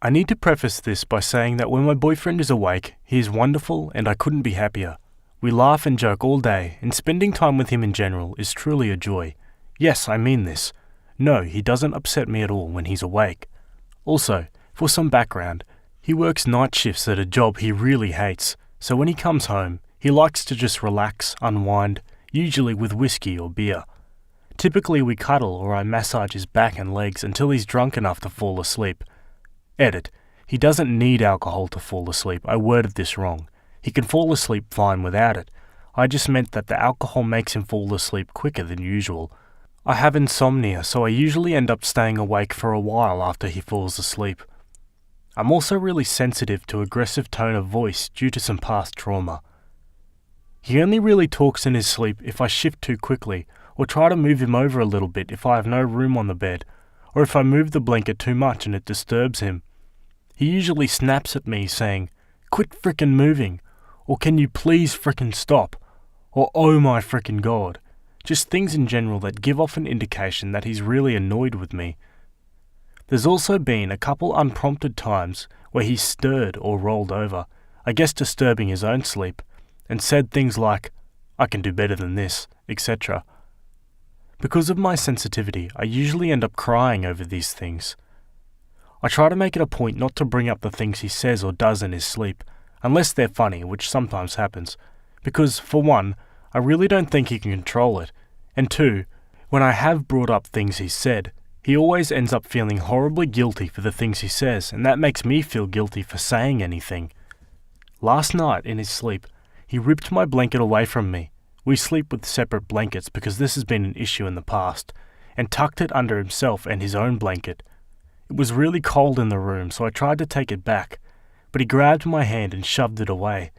I need to preface this by saying that when my boyfriend is awake, he is wonderful and I couldn't be happier. We laugh and joke all day, and spending time with him in general is truly a joy. Yes, I mean this. No, he doesn't upset me at all when he's awake. Also, for some background, he works night shifts at a job he really hates, so when he comes home, he likes to just relax, unwind, usually with whiskey or beer. Typically we cuddle or I massage his back and legs until he's drunk enough to fall asleep. Edit. He doesn't need alcohol to fall asleep. I worded this wrong. He can fall asleep fine without it. I just meant that the alcohol makes him fall asleep quicker than usual. I have insomnia, so I usually end up staying awake for a while after he falls asleep. I'm also really sensitive to aggressive tone of voice due to some past trauma. He only really talks in his sleep if I shift too quickly, or try to move him over a little bit if I have no room on the bed, or if I move the blanket too much and it disturbs him. He usually snaps at me saying, "Quit frickin' moving," or "Can you please frickin' stop," or "Oh my frickin' god." Just things in general that give off an indication that he's really annoyed with me. There's also been a couple unprompted times where he's stirred or rolled over, I guess disturbing his own sleep, and said things like, "I can do better than this," etc. Because of my sensitivity, I usually end up crying over these things. I try to make it a point not to bring up the things he says or does in his sleep, unless they're funny, which sometimes happens, because, for one, I really don't think he can control it, and two, when I have brought up things he's said, he always ends up feeling horribly guilty for the things he says, and that makes me feel guilty for saying anything. Last night, in his sleep, he ripped my blanket away from me. We sleep with separate blankets because this has been an issue in the past, and tucked it under himself and his own blanket. It was really cold in the room, so I tried to take it back, but he grabbed my hand and shoved it away.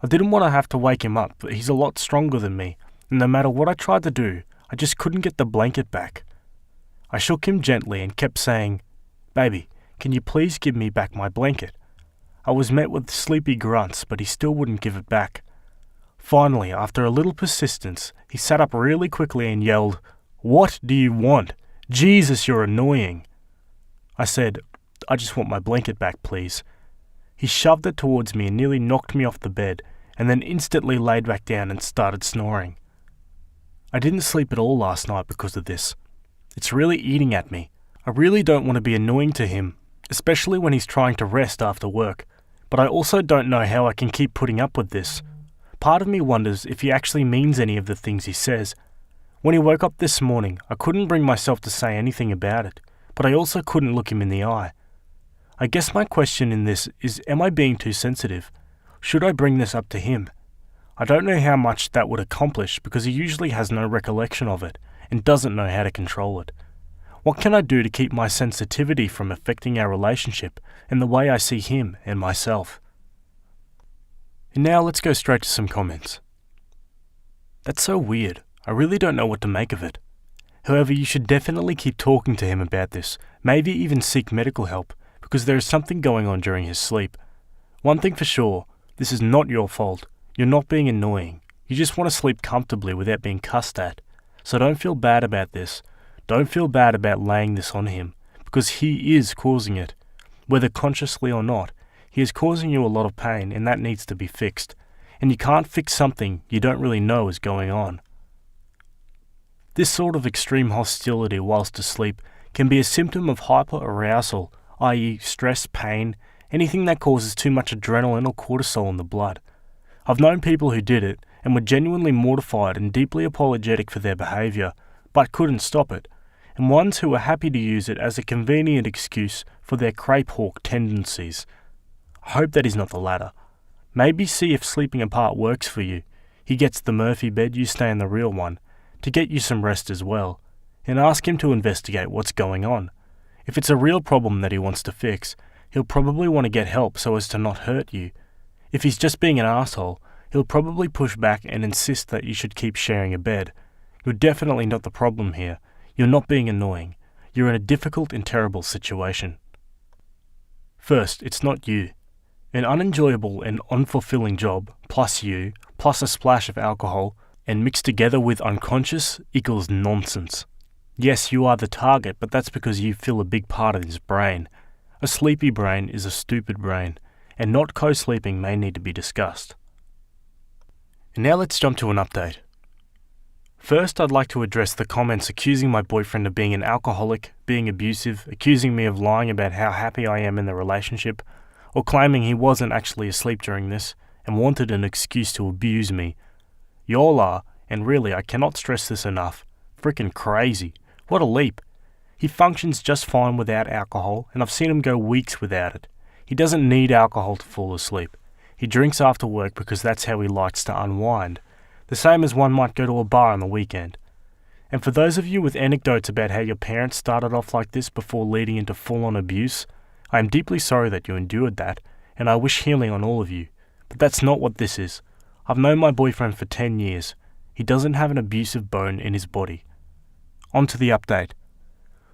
I didn't want to have to wake him up, but he's a lot stronger than me, and no matter what I tried to do, I just couldn't get the blanket back. I shook him gently and kept saying, "Baby, can you please give me back my blanket?" I was met with sleepy grunts, but he still wouldn't give it back. Finally, after a little persistence, he sat up really quickly and yelled, "What do you want? Jesus, you're annoying." I said, "I just want my blanket back, please." He shoved it towards me and nearly knocked me off the bed, and then instantly laid back down and started snoring. I didn't sleep at all last night because of this. It's really eating at me. I really don't want to be annoying to him, especially when he's trying to rest after work, but I also don't know how I can keep putting up with this. Part of me wonders if he actually means any of the things he says. When he woke up this morning, I couldn't bring myself to say anything about it, but I also couldn't look him in the eye. I guess my question in this is, am I being too sensitive? Should I bring this up to him? I don't know how much that would accomplish because he usually has no recollection of it and doesn't know how to control it. What can I do to keep my sensitivity from affecting our relationship and the way I see him and myself? And now let's go straight to some comments. That's so weird. I really don't know what to make of it. However, you should definitely keep talking to him about this, maybe even seek medical help, because there is something going on during his sleep. One thing for sure, this is not your fault. You're not being annoying. You just want to sleep comfortably without being cussed at. So don't feel bad about this. Don't feel bad about laying this on him, because he is causing it. Whether consciously or not, he is causing you a lot of pain, and that needs to be fixed. And you can't fix something you don't really know is going on. This sort of extreme hostility whilst asleep can be a symptom of hyperarousal, i.e. stress, pain, anything that causes too much adrenaline or cortisol in the blood. I've known people who did it and were genuinely mortified and deeply apologetic for their behaviour, but couldn't stop it, and ones who were happy to use it as a convenient excuse for their crepe hawk tendencies. I hope that is not the latter. Maybe see if sleeping apart works for you. He gets the Murphy bed, you stay in the real one, to get you some rest as well, and ask him to investigate what's going on. If it's a real problem that he wants to fix, he'll probably want to get help so as to not hurt you. If he's just being an asshole, he'll probably push back and insist that you should keep sharing a bed. You're definitely not the problem here. You're not being annoying. You're in a difficult and terrible situation. First, it's not you. An unenjoyable and unfulfilling job, plus you, plus a splash of alcohol, and mixed together with unconscious equals nonsense. Yes, you are the target, but that's because you fill a big part of his brain. A sleepy brain is a stupid brain, and not co-sleeping may need to be discussed. And now let's jump to an update. First, I'd like to address the comments accusing my boyfriend of being an alcoholic, being abusive, accusing me of lying about how happy I am in the relationship, or claiming he wasn't actually asleep during this and wanted an excuse to abuse me. Y'all are, and really I cannot stress this enough, freaking crazy. What a leap. He functions just fine without alcohol, and I've seen him go weeks without it. He doesn't need alcohol to fall asleep. He drinks after work because that's how he likes to unwind, the same as one might go to a bar on the weekend. And for those of you with anecdotes about how your parents started off like this before leading into full-on abuse, I am deeply sorry that you endured that, and I wish healing on all of you. But that's not what this is. I've known my boyfriend for 10 years. He doesn't have an abusive bone in his body. On to the update.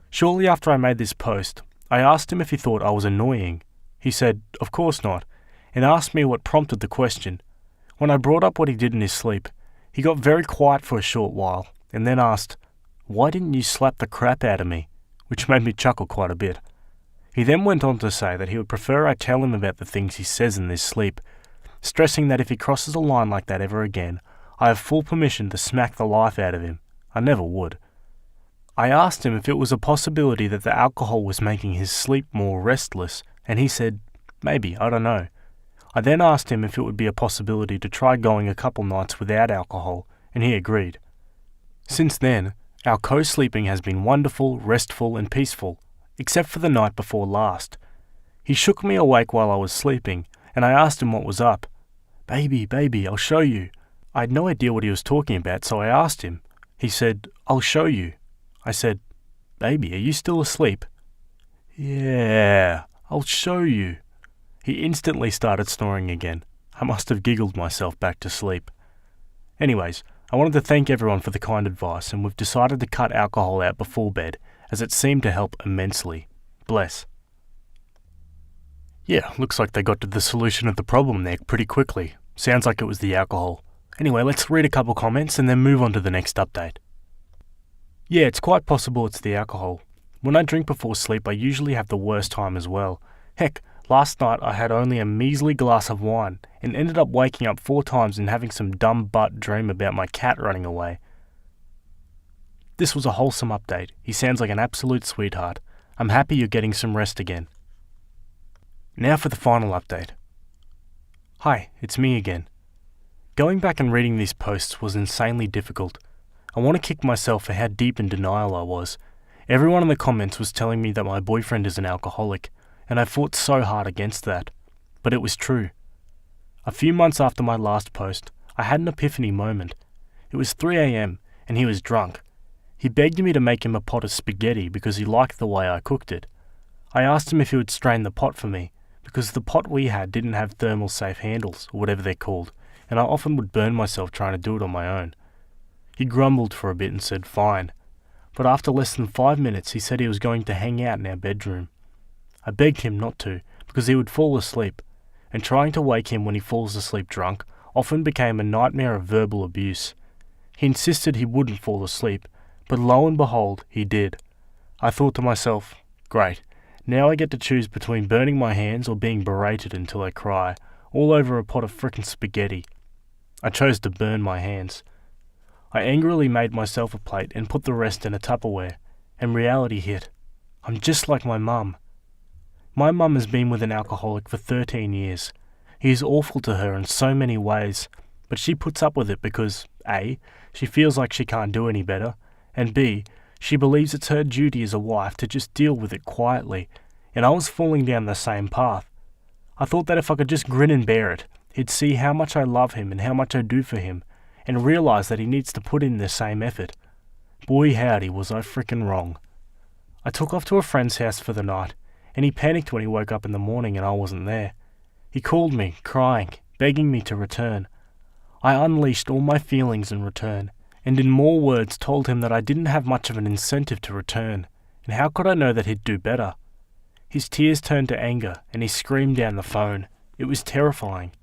Shortly after I made this post, I asked him if he thought I was annoying. He said, of course not, and asked me what prompted the question. When I brought up what he did in his sleep, he got very quiet for a short while, and then asked, why didn't you slap the crap out of me? Which made me chuckle quite a bit. He then went on to say that he would prefer I tell him about the things he says in his sleep, stressing that if he crosses a line like that ever again, I have full permission to smack the life out of him. I never would. I asked him if it was a possibility that the alcohol was making his sleep more restless, and he said, maybe, I don't know. I then asked him if it would be a possibility to try going a couple nights without alcohol, and he agreed. Since then, our co-sleeping has been wonderful, restful, and peaceful, except for the night before last. He shook me awake while I was sleeping, and I asked him what was up. Baby, I'll show you. I had no idea what he was talking about, so I asked him. He said, I'll show you. I said, baby, are you still asleep? Yeah, I'll show you. He instantly started snoring again. I must have giggled myself back to sleep. Anyways, I wanted to thank everyone for the kind advice, and we've decided to cut alcohol out before bed, as it seemed to help immensely. Bless. Yeah, looks like they got to the solution of the problem there pretty quickly. Sounds like it was the alcohol. Anyway, let's read a couple comments and then move on to the next update. Yeah, it's quite possible it's the alcohol. When I drink before sleep, I usually have the worst time as well. Heck, last night I had only a measly glass of wine and ended up waking up 4 times and having some dumb butt dream about my cat running away. This was a wholesome update. He sounds like an absolute sweetheart. I'm happy you're getting some rest again. Now for the final update. Hi, it's me again. Going back and reading these posts was insanely difficult. I want to kick myself for how deep in denial I was. Everyone in the comments was telling me that my boyfriend is an alcoholic, and I fought so hard against that. But it was true. A few months after my last post, I had an epiphany moment. It was 3 a.m, and he was drunk. He begged me to make him a pot of spaghetti because he liked the way I cooked it. I asked him if he would strain the pot for me, because the pot we had didn't have thermal safe handles, or whatever they're called, and I often would burn myself trying to do it on my own. He grumbled for a bit and said fine, but after less than 5 minutes he said he was going to hang out in our bedroom. I begged him not to, because he would fall asleep, and trying to wake him when he falls asleep drunk often became a nightmare of verbal abuse. He insisted he wouldn't fall asleep, but lo and behold, he did. I thought to myself, great, now I get to choose between burning my hands or being berated until I cry, all over a pot of frickin' spaghetti. I chose to burn my hands. I angrily made myself a plate and put the rest in a Tupperware, and reality hit. I'm just like my mum. My mum has been with an alcoholic for 13 years. He is awful to her in so many ways, but she puts up with it because A, she feels like she can't do any better, and B, she believes it's her duty as a wife to just deal with it quietly, and I was falling down the same path. I thought that if I could just grin and bear it, he'd see how much I love him and how much I do for him, and realise that he needs to put in the same effort. Boy howdy was I frickin' wrong. I took off to a friend's house for the night, and he panicked when he woke up in the morning and I wasn't there. He called me, crying, begging me to return. I unleashed all my feelings in return, and in more words told him that I didn't have much of an incentive to return, and how could I know that he'd do better? His tears turned to anger, and he screamed down the phone. It was terrifying.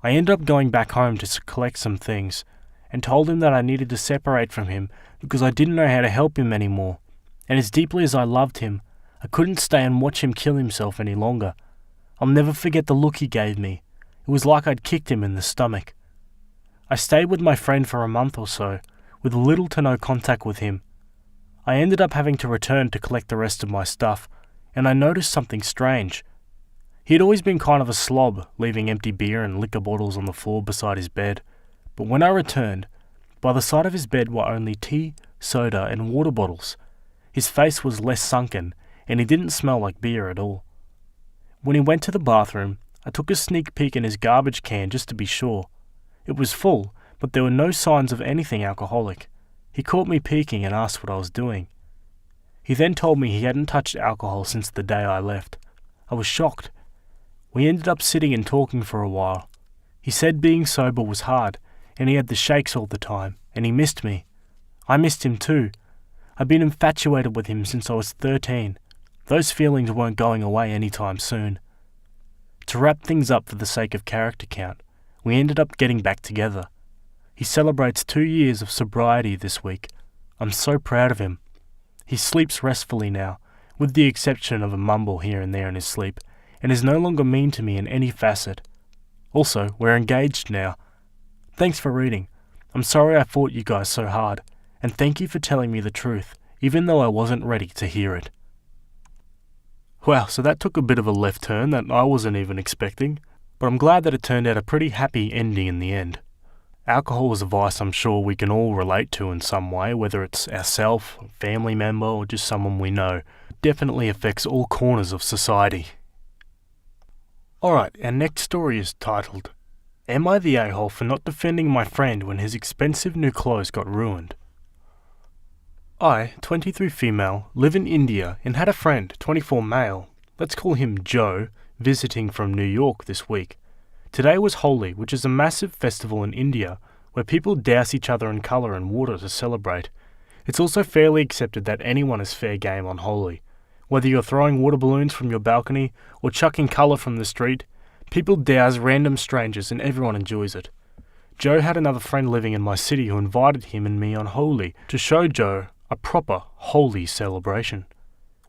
I ended up going back home to collect some things, and told him that I needed to separate from him because I didn't know how to help him anymore, and as deeply as I loved him, I couldn't stay and watch him kill himself any longer. I'll never forget the look he gave me. It was like I'd kicked him in the stomach. I stayed with my friend for a month or so, with little to no contact with him. I ended up having to return to collect the rest of my stuff, and I noticed something strange. He had always been kind of a slob, leaving empty beer and liquor bottles on the floor beside his bed, but when I returned, by the side of his bed were only tea, soda, and water bottles. His face was less sunken, and he didn't smell like beer at all. When he went to the bathroom, I took a sneak peek in his garbage can just to be sure. It was full, but there were no signs of anything alcoholic. He caught me peeking and asked what I was doing. He then told me he hadn't touched alcohol since the day I left. I was shocked. We ended up sitting and talking for a while. He said being sober was hard, and he had the shakes all the time, and he missed me. I missed him too. I've been infatuated with him since I was 13. Those feelings weren't going away anytime soon. To wrap things up for the sake of character count, we ended up getting back together. He celebrates 2 years of sobriety this week. I'm so proud of him. He sleeps restfully now, with the exception of a mumble here and there in his sleep, and is no longer mean to me in any facet. Also, we're engaged now. Thanks for reading. I'm sorry I fought you guys so hard, and thank you for telling me the truth, even though I wasn't ready to hear it. Wow, so that took a bit of a left turn that I wasn't even expecting, but I'm glad that it turned out a pretty happy ending in the end. Alcohol is a vice I'm sure we can all relate to in some way, whether it's ourselves, a family member, or just someone we know. It definitely affects all corners of society. Alright, our next story is titled, Am I the a-hole for not defending my friend when his expensive new clothes got ruined? I, 23 female, live in India and had a friend, 24 male, let's call him Joe, visiting from New York this week. Today was Holi, which is a massive festival in India where people douse each other in colour and water to celebrate. It's also fairly accepted that anyone is fair game on Holi. Whether you're throwing water balloons from your balcony or chucking colour from the street, people douse random strangers and everyone enjoys it. Joe had another friend living in my city who invited him and me on Holi to show Joe a proper Holi celebration.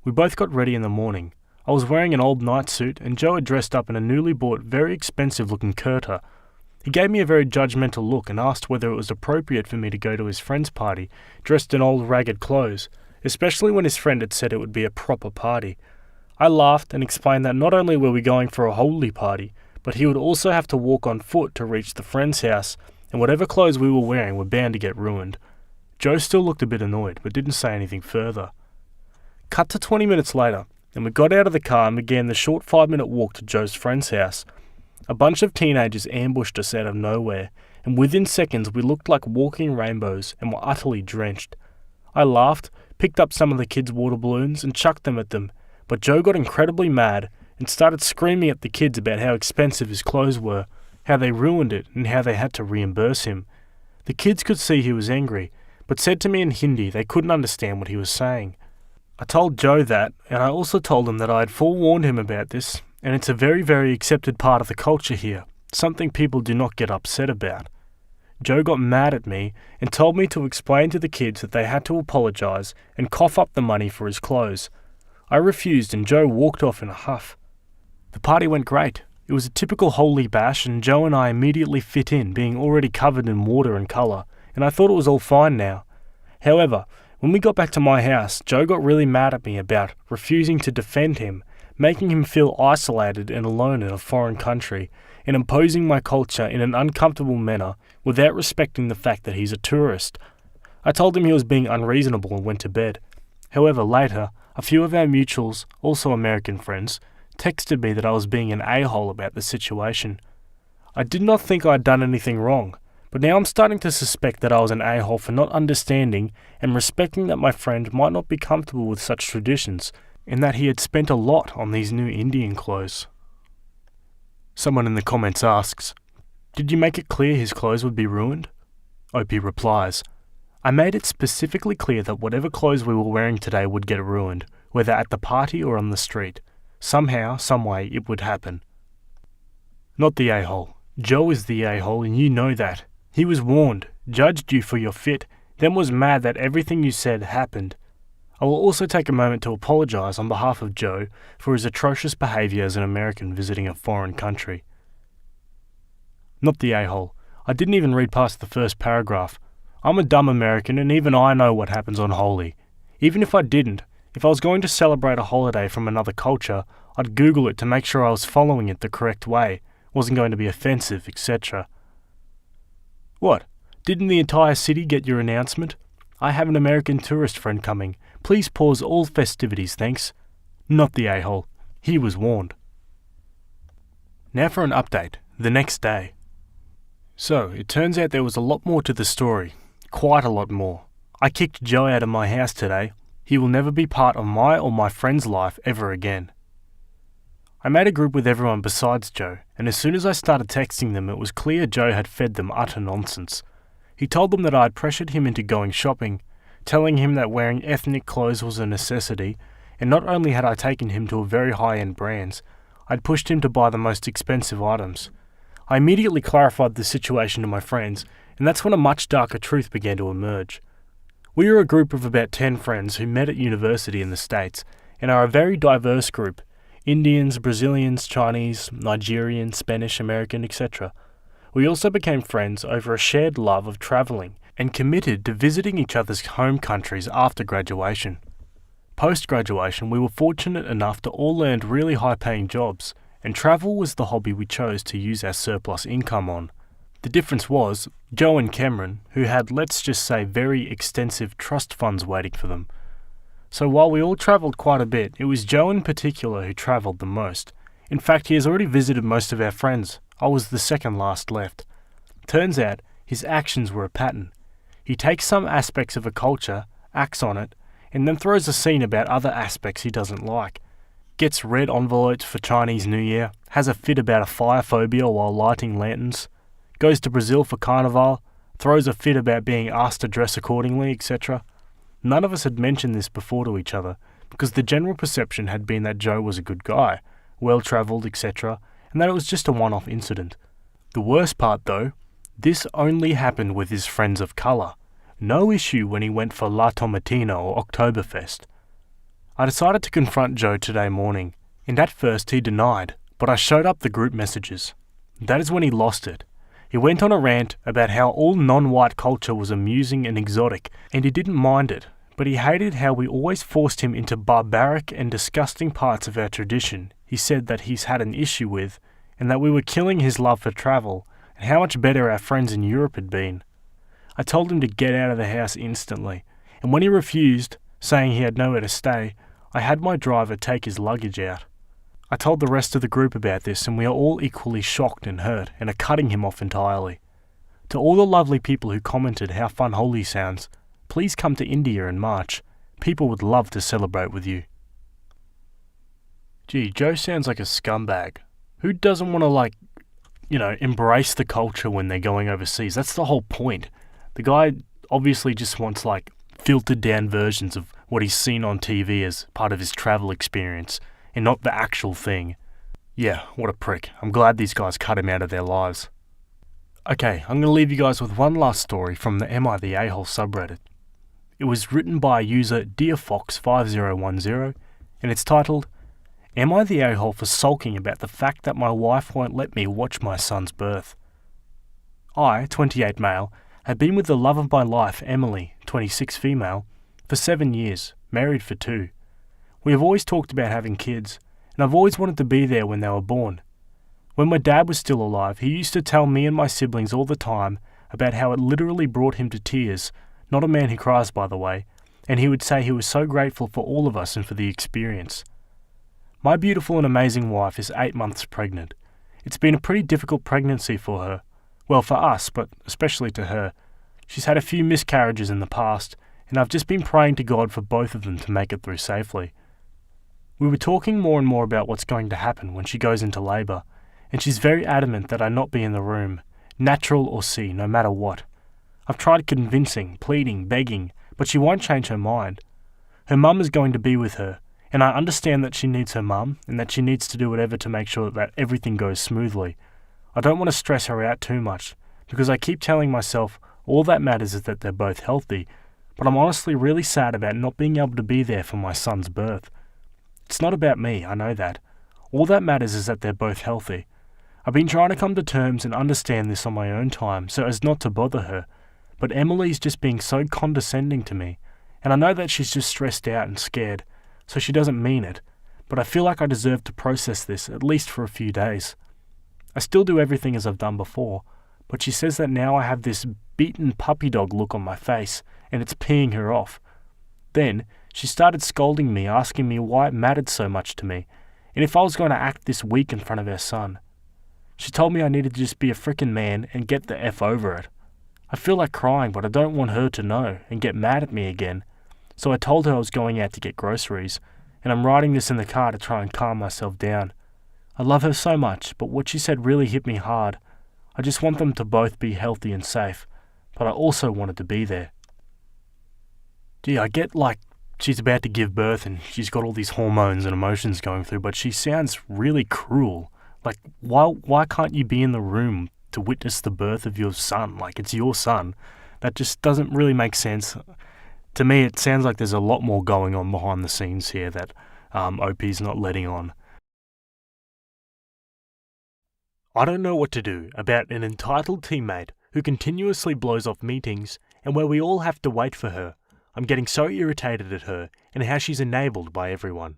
We both got ready in the morning. I was wearing an old night suit and Joe had dressed up in a newly bought, very expensive looking kurta. He gave me a very judgmental look and asked whether it was appropriate for me to go to his friend's party dressed in old ragged clothes, especially when his friend had said it would be a proper party. I laughed and explained that not only were we going for a Holi party, but he would also have to walk on foot to reach the friend's house, and whatever clothes we were wearing were bound to get ruined. Joe still looked a bit annoyed, but didn't say anything further. Cut to 20 minutes later, and we got out of the car and began the short 5-minute walk to Joe's friend's house. A bunch of teenagers ambushed us out of nowhere, and within seconds we looked like walking rainbows and were utterly drenched. I laughed, picked up some of the kids' water balloons and chucked them at them, but Joe got incredibly mad and started screaming at the kids about how expensive his clothes were, how they ruined it, and how they had to reimburse him. The kids could see he was angry, but said to me in Hindi they couldn't understand what he was saying. I told Joe that, and I also told him that I had forewarned him about this, and it's a very, very accepted part of the culture here, something people do not get upset about. Joe got mad at me and told me to explain to the kids that they had to apologise and cough up the money for his clothes. I refused and Joe walked off in a huff. The party went great. It was a typical Holi bash and Joe and I immediately fit in, being already covered in water and colour, and I thought it was all fine now. However, when we got back to my house, Joe got really mad at me about refusing to defend him, making him feel isolated and alone in a foreign country, and imposing my culture in an uncomfortable manner without respecting the fact that he's a tourist. I told him he was being unreasonable and went to bed. However, later, a few of our mutuals, also American friends, texted me that I was being an a-hole about the situation. I did not think I had done anything wrong, but now I'm starting to suspect that I was an a-hole for not understanding and respecting that my friend might not be comfortable with such traditions, and that he had spent a lot on these new Indian clothes. Someone in the comments asks, "Did you make it clear his clothes would be ruined?" Opie replies, "I made it specifically clear that whatever clothes we were wearing today would get ruined, whether at the party or on the street. Somehow, someway, it would happen." Not the a-hole. Joe is the a-hole and you know that. He was warned, judged you for your fit, then was mad that everything you said happened. I will also take a moment to apologise on behalf of Joe for his atrocious behaviour as an American visiting a foreign country. Not the a-hole. I didn't even read past the first paragraph. I'm a dumb American and even I know what happens on Holi. Even if I didn't, if I was going to celebrate a holiday from another culture, I'd Google it to make sure I was following it the correct way, wasn't going to be offensive, etc. What? Didn't the entire city get your announcement? I have an American tourist friend coming. Please pause all festivities, thanks. Not the a-hole. He was warned. Now for an update, the next day. So, it turns out there was a lot more to the story. Quite a lot more. I kicked Joe out of my house today. He will never be part of my or my friend's life ever again. I made a group with everyone besides Joe, and as soon as I started texting them, it was clear Joe had fed them utter nonsense. He told them that I had pressured him into going shopping, telling him that wearing ethnic clothes was a necessity, and not only had I taken him to a very high-end brands, I'd pushed him to buy the most expensive items. I immediately clarified the situation to my friends, and that's when a much darker truth began to emerge. We are a group of about 10 friends who met at university in the States, and are a very diverse group. Indians, Brazilians, Chinese, Nigerian, Spanish, American, etc. We also became friends over a shared love of travelling and committed to visiting each other's home countries after graduation. Post-graduation, we were fortunate enough to all land really high-paying jobs, and travel was the hobby we chose to use our surplus income on. The difference was, Joe and Cameron, who had, let's just say, very extensive trust funds waiting for them. So while we all travelled quite a bit, it was Joe in particular who travelled the most. In fact, he has already visited most of our friends. I was the second last left. Turns out, his actions were a pattern. He takes some aspects of a culture, acts on it, and then throws a scene about other aspects he doesn't like. Gets red envelopes for Chinese New Year, has a fit about a fire phobia while lighting lanterns, goes to Brazil for Carnival, throws a fit about being asked to dress accordingly, etc. None of us had mentioned this before to each other, because the general perception had been that Joe was a good guy, well-travelled, etc., and that it was just a one-off incident. The worst part though, this only happened with his friends of colour. No issue when he went for La Tomatina or Oktoberfest. I decided to confront Joe today morning, and at first he denied, but I showed up the group messages. That is when he lost it. He went on a rant about how all non-white culture was amusing and exotic, and he didn't mind it, but he hated how we always forced him into barbaric and disgusting parts of our tradition he said that he's had an issue with, and that we were killing his love for travel, and how much better our friends in Europe had been. I told him to get out of the house instantly, and when he refused, saying he had nowhere to stay, I had my driver take his luggage out. I told the rest of the group about this, and we are all equally shocked and hurt, and are cutting him off entirely. To all the lovely people who commented how fun Holi sounds, please come to India in March. People would love to celebrate with you. Gee, Joe sounds like a scumbag. Who doesn't want to, embrace the culture when they're going overseas? That's the whole point. The guy obviously just wants, filtered down versions of what he's seen on TV as part of his travel experience, and not the actual thing. Yeah, what a prick. I'm glad these guys cut him out of their lives. Okay, I'm going to leave you guys with one last story from the Am I the A-hole subreddit. It was written by user DearFox5010, and it's titled, Am I the A-hole for sulking about the fact that my wife won't let me watch my son's birth? I, 28 male, I've been with the love of my life, Emily, 26 female, for 7 years, married for 2. We have always talked about having kids, and I've always wanted to be there when they were born. When my dad was still alive, he used to tell me and my siblings all the time about how it literally brought him to tears, not a man who cries by the way, and he would say he was so grateful for all of us and for the experience. My beautiful and amazing wife is 8 months pregnant. It's been a pretty difficult pregnancy for her. Well, for us, but especially to her. She's had a few miscarriages in the past, and I've just been praying to God for both of them to make it through safely. We were talking more and more about what's going to happen when she goes into labour, and she's very adamant that I not be in the room, natural or C, no matter what. I've tried convincing, pleading, begging, but she won't change her mind. Her mum is going to be with her, and I understand that she needs her mum, and that she needs to do whatever to make sure that everything goes smoothly. I don't want to stress her out too much, because I keep telling myself all that matters is that they're both healthy, but I'm honestly really sad about not being able to be there for my son's birth. It's not about me, I know that. All that matters is that they're both healthy. I've been trying to come to terms and understand this on my own time so as not to bother her, but Emily's just being so condescending to me, and I know that she's just stressed out and scared, so she doesn't mean it, but I feel like I deserve to process this at least for a few days. I still do everything as I've done before, but she says that now I have this beaten puppy dog look on my face, and it's peeing her off. Then, she started scolding me, asking me why it mattered so much to me, and if I was going to act this weak in front of our son. She told me I needed to just be a frickin' man and get the F over it. I feel like crying, but I don't want her to know and get mad at me again, so I told her I was going out to get groceries, and I'm writing this in the car to try and calm myself down. I love her so much, but what she said really hit me hard. I just want them to both be healthy and safe, but I also wanted to be there. Gee, I get like she's about to give birth and she's got all these hormones and emotions going through, but she sounds really cruel. Like, why can't you be in the room to witness the birth of your son? Like, it's your son. That just doesn't really make sense. To me, it sounds like there's a lot more going on behind the scenes here that OP's not letting on. I don't know what to do about an entitled teammate who continuously blows off meetings and where we all have to wait for her. I'm getting so irritated at her and how she's enabled by everyone.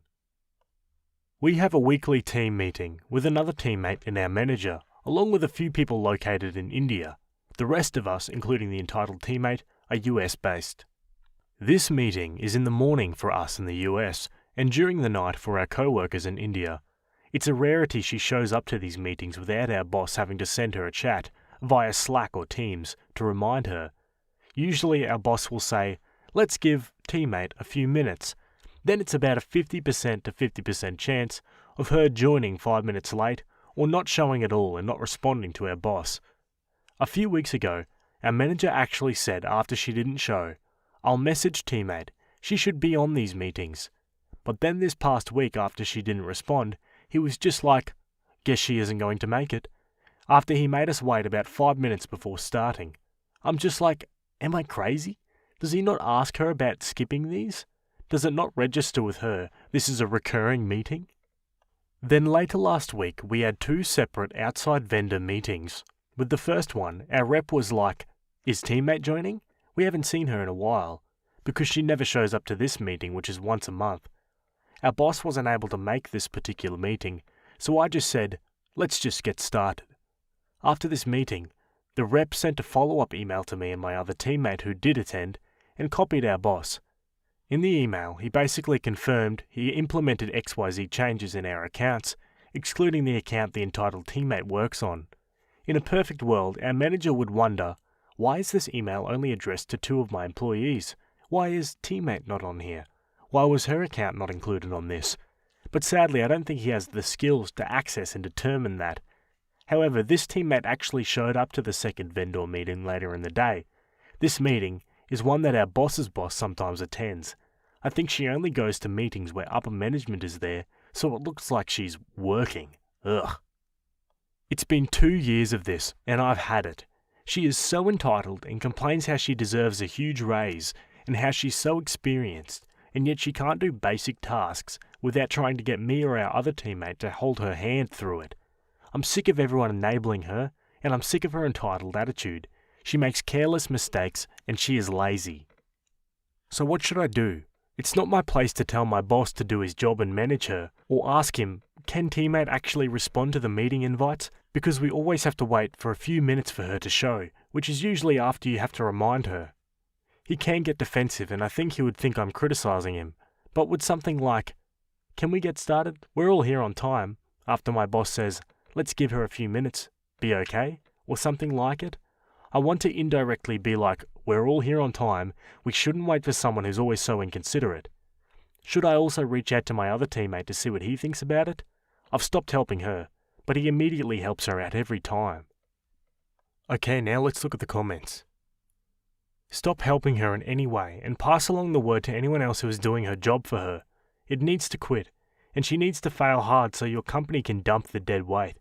We have a weekly team meeting with another teammate and our manager, along with a few people located in India. The rest of us, including the entitled teammate, are US based. This meeting is in the morning for us in the US and during the night for our co-workers in India. It's a rarity she shows up to these meetings without our boss having to send her a chat via Slack or Teams to remind her. Usually our boss will say, "Let's give teammate a few minutes." Then it's about a 50% to 50% chance of her joining 5 minutes late or not showing at all and not responding to our boss. A few weeks ago, our manager actually said after she didn't show, "I'll message teammate, she should be on these meetings." But then this past week after she didn't respond, he was just like, "Guess she isn't going to make it," after he made us wait about 5 minutes before starting. I'm just like, am I crazy? Does he not ask her about skipping these? Does it not register with her this is a recurring meeting? Then later last week we had 2 separate outside vendor meetings. With the first one, our rep was like, "Is teammate joining? We haven't seen her in a while," because she never shows up to this meeting, which is once a month. Our boss wasn't able to make this particular meeting, so I just said, "Let's just get started." After this meeting, the rep sent a follow-up email to me and my other teammate who did attend, and copied our boss. In the email, he basically confirmed he implemented XYZ changes in our accounts, excluding the account the entitled teammate works on. In a perfect world, our manager would wonder, why is this email only addressed to 2 of my employees? Why is teammate not on here? Why was her account not included on this? But sadly, I don't think he has the skills to access and determine that. However, this teammate actually showed up to the second vendor meeting later in the day. This meeting is one that our boss's boss sometimes attends. I think she only goes to meetings where upper management is there, so it looks like she's working. Ugh. It's been 2 years of this, and I've had it. She is so entitled and complains how she deserves a huge raise and how she's so experienced, and yet she can't do basic tasks without trying to get me or our other teammate to hold her hand through it. I'm sick of everyone enabling her, and I'm sick of her entitled attitude. She makes careless mistakes and she is lazy. So what should I do? It's not my place to tell my boss to do his job and manage her, or ask him, can teammate actually respond to the meeting invites? Because we always have to wait for a few minutes for her to show, which is usually after you have to remind her. He can get defensive and I think he would think I'm criticizing him, but would something like, can we get started? We're all here on time, after my boss says, let's give her a few minutes, be okay? Or something like it? I want to indirectly be like, we're all here on time, we shouldn't wait for someone who's always so inconsiderate. Should I also reach out to my other teammate to see what he thinks about it? I've stopped helping her, but he immediately helps her out every time. Okay, now let's look at the comments. Stop helping her in any way and pass along the word to anyone else who is doing her job for her. It needs to quit, and she needs to fail hard so your company can dump the dead weight.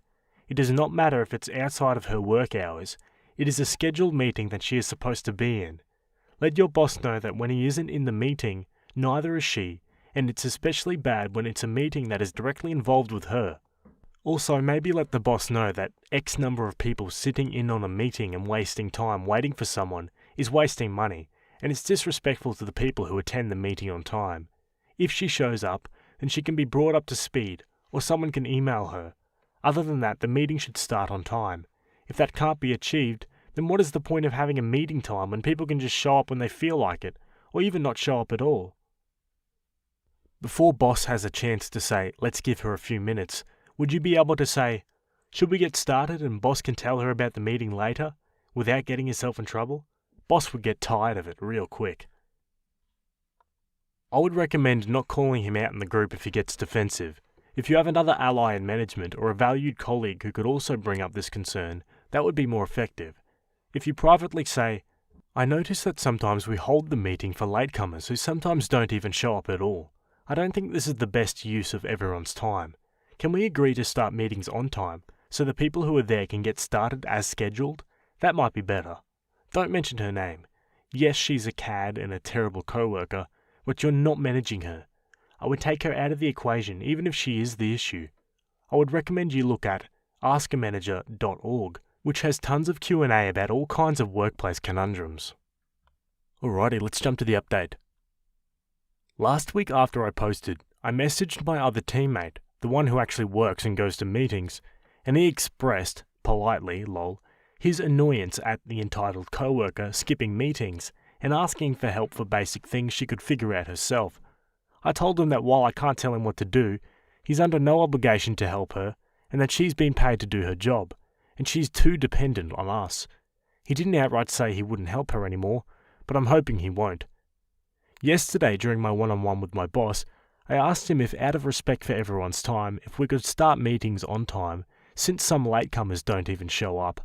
It does not matter if it's outside of her work hours. It is a scheduled meeting that she is supposed to be in. Let your boss know that when he isn't in the meeting, neither is she, and it's especially bad when it's a meeting that is directly involved with her. Also, maybe let the boss know that X number of people sitting in on a meeting and wasting time waiting for someone is wasting money, and it's disrespectful to the people who attend the meeting on time. If she shows up, then she can be brought up to speed, or someone can email her. Other than that, the meeting should start on time. If that can't be achieved, then what is the point of having a meeting time when people can just show up when they feel like it, or even not show up at all? Before boss has a chance to say, let's give her a few minutes, would you be able to say, should we get started and boss can tell her about the meeting later, without getting yourself in trouble? Boss would get tired of it real quick. I would recommend not calling him out in the group if he gets defensive. If you have another ally in management or a valued colleague who could also bring up this concern, that would be more effective. If you privately say, I notice that sometimes we hold the meeting for latecomers who sometimes don't even show up at all. I don't think this is the best use of everyone's time. Can we agree to start meetings on time so the people who are there can get started as scheduled? That might be better. Don't mention her name. Yes, she's a cad and a terrible coworker, but you're not managing her. I would take her out of the equation even if she is the issue. I would recommend you look at askamanager.org, which has tons of Q&A about all kinds of workplace conundrums. Alrighty, let's jump to the update. Last week after I posted, I messaged my other teammate, the one who actually works and goes to meetings, and he expressed, politely, lol, his annoyance at the entitled coworker skipping meetings and asking for help for basic things she could figure out herself. I told him that while I can't tell him what to do, he's under no obligation to help her, and that she's been paid to do her job, and she's too dependent on us. He didn't outright say he wouldn't help her anymore, but I'm hoping he won't. Yesterday, during my one-on-one with my boss, I asked him if, out of respect for everyone's time, if we could start meetings on time, since some latecomers don't even show up.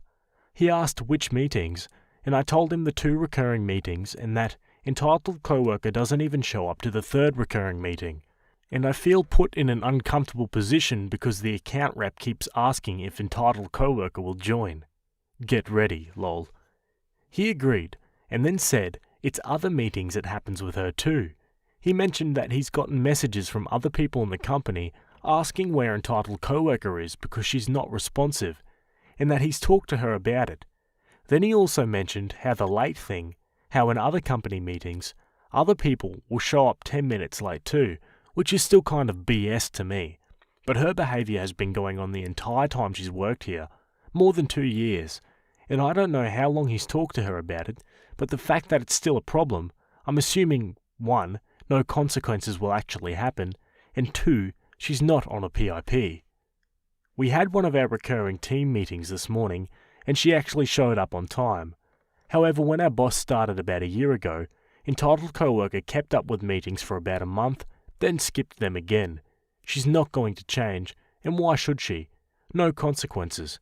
He asked which meetings, and I told him the 2 recurring meetings and that entitled coworker doesn't even show up to the 3rd recurring meeting. And I feel put in an uncomfortable position because the account rep keeps asking if entitled coworker will join. Get ready, lol. He agreed, and then said it's other meetings it happens with her too. He mentioned that he's gotten messages from other people in the company asking where entitled coworker is because she's not responsive, and that he's talked to her about it. Then he also mentioned how the late thing, how in other company meetings, other people will show up 10 minutes late too, which is still kind of BS to me. But her behaviour has been going on the entire time she's worked here, more than 2 years, and I don't know how long he's talked to her about it, but the fact that it's still a problem, I'm assuming 1, no consequences will actually happen, and 2, she's not on a PIP. We had one of our recurring team meetings this morning, and she actually showed up on time. However, when our boss started about a year ago, entitled coworker kept up with meetings for about a month, then skipped them again. She's not going to change, and why should she? No consequences.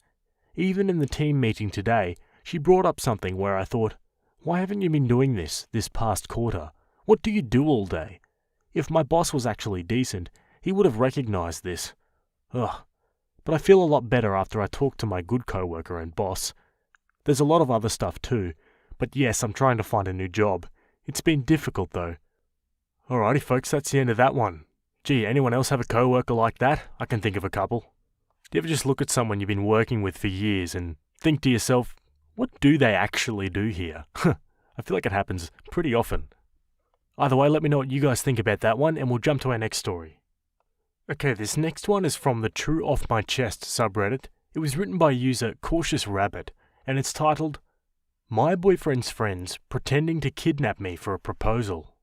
Even in the team meeting today, she brought up something where I thought, why haven't you been doing this past quarter? What do you do all day? If my boss was actually decent, he would have recognized this. Ugh. But I feel a lot better after I talked to my good coworker and boss. There's a lot of other stuff too, but yes, I'm trying to find a new job. It's been difficult though. Alrighty folks, that's the end of that one. Gee, anyone else have a coworker like that? I can think of a couple. Do you ever just look at someone you've been working with for years and think to yourself, What do they actually do here? I feel like it happens pretty often. Either way, let me know what you guys think about that one, and we'll jump to our next story. Okay, this next one is from the True Off My Chest subreddit. It was written by user Cautious Rabbit, and it's titled, My Boyfriend's Friends Pretending to Kidnap Me for a Proposal.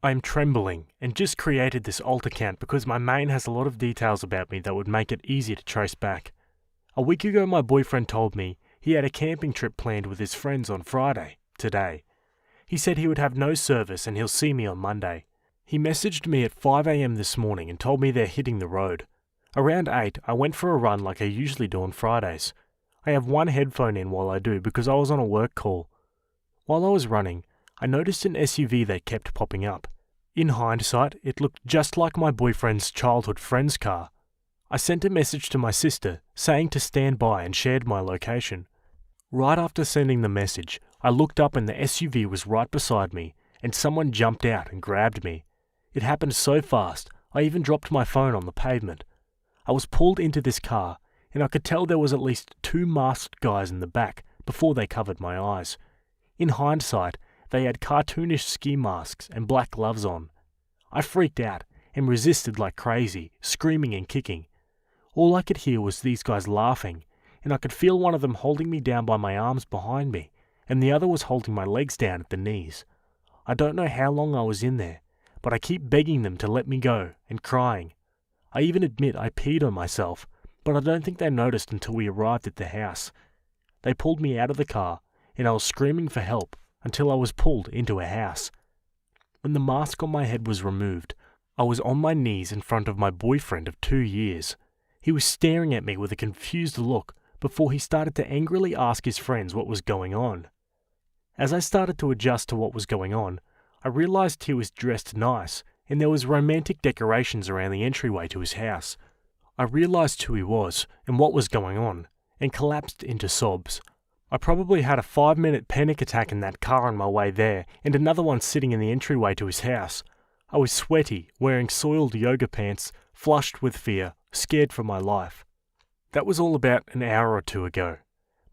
I am trembling and just created this alt account because my main has a lot of details about me that would make it easy to trace back. A week ago my boyfriend told me he had a camping trip planned with his friends on Friday, today. He said he would have no service and he'll see me on Monday. He messaged me at 5 AM this morning and told me they're hitting the road. Around 8, I went for a run like I usually do on Fridays. I have one headphone in while I do because I was on a work call. While I was running, I noticed an SUV that kept popping up. In hindsight, it looked just like my boyfriend's childhood friend's car. I sent a message to my sister saying to stand by and shared my location. Right after sending the message, I looked up and the SUV was right beside me and someone jumped out and grabbed me. It happened so fast, I even dropped my phone on the pavement. I was pulled into this car and I could tell there was at least 2 masked guys in the back before they covered my eyes. In hindsight, they had cartoonish ski masks and black gloves on. I freaked out and resisted like crazy, screaming and kicking. All I could hear was these guys laughing, and I could feel one of them holding me down by my arms behind me, and the other was holding my legs down at the knees. I don't know how long I was in there, but I keep begging them to let me go and crying. I even admit I peed on myself, but I don't think they noticed until we arrived at the house. They pulled me out of the car, and I was screaming for help until I was pulled into a house. When the mask on my head was removed, I was on my knees in front of my boyfriend of 2 years. He was staring at me with a confused look before he started to angrily ask his friends what was going on. As I started to adjust to what was going on, I realized he was dressed nice and there was romantic decorations around the entryway to his house. I realized who he was and what was going on and collapsed into sobs. I probably had a 5-minute panic attack in that car on my way there and another one sitting in the entryway to his house. I was sweaty, wearing soiled yoga pants, flushed with fear, scared for my life. That was all about an hour or 2 ago.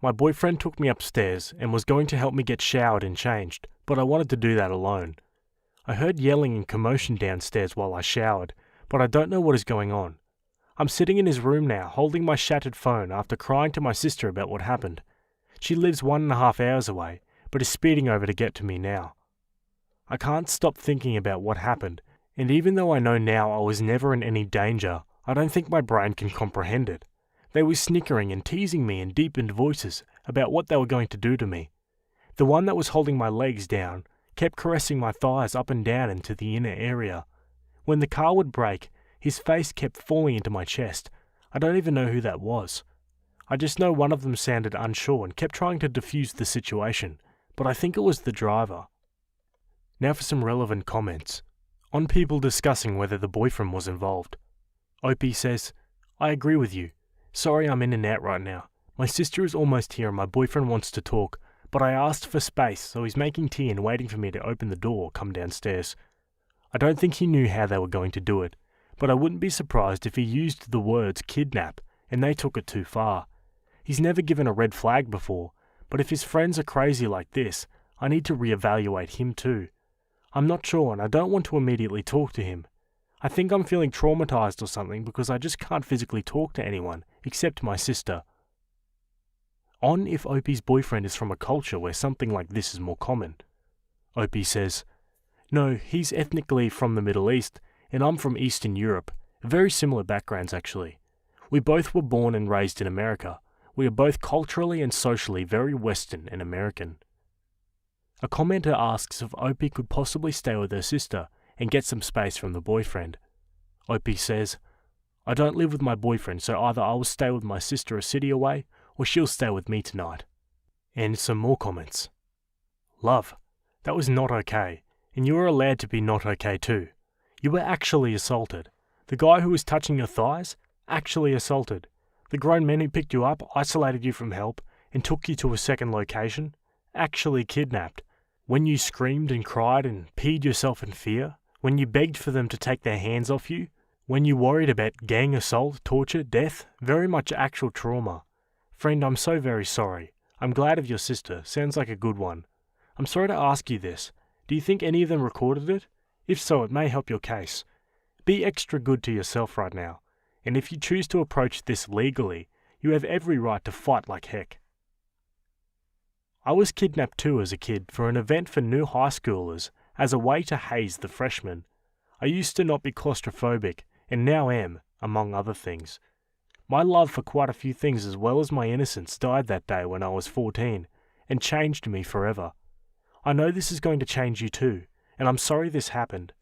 My boyfriend took me upstairs and was going to help me get showered and changed, but I wanted to do that alone. I heard yelling and commotion downstairs while I showered, but I don't know what is going on. I'm sitting in his room now, holding my shattered phone after crying to my sister about what happened. She lives 1.5 hours away, but is speeding over to get to me now. I can't stop thinking about what happened, and even though I know now I was never in any danger, I don't think my brain can comprehend it. They were snickering and teasing me in deepened voices about what they were going to do to me. The one that was holding my legs down kept caressing my thighs up and down into the inner area. When the car would brake, his face kept falling into my chest. I don't even know who that was. I just know one of them sounded unsure and kept trying to defuse the situation, but I think it was the driver. Now for some relevant comments. On people discussing whether the boyfriend was involved. Opie says, I agree with you. Sorry I'm in and out right now. My sister is almost here and my boyfriend wants to talk, but I asked for space so he's making tea and waiting for me to open the door or come downstairs. I don't think he knew how they were going to do it, but I wouldn't be surprised if he used the words kidnap and they took it too far. He's never given a red flag before, but if his friends are crazy like this, I need to reevaluate him too. I'm not sure and I don't want to immediately talk to him. I think I'm feeling traumatized or something because I just can't physically talk to anyone except my sister. On if Opie's boyfriend is from a culture where something like this is more common. Opie says, No, he's ethnically from the Middle East and I'm from Eastern Europe. Very similar backgrounds actually. We both were born and raised in America. We are both culturally and socially very Western and American. A commenter asks if Opie could possibly stay with her sister and get some space from the boyfriend. Opie says, I don't live with my boyfriend, so either I will stay with my sister a city away, or she'll stay with me tonight. And some more comments. Love, that was not okay, and you are allowed to be not okay too. You were actually assaulted. The guy who was touching your thighs, actually assaulted. The grown men who picked you up, isolated you from help, and took you to a second location, actually kidnapped. When you screamed and cried and peed yourself in fear, when you begged for them to take their hands off you, when you worried about gang assault, torture, death, very much actual trauma. Friend, I'm so very sorry. I'm glad of your sister, sounds like a good one. I'm sorry to ask you this. Do you think any of them recorded it? If so, it may help your case. Be extra good to yourself right now, and if you choose to approach this legally, you have every right to fight like heck. I was kidnapped too as a kid for an event for new high schoolers as a way to haze the freshmen. I used to not be claustrophobic, and now am, among other things. My love for quite a few things as well as my innocence died that day when I was 14, and changed me forever. I know this is going to change you too, and I'm sorry this happened.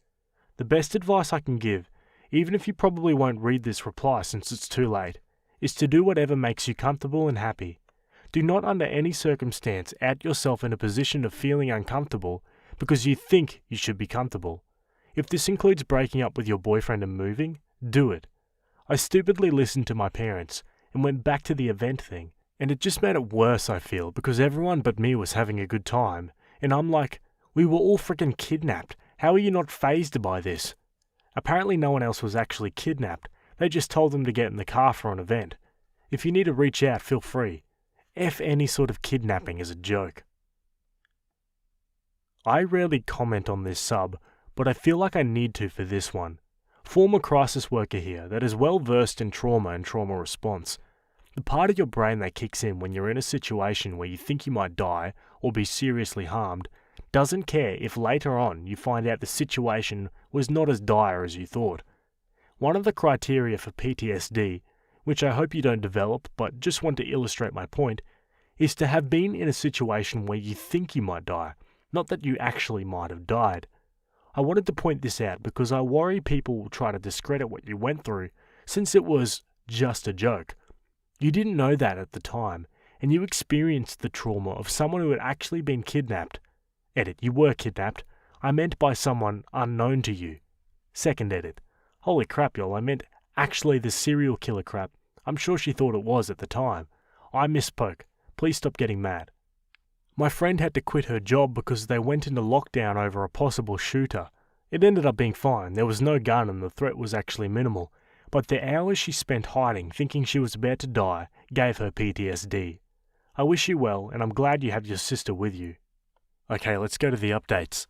The best advice I can give, even if you probably won't read this reply since it's too late, is to do whatever makes you comfortable and happy. Do not under any circumstance out yourself in a position of feeling uncomfortable because you think you should be comfortable. If this includes breaking up with your boyfriend and moving, do it. I stupidly listened to my parents and went back to the event thing, and it just made it worse, I feel, because everyone but me was having a good time, and I'm like, we were all freaking kidnapped. How are you not fazed by this? Apparently no one else was actually kidnapped. They just told them to get in the car for an event. If you need to reach out, feel free. F any sort of kidnapping as a joke. I rarely comment on this sub, but I feel like I need to for this one. Former crisis worker here that is well versed in trauma and trauma response. The part of your brain that kicks in when you're in a situation where you think you might die or be seriously harmed doesn't care if later on you find out the situation was not as dire as you thought. One of the criteria for PTSD, which I hope you don't develop but just want to illustrate my point, is to have been in a situation where you think you might die, not that you actually might have died. I wanted to point this out because I worry people will try to discredit what you went through since it was just a joke. You didn't know that at the time, and you experienced the trauma of someone who had actually been kidnapped. Edit, you were kidnapped. I meant by someone unknown to you. Second edit. Holy crap, y'all, I meant actually the serial killer crap. I'm sure she thought it was at the time. I misspoke. Please stop getting mad. My friend had to quit her job because they went into lockdown over a possible shooter. It ended up being fine. There was no gun and the threat was actually minimal. But the hours she spent hiding, thinking she was about to die, gave her PTSD. I wish you well, and I'm glad you have your sister with you. Okay, let's go to the updates.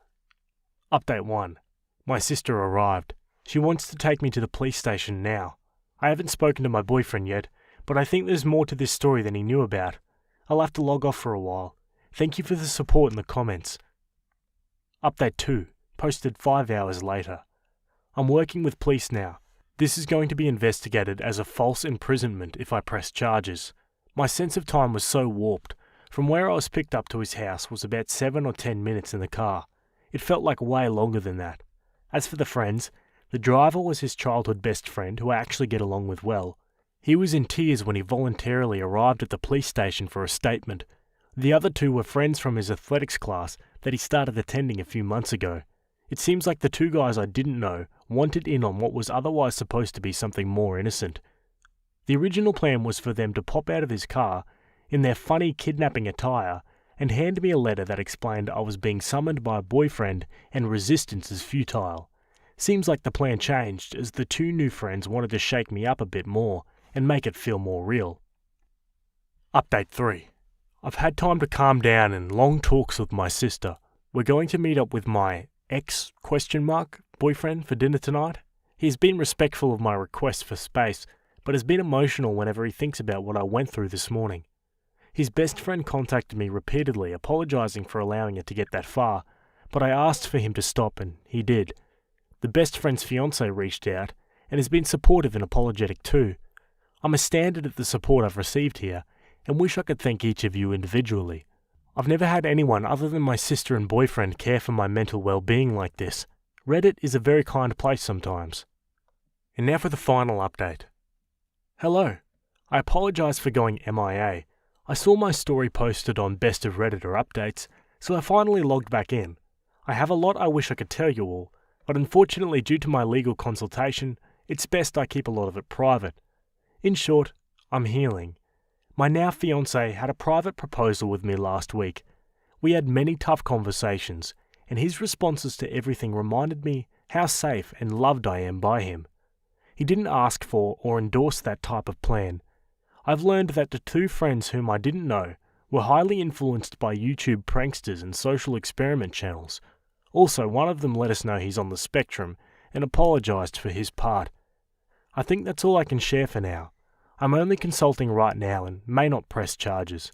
Update 1. My sister arrived. She wants to take me to the police station now. I haven't spoken to my boyfriend yet, but I think there's more to this story than he knew about. I'll have to log off for a while. Thank you for the support in the comments. Update 2. Posted 5 hours later. I'm working with police now. This is going to be investigated as a false imprisonment if I press charges. My sense of time was so warped. From where I was picked up to his house was about 7 or 10 minutes in the car. It felt like way longer than that. As for the friends, the driver was his childhood best friend who I actually get along with well. He was in tears when he voluntarily arrived at the police station for a statement. The other two were friends from his athletics class that he started attending a few months ago. It seems like the two guys I didn't know wanted in on what was otherwise supposed to be something more innocent. The original plan was for them to pop out of his car in their funny kidnapping attire and hand me a letter that explained I was being summoned by a boyfriend and resistance is futile. Seems like the plan changed as the two new friends wanted to shake me up a bit more and make it feel more real. Update 3. I've had time to calm down and long talks with my sister. We're going to meet up with my ex-boyfriend for dinner tonight. He's been respectful of my request for space, but has been emotional whenever he thinks about what I went through this morning. His best friend contacted me repeatedly, apologizing for allowing it to get that far, but I asked for him to stop and he did. The best friend's fiancé reached out and has been supportive and apologetic too. I'm astounded at the support I've received here and wish I could thank each of you individually. I've never had anyone other than my sister and boyfriend care for my mental well-being like this. Reddit is a very kind place sometimes. And now for the final update. Hello. I apologize for going MIA. I saw my story posted on Best of Redditor updates, so I finally logged back in. I have a lot I wish I could tell you all, but unfortunately due to my legal consultation, it's best I keep a lot of it private. In short, I'm healing. My now fiancé had a private proposal with me last week. We had many tough conversations, and his responses to everything reminded me how safe and loved I am by him. He didn't ask for or endorse that type of plan. I've learned that the two friends whom I didn't know were highly influenced by YouTube pranksters and social experiment channels. Also, one of them let us know he's on the spectrum and apologised for his part. I think that's all I can share for now. I'm only consulting right now and may not press charges.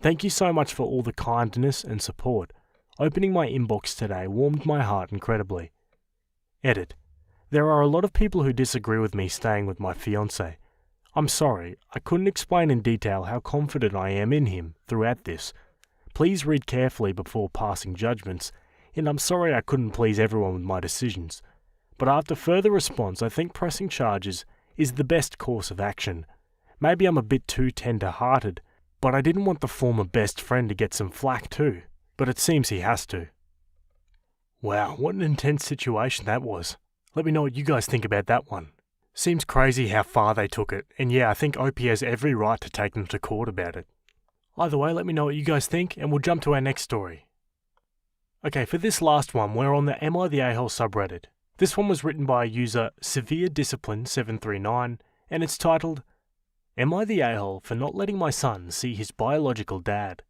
Thank you so much for all the kindness and support. Opening my inbox today warmed my heart incredibly. Edit. There are a lot of people who disagree with me staying with my fiancé. I'm sorry, I couldn't explain in detail how confident I am in him throughout this. Please read carefully before passing judgments, and I'm sorry I couldn't please everyone with my decisions. But after further response, I think pressing charges is the best course of action. Maybe I'm a bit too tender-hearted, but I didn't want the former best friend to get some flack too. But it seems he has to. Wow, what an intense situation that was. Let me know what you guys think about that one. Seems crazy how far they took it, and yeah, I think OP has every right to take them to court about it. Either way, let me know what you guys think, and we'll jump to our next story. Okay, for this last one, we're on the Am I the A-hole subreddit. This one was written by user Severe Discipline 739, and it's titled, Am I the A-hole for not letting my son see his biological dad?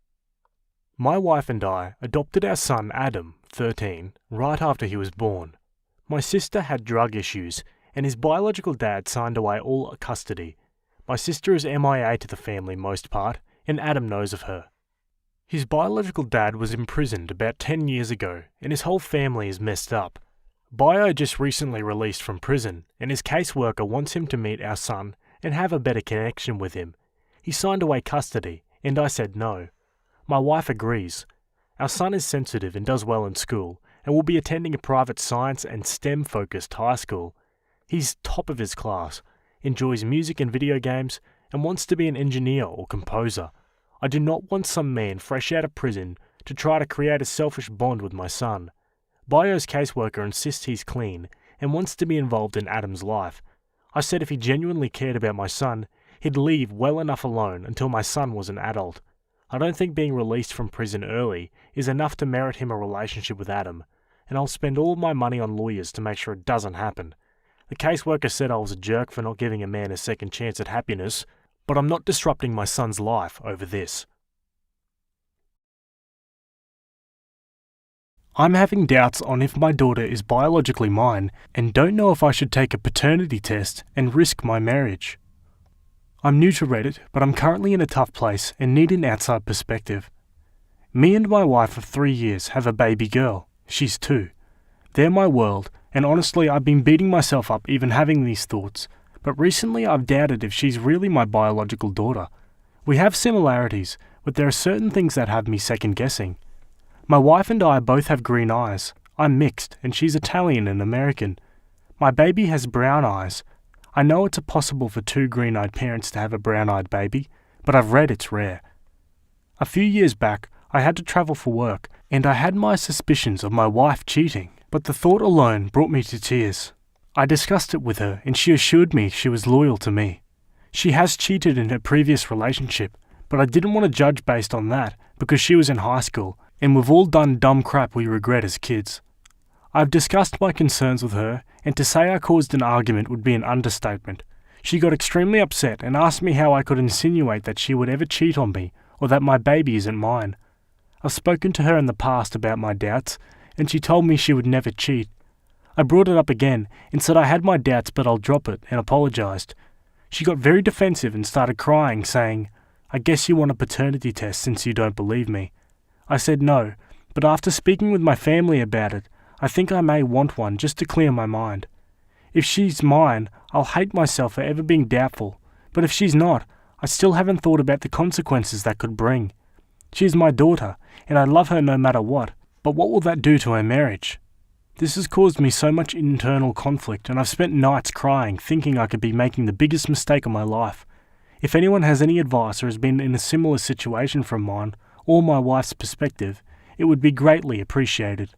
My wife and I adopted our son Adam, 13, right after he was born. My sister had drug issues, and his biological dad signed away all custody. My sister is MIA to the family most part, and Adam knows of her. His biological dad was imprisoned about 10 years ago, and his whole family is messed up. Bio just recently released from prison, and his caseworker wants him to meet our son and have a better connection with him. He signed away custody, and I said no. My wife agrees. Our son is sensitive and does well in school, and will be attending a private science and STEM-focused high school. He's top of his class, enjoys music and video games, and wants to be an engineer or composer. I do not want some man fresh out of prison to try to create a selfish bond with my son. Bio's caseworker insists he's clean and wants to be involved in Adam's life. I said if he genuinely cared about my son, he'd leave well enough alone until my son was an adult. I don't think being released from prison early is enough to merit him a relationship with Adam, and I'll spend all my money on lawyers to make sure it doesn't happen. The caseworker said I was a jerk for not giving a man a second chance at happiness, but I'm not disrupting my son's life over this. I'm having doubts on if my daughter is biologically mine and don't know if I should take a paternity test and risk my marriage. I'm new to Reddit, but I'm currently in a tough place and need an outside perspective. Me and my wife of 3 years have a baby girl. She's 2. They're my world, and honestly I've been beating myself up even having these thoughts, but recently I've doubted if she's really my biological daughter. We have similarities, but there are certain things that have me second guessing. My wife and I both have green eyes. I'm mixed, and she's Italian and American. My baby has brown eyes. I know it's possible for 2 green-eyed parents to have a brown-eyed baby, but I've read it's rare. A few years back, I had to travel for work, and I had my suspicions of my wife cheating, but the thought alone brought me to tears. I discussed it with her, and she assured me she was loyal to me. She has cheated in her previous relationship, but I didn't want to judge based on that because she was in high school, and we've all done dumb crap we regret as kids. I've discussed my concerns with her, and to say I caused an argument would be an understatement. She got extremely upset and asked me how I could insinuate that she would ever cheat on me or that my baby isn't mine. I've spoken to her in the past about my doubts, and she told me she would never cheat. I brought it up again and said I had my doubts but I'll drop it, and apologised. She got very defensive and started crying, saying, "I guess you want a paternity test since you don't believe me." I said no, but after speaking with my family about it, I think I may want one just to clear my mind. If she's mine, I'll hate myself for ever being doubtful, but if she's not, I still haven't thought about the consequences that could bring. She's my daughter, and I love her no matter what, but what will that do to our marriage? This has caused me so much internal conflict, and I've spent nights crying, thinking I could be making the biggest mistake of my life. If anyone has any advice or has been in a similar situation from mine, or my wife's perspective, it would be greatly appreciated.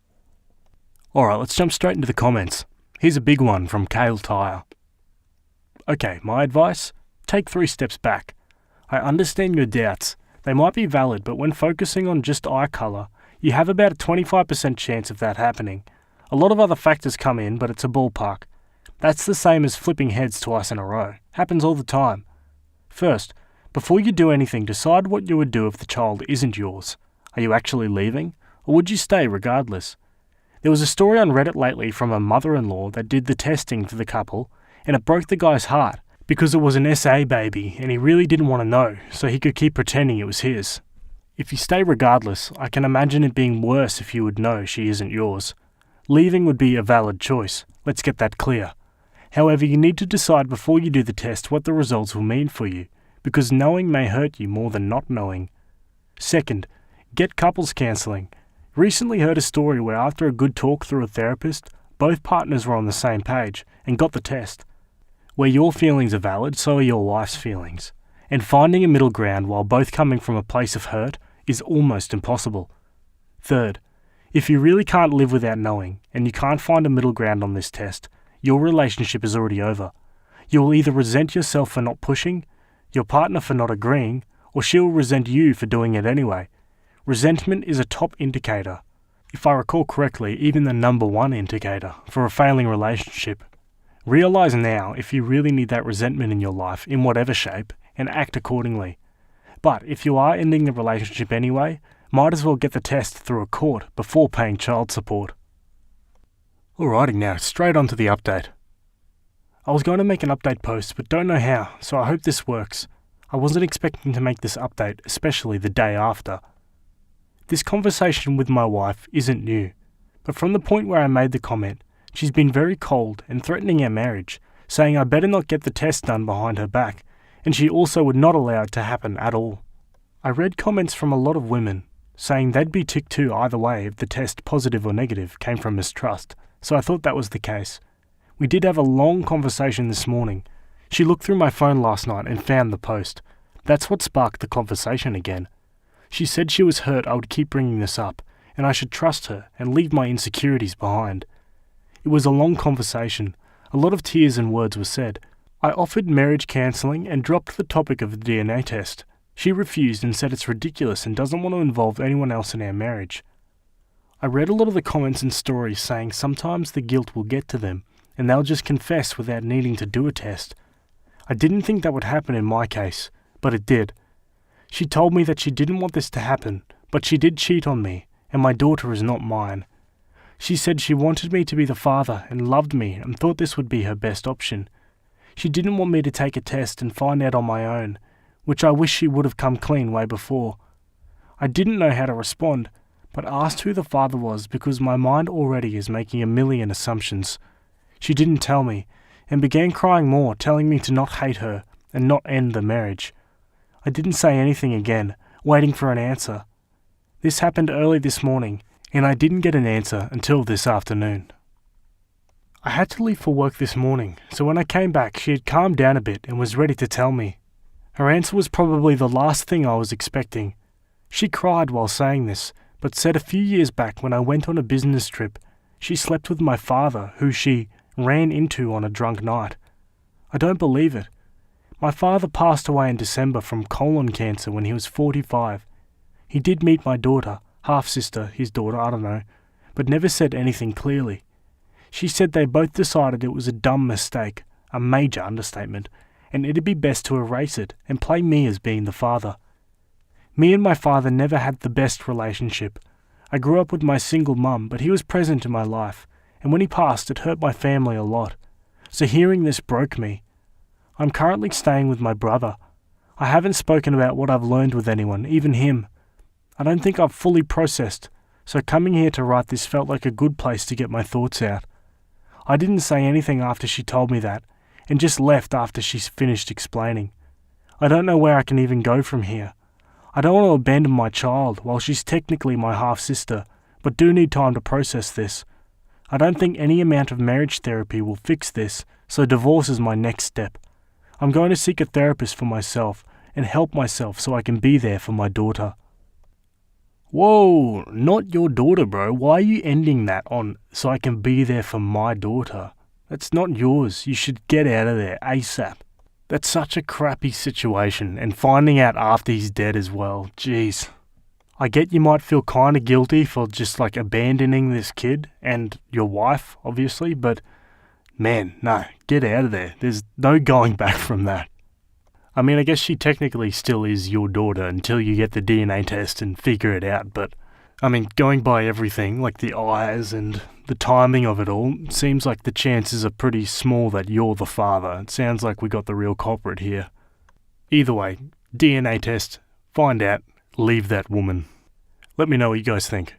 Alright, let's jump straight into the comments. Here's a big one from Kale Tyre. Okay, my advice? Take 3 steps back. I understand your doubts. They might be valid, but when focusing on just eye colour, you have about a 25% chance of that happening. A lot of other factors come in, but it's a ballpark. That's the same as flipping heads twice in a row. Happens all the time. First, Before you do anything, decide what you would do if the child isn't yours. Are you actually leaving, or would you stay regardless? There was a story on Reddit lately from a mother-in-law that did the testing for the couple, and it broke the guy's heart because it was an SA baby and he really didn't want to know, so he could keep pretending it was his. If you stay regardless, I can imagine it being worse if you would know she isn't yours. Leaving would be a valid choice, let's get that clear. However, you need to decide before you do the test what the results will mean for you, because knowing may hurt you more than not knowing. Second, get couples counselling. Recently heard a story where after a good talk through a therapist, both partners were on the same page and got the test. Where your feelings are valid, so are your wife's feelings. And finding a middle ground while both coming from a place of hurt is almost impossible. Third, if you really can't live without knowing, and you can't find a middle ground on this test, your relationship is already over. You will either resent yourself for not pushing, your partner for not agreeing, or she will resent you for doing it anyway. Resentment is a top indicator. If I recall correctly, even the number one indicator for a failing relationship. Realize now if you really need that resentment in your life, in whatever shape, and act accordingly. But if you are ending the relationship anyway, might as well get the test through a court before paying child support. Alrighty now, straight on to the update. I was going to make an update post, but don't know how, so I hope this works. I wasn't expecting to make this update, especially the day after. This conversation with my wife isn't new, but from the point where I made the comment, she's been very cold and threatening our marriage, saying I better not get the test done behind her back, and she also would not allow it to happen at all. I read comments from a lot of women, saying they'd be ticked too either way if the test, positive or negative, came from mistrust, so I thought that was the case. We did have a long conversation this morning. She looked through my phone last night and found the post. That's what sparked the conversation again. She said she was hurt I would keep bringing this up, and I should trust her and leave my insecurities behind. It was a long conversation. A lot of tears and words were said. I offered marriage counselling and dropped the topic of the DNA test. She refused and said it's ridiculous and doesn't want to involve anyone else in our marriage. I read a lot of the comments and stories saying sometimes the guilt will get to them and they'll just confess without needing to do a test. I didn't think that would happen in my case, but it did. She told me that she didn't want this to happen, but she did cheat on me, and my daughter is not mine. She said she wanted me to be the father and loved me and thought this would be her best option. She didn't want me to take a test and find out on my own, which I wish she would have come clean way before. I didn't know how to respond, but asked who the father was because my mind already is making a million assumptions. She didn't tell me, and began crying more, telling me to not hate her and not end the marriage. I didn't say anything again, waiting for an answer. This happened early this morning, and I didn't get an answer until this afternoon. I had to leave for work this morning, so when I came back she had calmed down a bit and was ready to tell me. Her answer was probably the last thing I was expecting. She cried while saying this, but said a few years back when I went on a business trip, she slept with my father, who she ran into on a drunk night. I don't believe it. My father passed away in December from colon cancer when he was 45. He did meet my daughter, half-sister, his daughter, I don't know, but never said anything clearly. She said they both decided it was a dumb mistake, a major understatement, and it'd be best to erase it and play me as being the father. Me and my father never had the best relationship. I grew up with my single mum, but he was present in my life, and when he passed it hurt my family a lot. So hearing this broke me. I'm currently staying with my brother. I haven't spoken about what I've learned with anyone, even him. I don't think I've fully processed, so coming here to write this felt like a good place to get my thoughts out. I didn't say anything after she told me that, and just left after she finished explaining. I don't know where I can even go from here. I don't want to abandon my child while she's technically my half-sister, but do need time to process this. I don't think any amount of marriage therapy will fix this, so divorce is my next step. I'm going to seek a therapist for myself and help myself so I can be there for my daughter. Whoa, not your daughter, bro. Why are you ending that on so I can be there for my daughter? That's not yours. You should get out of there ASAP. That's such a crappy situation, and finding out after he's dead as well. Jeez. I get you might feel kind of guilty for just like abandoning this kid and your wife, obviously, but man, no, get out of there. There's no going back from that. I mean, I guess she technically still is your daughter until you get the DNA test and figure it out, but I mean, going by everything, like the eyes and the timing of it all, seems like the chances are pretty small that you're the father. It sounds like we got the real culprit here. Either way, DNA test, find out, leave that woman. Let me know what you guys think.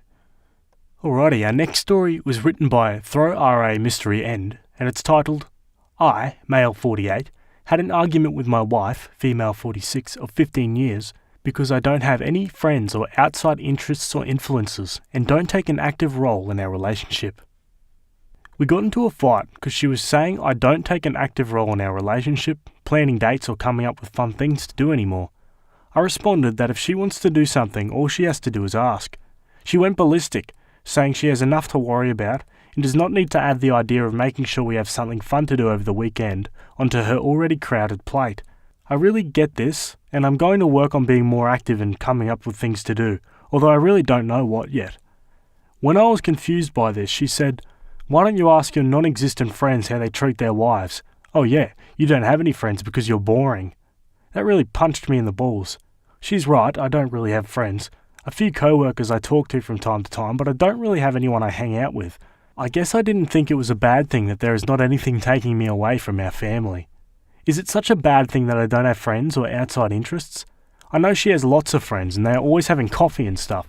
Alrighty, our next story was written by Throw RA Mystery End, and it's titled, I, male 48, had an argument with my wife, female 46, of 15 years, because I don't have any friends or outside interests or influences and don't take an active role in our relationship. We got into a fight because she was saying I don't take an active role in our relationship, planning dates or coming up with fun things to do anymore. I responded that if she wants to do something, all she has to do is ask. She went ballistic, saying she has enough to worry about and does not need to add the idea of making sure we have something fun to do over the weekend onto her already crowded plate. I really get this, and I'm going to work on being more active and coming up with things to do, although I really don't know what yet. When I was confused by this, she said, "Why don't you ask your non-existent friends how they treat their wives? Oh yeah, you don't have any friends because you're boring." That really punched me in the balls. She's right, I don't really have friends. A few co-workers I talk to from time to time, but I don't really have anyone I hang out with. I guess I didn't think it was a bad thing that there is not anything taking me away from our family. Is it such a bad thing that I don't have friends or outside interests? I know she has lots of friends and they are always having coffee and stuff.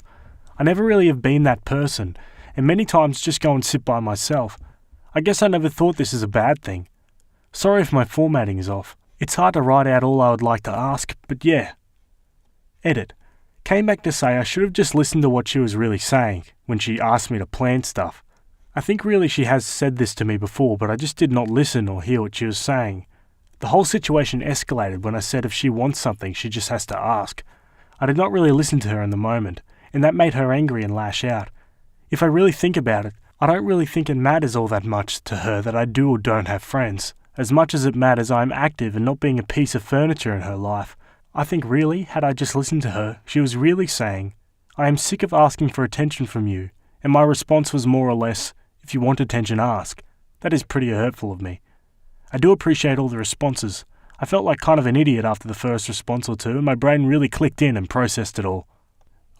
I never really have been that person, and many times just go and sit by myself. I guess I never thought this is a bad thing. Sorry if my formatting is off. It's hard to write out all I would like to ask, but yeah. Edit. Came back to say I should have just listened to what she was really saying when she asked me to plan stuff. I think really she has said this to me before, but I just did not listen or hear what she was saying. The whole situation escalated when I said if she wants something, she just has to ask. I did not really listen to her in the moment, and that made her angry and lash out. If I really think about it, I don't really think it matters all that much to her that I do or don't have friends, as much as it matters I am active and not being a piece of furniture in her life. I think really, had I just listened to her, she was really saying, "I am sick of asking for attention from you," and my response was more or less, "If you want attention, ask." That is pretty hurtful of me. I do appreciate all the responses. I felt like kind of an idiot after the first response or two, and my brain really clicked in and processed it all.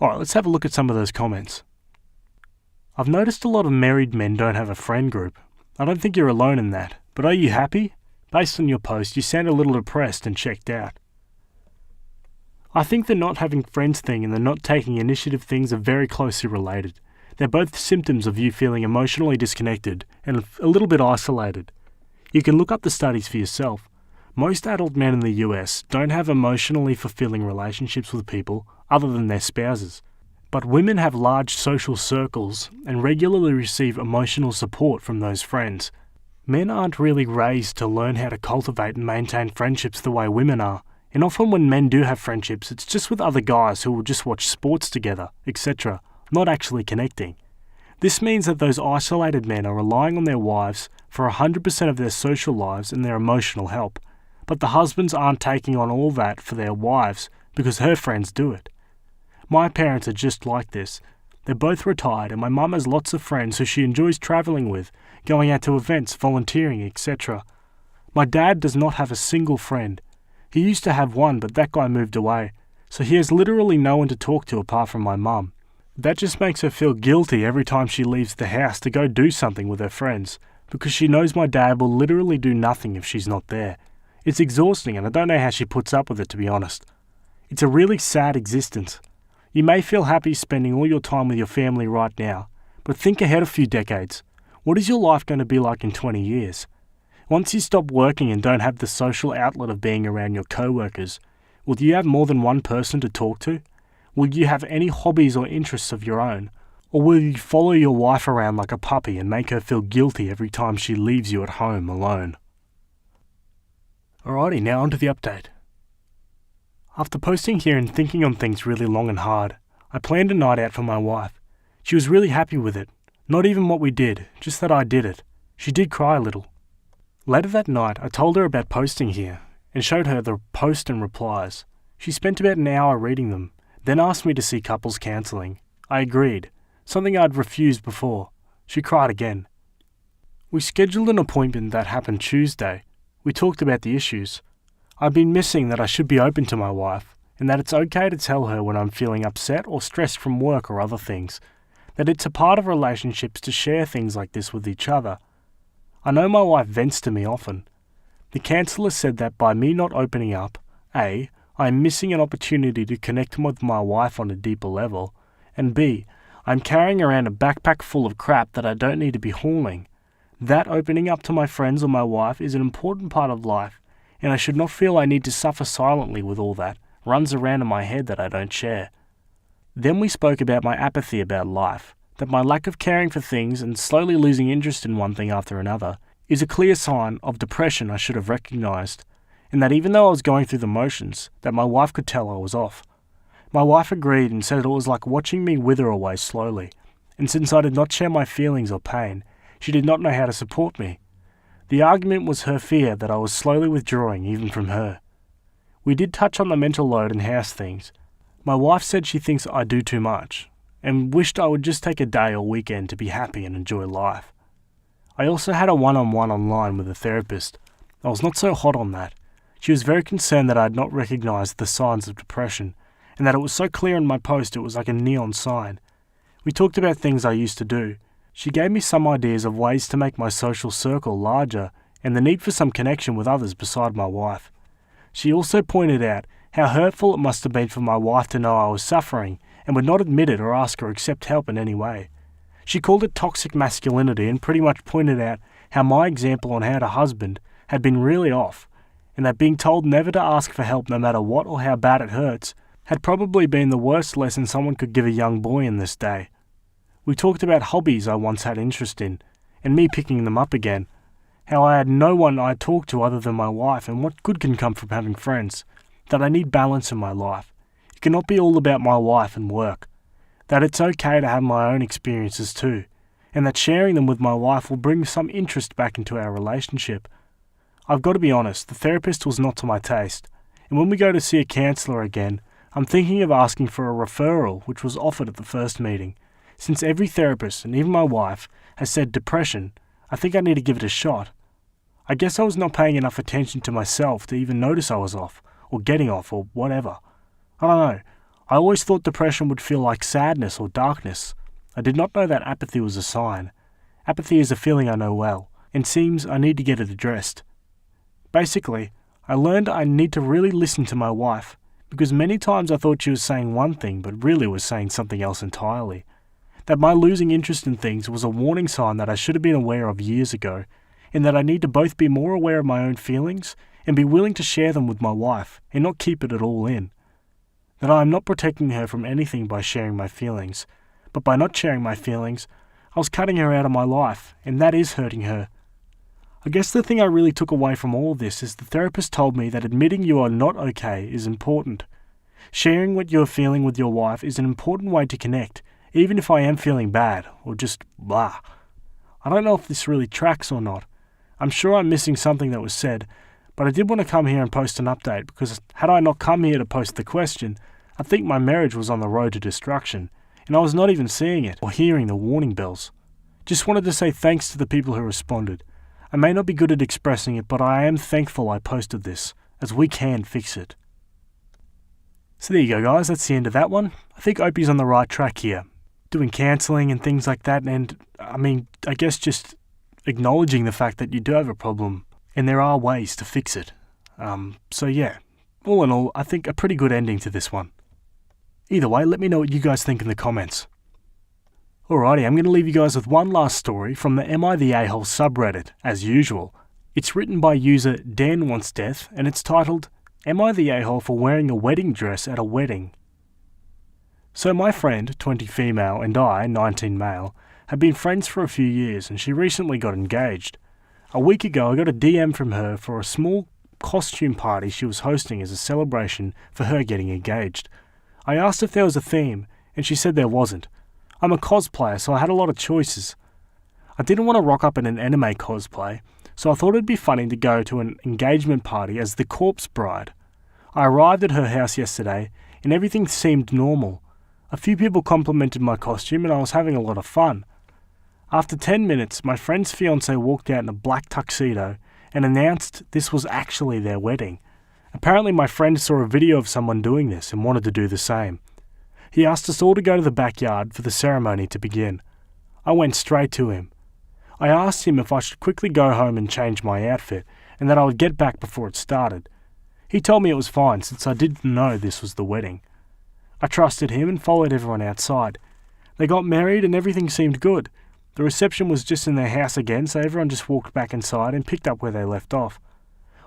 Alright, let's have a look at some of those comments. I've noticed a lot of married men don't have a friend group. I don't think you're alone in that, but are you happy? Based on your post, you sound a little depressed and checked out. I think the not having friends thing and the not taking initiative things are very closely related. They're both symptoms of you feeling emotionally disconnected and a little bit isolated. You can look up the studies for yourself. Most adult men in the US don't have emotionally fulfilling relationships with people other than their spouses. But women have large social circles and regularly receive emotional support from those friends. Men aren't really raised to learn how to cultivate and maintain friendships the way women are, and often when men do have friendships, it's just with other guys who will just watch sports together, etc., not actually connecting. This means that those isolated men are relying on their wives for 100% of their social lives and their emotional help, but the husbands aren't taking on all that for their wives because her friends do it. My parents are just like this. They're both retired and my mum has lots of friends who she enjoys travelling with, going out to events, volunteering, etc. My dad does not have a single friend. He used to have one, but that guy moved away, so he has literally no one to talk to apart from my mum. That just makes her feel guilty every time she leaves the house to go do something with her friends, because she knows my dad will literally do nothing if she's not there. It's exhausting and I don't know how she puts up with it, to be honest. It's a really sad existence. You may feel happy spending all your time with your family right now, but think ahead a few decades. What is your life going to be like in 20 years? Once you stop working and don't have the social outlet of being around your co-workers, will you have more than one person to talk to? Will you have any hobbies or interests of your own? Or will you follow your wife around like a puppy and make her feel guilty every time she leaves you at home alone? Alrighty, now onto the update. After posting here and thinking on things really long and hard, I planned a night out for my wife. She was really happy with it. Not even what we did, just that I did it. She did cry a little. Later that night, I told her about posting here and showed her the post and replies. She spent about an hour reading them, then asked me to see couples counselling. I agreed, something I'd refused before. She cried again. We scheduled an appointment that happened Tuesday. We talked about the issues. I've been missing that I should be open to my wife, and that it's okay to tell her when I'm feeling upset or stressed from work or other things, that it's a part of relationships to share things like this with each other. I know my wife vents to me often. The counsellor said that by me not opening up, A, I am missing an opportunity to connect with my wife on a deeper level, and B, I'm carrying around a backpack full of crap that I don't need to be hauling. That opening up to my friends or my wife is an important part of life, and I should not feel I need to suffer silently with all that runs around in my head that I don't share. Then we spoke about my apathy about life, that my lack of caring for things and slowly losing interest in one thing after another is a clear sign of depression I should have recognised, and that even though I was going through the motions, that my wife could tell I was off. My wife agreed and said it was like watching me wither away slowly, and since I did not share my feelings or pain, she did not know how to support me. The argument was her fear that I was slowly withdrawing even from her. We did touch on the mental load and house things. My wife said she thinks I do too much, and wished I would just take a day or weekend to be happy and enjoy life. I also had a one-on-one online with a therapist. I was not so hot on that. She was very concerned that I had not recognised the signs of depression, and that it was so clear in my post it was like a neon sign. We talked about things I used to do. She gave me some ideas of ways to make my social circle larger and the need for some connection with others beside my wife. She also pointed out how hurtful it must have been for my wife to know I was suffering and would not admit it or ask or accept help in any way. She called it toxic masculinity and pretty much pointed out how my example on how to husband had been really off, and that being told never to ask for help no matter what or how bad it hurts had probably been the worst lesson someone could give a young boy in this day. We talked about hobbies I once had interest in, and me picking them up again, how I had no one I talked to other than my wife and what good can come from having friends, that I need balance in my life. It cannot be all about my wife and work, that it's okay to have my own experiences too, and that sharing them with my wife will bring some interest back into our relationship. I've got to be honest, the therapist was not to my taste, and when we go to see a counsellor again, I'm thinking of asking for a referral which was offered at the first meeting. Since every therapist, and even my wife, has said depression, I think I need to give it a shot. I guess I was not paying enough attention to myself to even notice I was off, or getting off, or whatever. I don't know. I always thought depression would feel like sadness or darkness. I did not know that apathy was a sign. Apathy is a feeling I know well, and seems I need to get it addressed. Basically, I learned I need to really listen to my wife, because many times I thought she was saying one thing but really was saying something else entirely. That my losing interest in things was a warning sign that I should have been aware of years ago, and that I need to both be more aware of my own feelings and be willing to share them with my wife and not keep it all in. That I am not protecting her from anything by sharing my feelings, but by not sharing my feelings, I was cutting her out of my life, and that is hurting her. I guess the thing I really took away from all this is the therapist told me that admitting you are not okay is important. Sharing what you are feeling with your wife is an important way to connect, even if I am feeling bad, or just blah. I don't know if this really tracks or not. I'm sure I'm missing something that was said, but I did want to come here and post an update, because had I not come here to post the question, I think my marriage was on the road to destruction, and I was not even seeing it or hearing the warning bells. Just wanted to say thanks to the people who responded. I may not be good at expressing it, but I am thankful I posted this, as we can fix it. So there you go guys, that's the end of that one. I think Opie's on the right track here, doing counselling and things like that, and I guess just acknowledging the fact that you do have a problem, and there are ways to fix it. So yeah, all in all, I think a pretty good ending to this one. Either way, let me know what you guys think in the comments. Alrighty, I'm going to leave you guys with one last story from the Am I the A-hole subreddit, as usual. It's written by user Dan Wants Death, and it's titled, Am I the A-hole for wearing a wedding dress at a wedding? So my friend, 20 female, and I, 19 male, have been friends for a few years, and she recently got engaged. A week ago I got a DM from her for a small costume party she was hosting as a celebration for her getting engaged. I asked if there was a theme, and she said there wasn't. I'm a cosplayer, so I had a lot of choices. I didn't want to rock up in an anime cosplay, so I thought it'd be funny to go to an engagement party as the corpse bride. I arrived at her house yesterday, and everything seemed normal. A few people complimented my costume, and I was having a lot of fun. After 10 minutes, my friend's fiancé walked out in a black tuxedo and announced this was actually their wedding. Apparently my friend saw a video of someone doing this and wanted to do the same. He asked us all to go to the backyard for the ceremony to begin. I went straight to him. I asked him if I should quickly go home and change my outfit, and that I would get back before it started. He told me it was fine since I didn't know this was the wedding. I trusted him and followed everyone outside. They got married and everything seemed good. The reception was just in their house again, so everyone just walked back inside and picked up where they left off.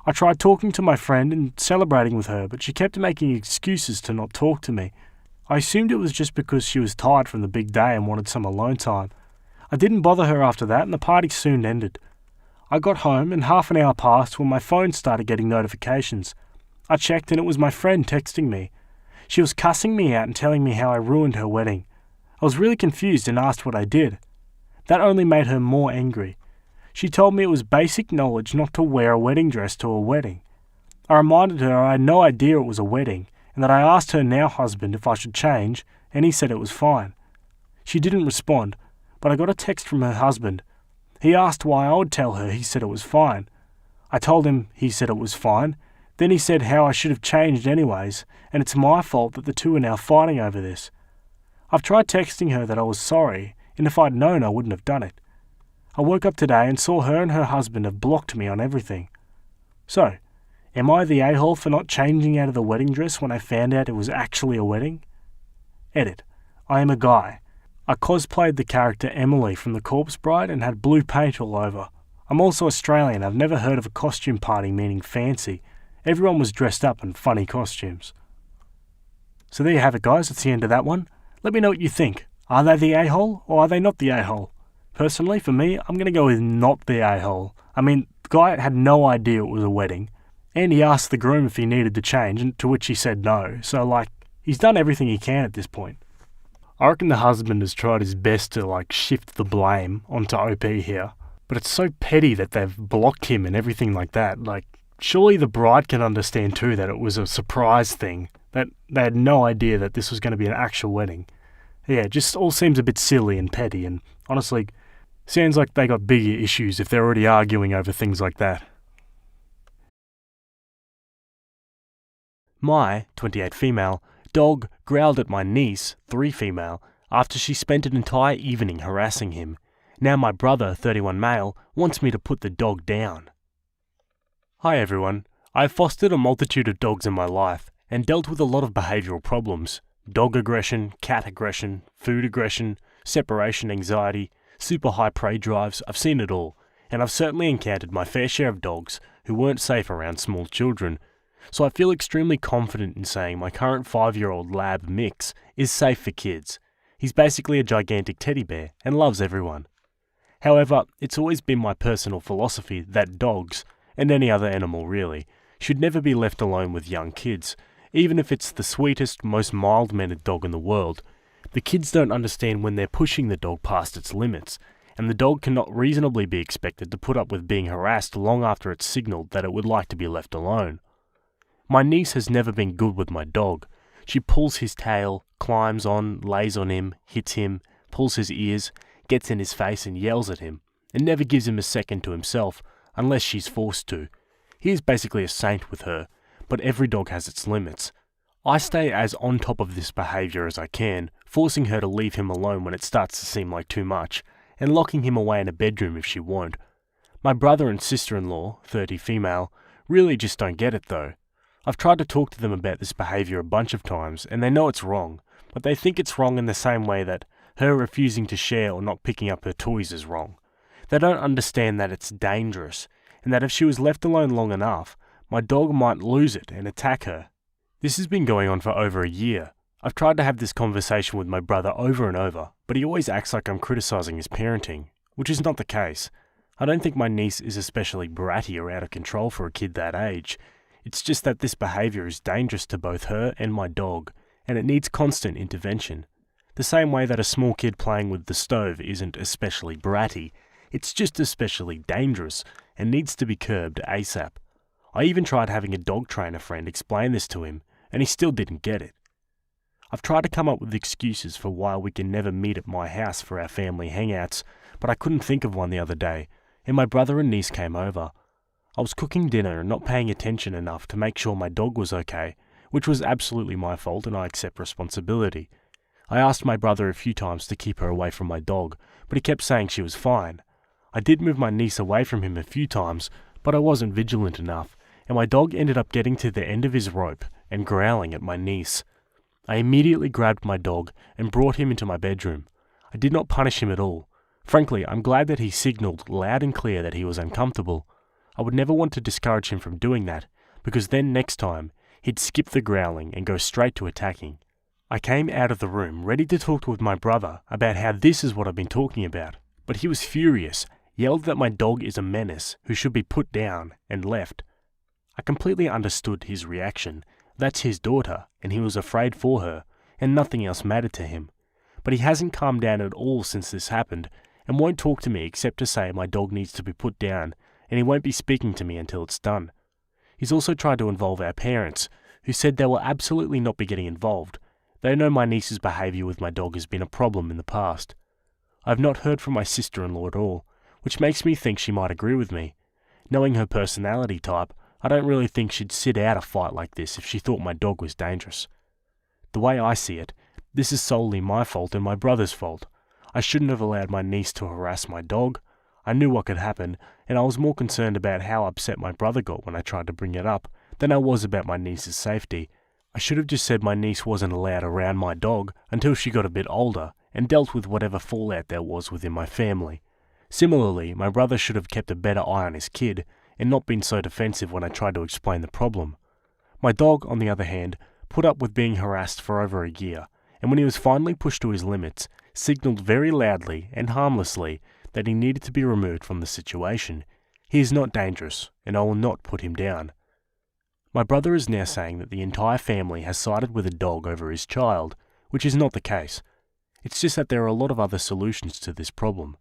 I tried talking to my friend and celebrating with her, but she kept making excuses to not talk to me. I assumed it was just because she was tired from the big day and wanted some alone time. I didn't bother her after that and the party soon ended. I got home and half an hour passed when my phone started getting notifications. I checked and it was my friend texting me. She was cussing me out and telling me how I ruined her wedding. I was really confused and asked what I did. That only made her more angry. She told me it was basic knowledge not to wear a wedding dress to a wedding. I reminded her I had no idea it was a wedding and that I asked her now husband if I should change and he said it was fine. She didn't respond, but I got a text from her husband. He asked why I would tell her he said it was fine. I told him he said it was fine. Then he said how I should have changed anyways, and it's my fault that the two are now fighting over this. I've tried texting her that I was sorry, and if I'd known I wouldn't have done it. I woke up today and saw her and her husband have blocked me on everything. So, am I the a-hole for not changing out of the wedding dress when I found out it was actually a wedding? Edit. I am a guy. I cosplayed the character Emily from The Corpse Bride and had blue paint all over. I'm also Australian. I've never heard of a costume party meaning fancy. Everyone was dressed up in funny costumes. So there you have it, guys. That's the end of that one. Let me know what you think. Are they the a-hole or are they not the a-hole? Personally, for me, I'm going to go with not the a-hole. I mean, the guy had no idea it was a wedding, and he asked the groom if he needed to change, and to which he said no. So, he's done everything he can at this point. I reckon the husband has tried his best to, shift the blame onto OP here. But it's so petty that they've blocked him and everything like that. Surely the bride can understand too that it was a surprise thing, that they had no idea that this was going to be an actual wedding. Yeah, it just all seems a bit silly and petty, and honestly, sounds like they got bigger issues if they're already arguing over things like that. My, 28 female, dog growled at my niece, 3 female, after she spent an entire evening harassing him. Now my brother, 31 male, wants me to put the dog down. Hi everyone. I have fostered a multitude of dogs in my life and dealt with a lot of behavioural problems. Dog aggression, cat aggression, food aggression, separation anxiety, super high prey drives. I've seen it all, and I've certainly encountered my fair share of dogs who weren't safe around small children. So I feel extremely confident in saying my current 5-year-old lab Mix is safe for kids. He's basically a gigantic teddy bear and loves everyone. However, it's always been my personal philosophy that dogs, and any other animal really, should never be left alone with young kids, even if it's the sweetest, most mild-mannered dog in the world. The kids don't understand when they're pushing the dog past its limits, and the dog cannot reasonably be expected to put up with being harassed long after it's signalled that it would like to be left alone. My niece has never been good with my dog. She pulls his tail, climbs on, lays on him, hits him, pulls his ears, gets in his face and yells at him, and never gives him a second to himself, unless she's forced to. He is basically a saint with her, but every dog has its limits. I stay as on top of this behaviour as I can, forcing her to leave him alone when it starts to seem like too much, and locking him away in a bedroom if she won't. My brother and sister-in-law, 30 female, really just don't get it though. I've tried to talk to them about this behaviour a bunch of times, and they know it's wrong, but they think it's wrong in the same way that her refusing to share or not picking up her toys is wrong. They don't understand that it's dangerous, and that if she was left alone long enough, my dog might lose it and attack her. This has been going on for over a year. I've tried to have this conversation with my brother over and over, but he always acts like I'm criticising his parenting, which is not the case. I don't think my niece is especially bratty or out of control for a kid that age. It's just that this behaviour is dangerous to both her and my dog, and it needs constant intervention. The same way that a small kid playing with the stove isn't especially bratty, it's just especially dangerous and needs to be curbed ASAP. I even tried having a dog trainer friend explain this to him, and he still didn't get it. I've tried to come up with excuses for why we can never meet at my house for our family hangouts, but I couldn't think of one the other day, and my brother and niece came over. I was cooking dinner and not paying attention enough to make sure my dog was okay, which was absolutely my fault and I accept responsibility. I asked my brother a few times to keep her away from my dog, but he kept saying she was fine. I did move my niece away from him a few times, but I wasn't vigilant enough, and my dog ended up getting to the end of his rope and growling at my niece. I immediately grabbed my dog and brought him into my bedroom. I did not punish him at all. Frankly, I'm glad that he signaled loud and clear that he was uncomfortable. I would never want to discourage him from doing that, because then next time, he'd skip the growling and go straight to attacking. I came out of the room ready to talk with my brother about how this is what I've been talking about, but he was furious, yelled that my dog is a menace who should be put down, and left. I completely understood his reaction. That's his daughter, and he was afraid for her, and nothing else mattered to him. But he hasn't calmed down at all since this happened, and won't talk to me except to say my dog needs to be put down, and he won't be speaking to me until it's done. He's also tried to involve our parents, who said they will absolutely not be getting involved. They know my niece's behaviour with my dog has been a problem in the past. I have not heard from my sister-in-law at all, which makes me think she might agree with me. Knowing her personality type, I don't really think she'd sit out a fight like this if she thought my dog was dangerous. The way I see it, this is solely my fault and my brother's fault. I shouldn't have allowed my niece to harass my dog. I knew what could happen, and I was more concerned about how upset my brother got when I tried to bring it up than I was about my niece's safety. I should have just said my niece wasn't allowed around my dog until she got a bit older and dealt with whatever fallout there was within my family. Similarly, my brother should have kept a better eye on his kid and not been so defensive when I tried to explain the problem. My dog, on the other hand, put up with being harassed for over a year, and when he was finally pushed to his limits, signalled very loudly and harmlessly that he needed to be removed from the situation. He is not dangerous, and I will not put him down. My brother is now saying that the entire family has sided with a dog over his child, which is not the case. It's just that there are a lot of other solutions to this problem.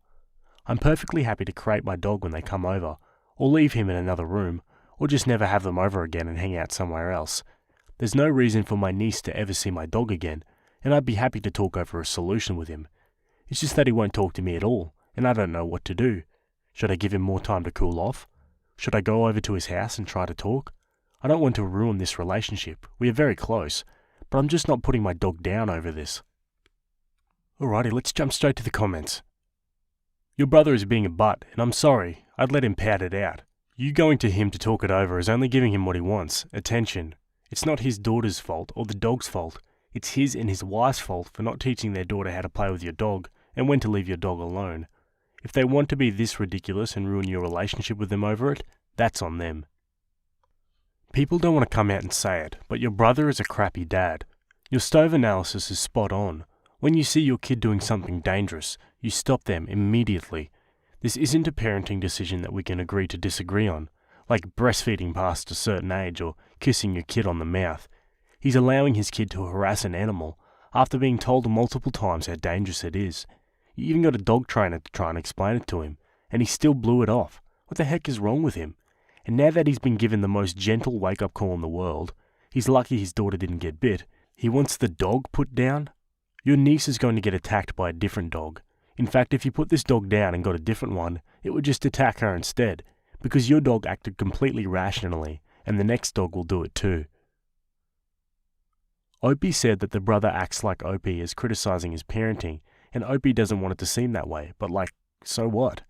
I'm perfectly happy to crate my dog when they come over, or leave him in another room, or just never have them over again and hang out somewhere else. There's no reason for my niece to ever see my dog again, and I'd be happy to talk over a solution with him. It's just that he won't talk to me at all, and I don't know what to do. Should I give him more time to cool off? Should I go over to his house and try to talk? I don't want to ruin this relationship. We are very close, but I'm just not putting my dog down over this. Alrighty, let's jump straight to the comments. Your brother is being a butt, and I'm sorry. I'd let him pout it out. You going to him to talk it over is only giving him what he wants, attention. It's not his daughter's fault or the dog's fault. It's his and his wife's fault for not teaching their daughter how to play with your dog and when to leave your dog alone. If they want to be this ridiculous and ruin your relationship with them over it, that's on them. People don't want to come out and say it, but your brother is a crappy dad. Your stove analysis is spot on. When you see your kid doing something dangerous, you stop them immediately. This isn't a parenting decision that we can agree to disagree on, like breastfeeding past a certain age or kissing your kid on the mouth. He's allowing his kid to harass an animal after being told multiple times how dangerous it is. You even got a dog trainer to try and explain it to him, and he still blew it off. What the heck is wrong with him? And now that he's been given the most gentle wake-up call in the world, he's lucky his daughter didn't get bit. He wants the dog put down? Your niece is going to get attacked by a different dog. In fact, if you put this dog down and got a different one, it would just attack her instead, because your dog acted completely rationally, and the next dog will do it too. Opie said that the brother acts like Opie is criticizing his parenting, and Opie doesn't want it to seem that way, but so what?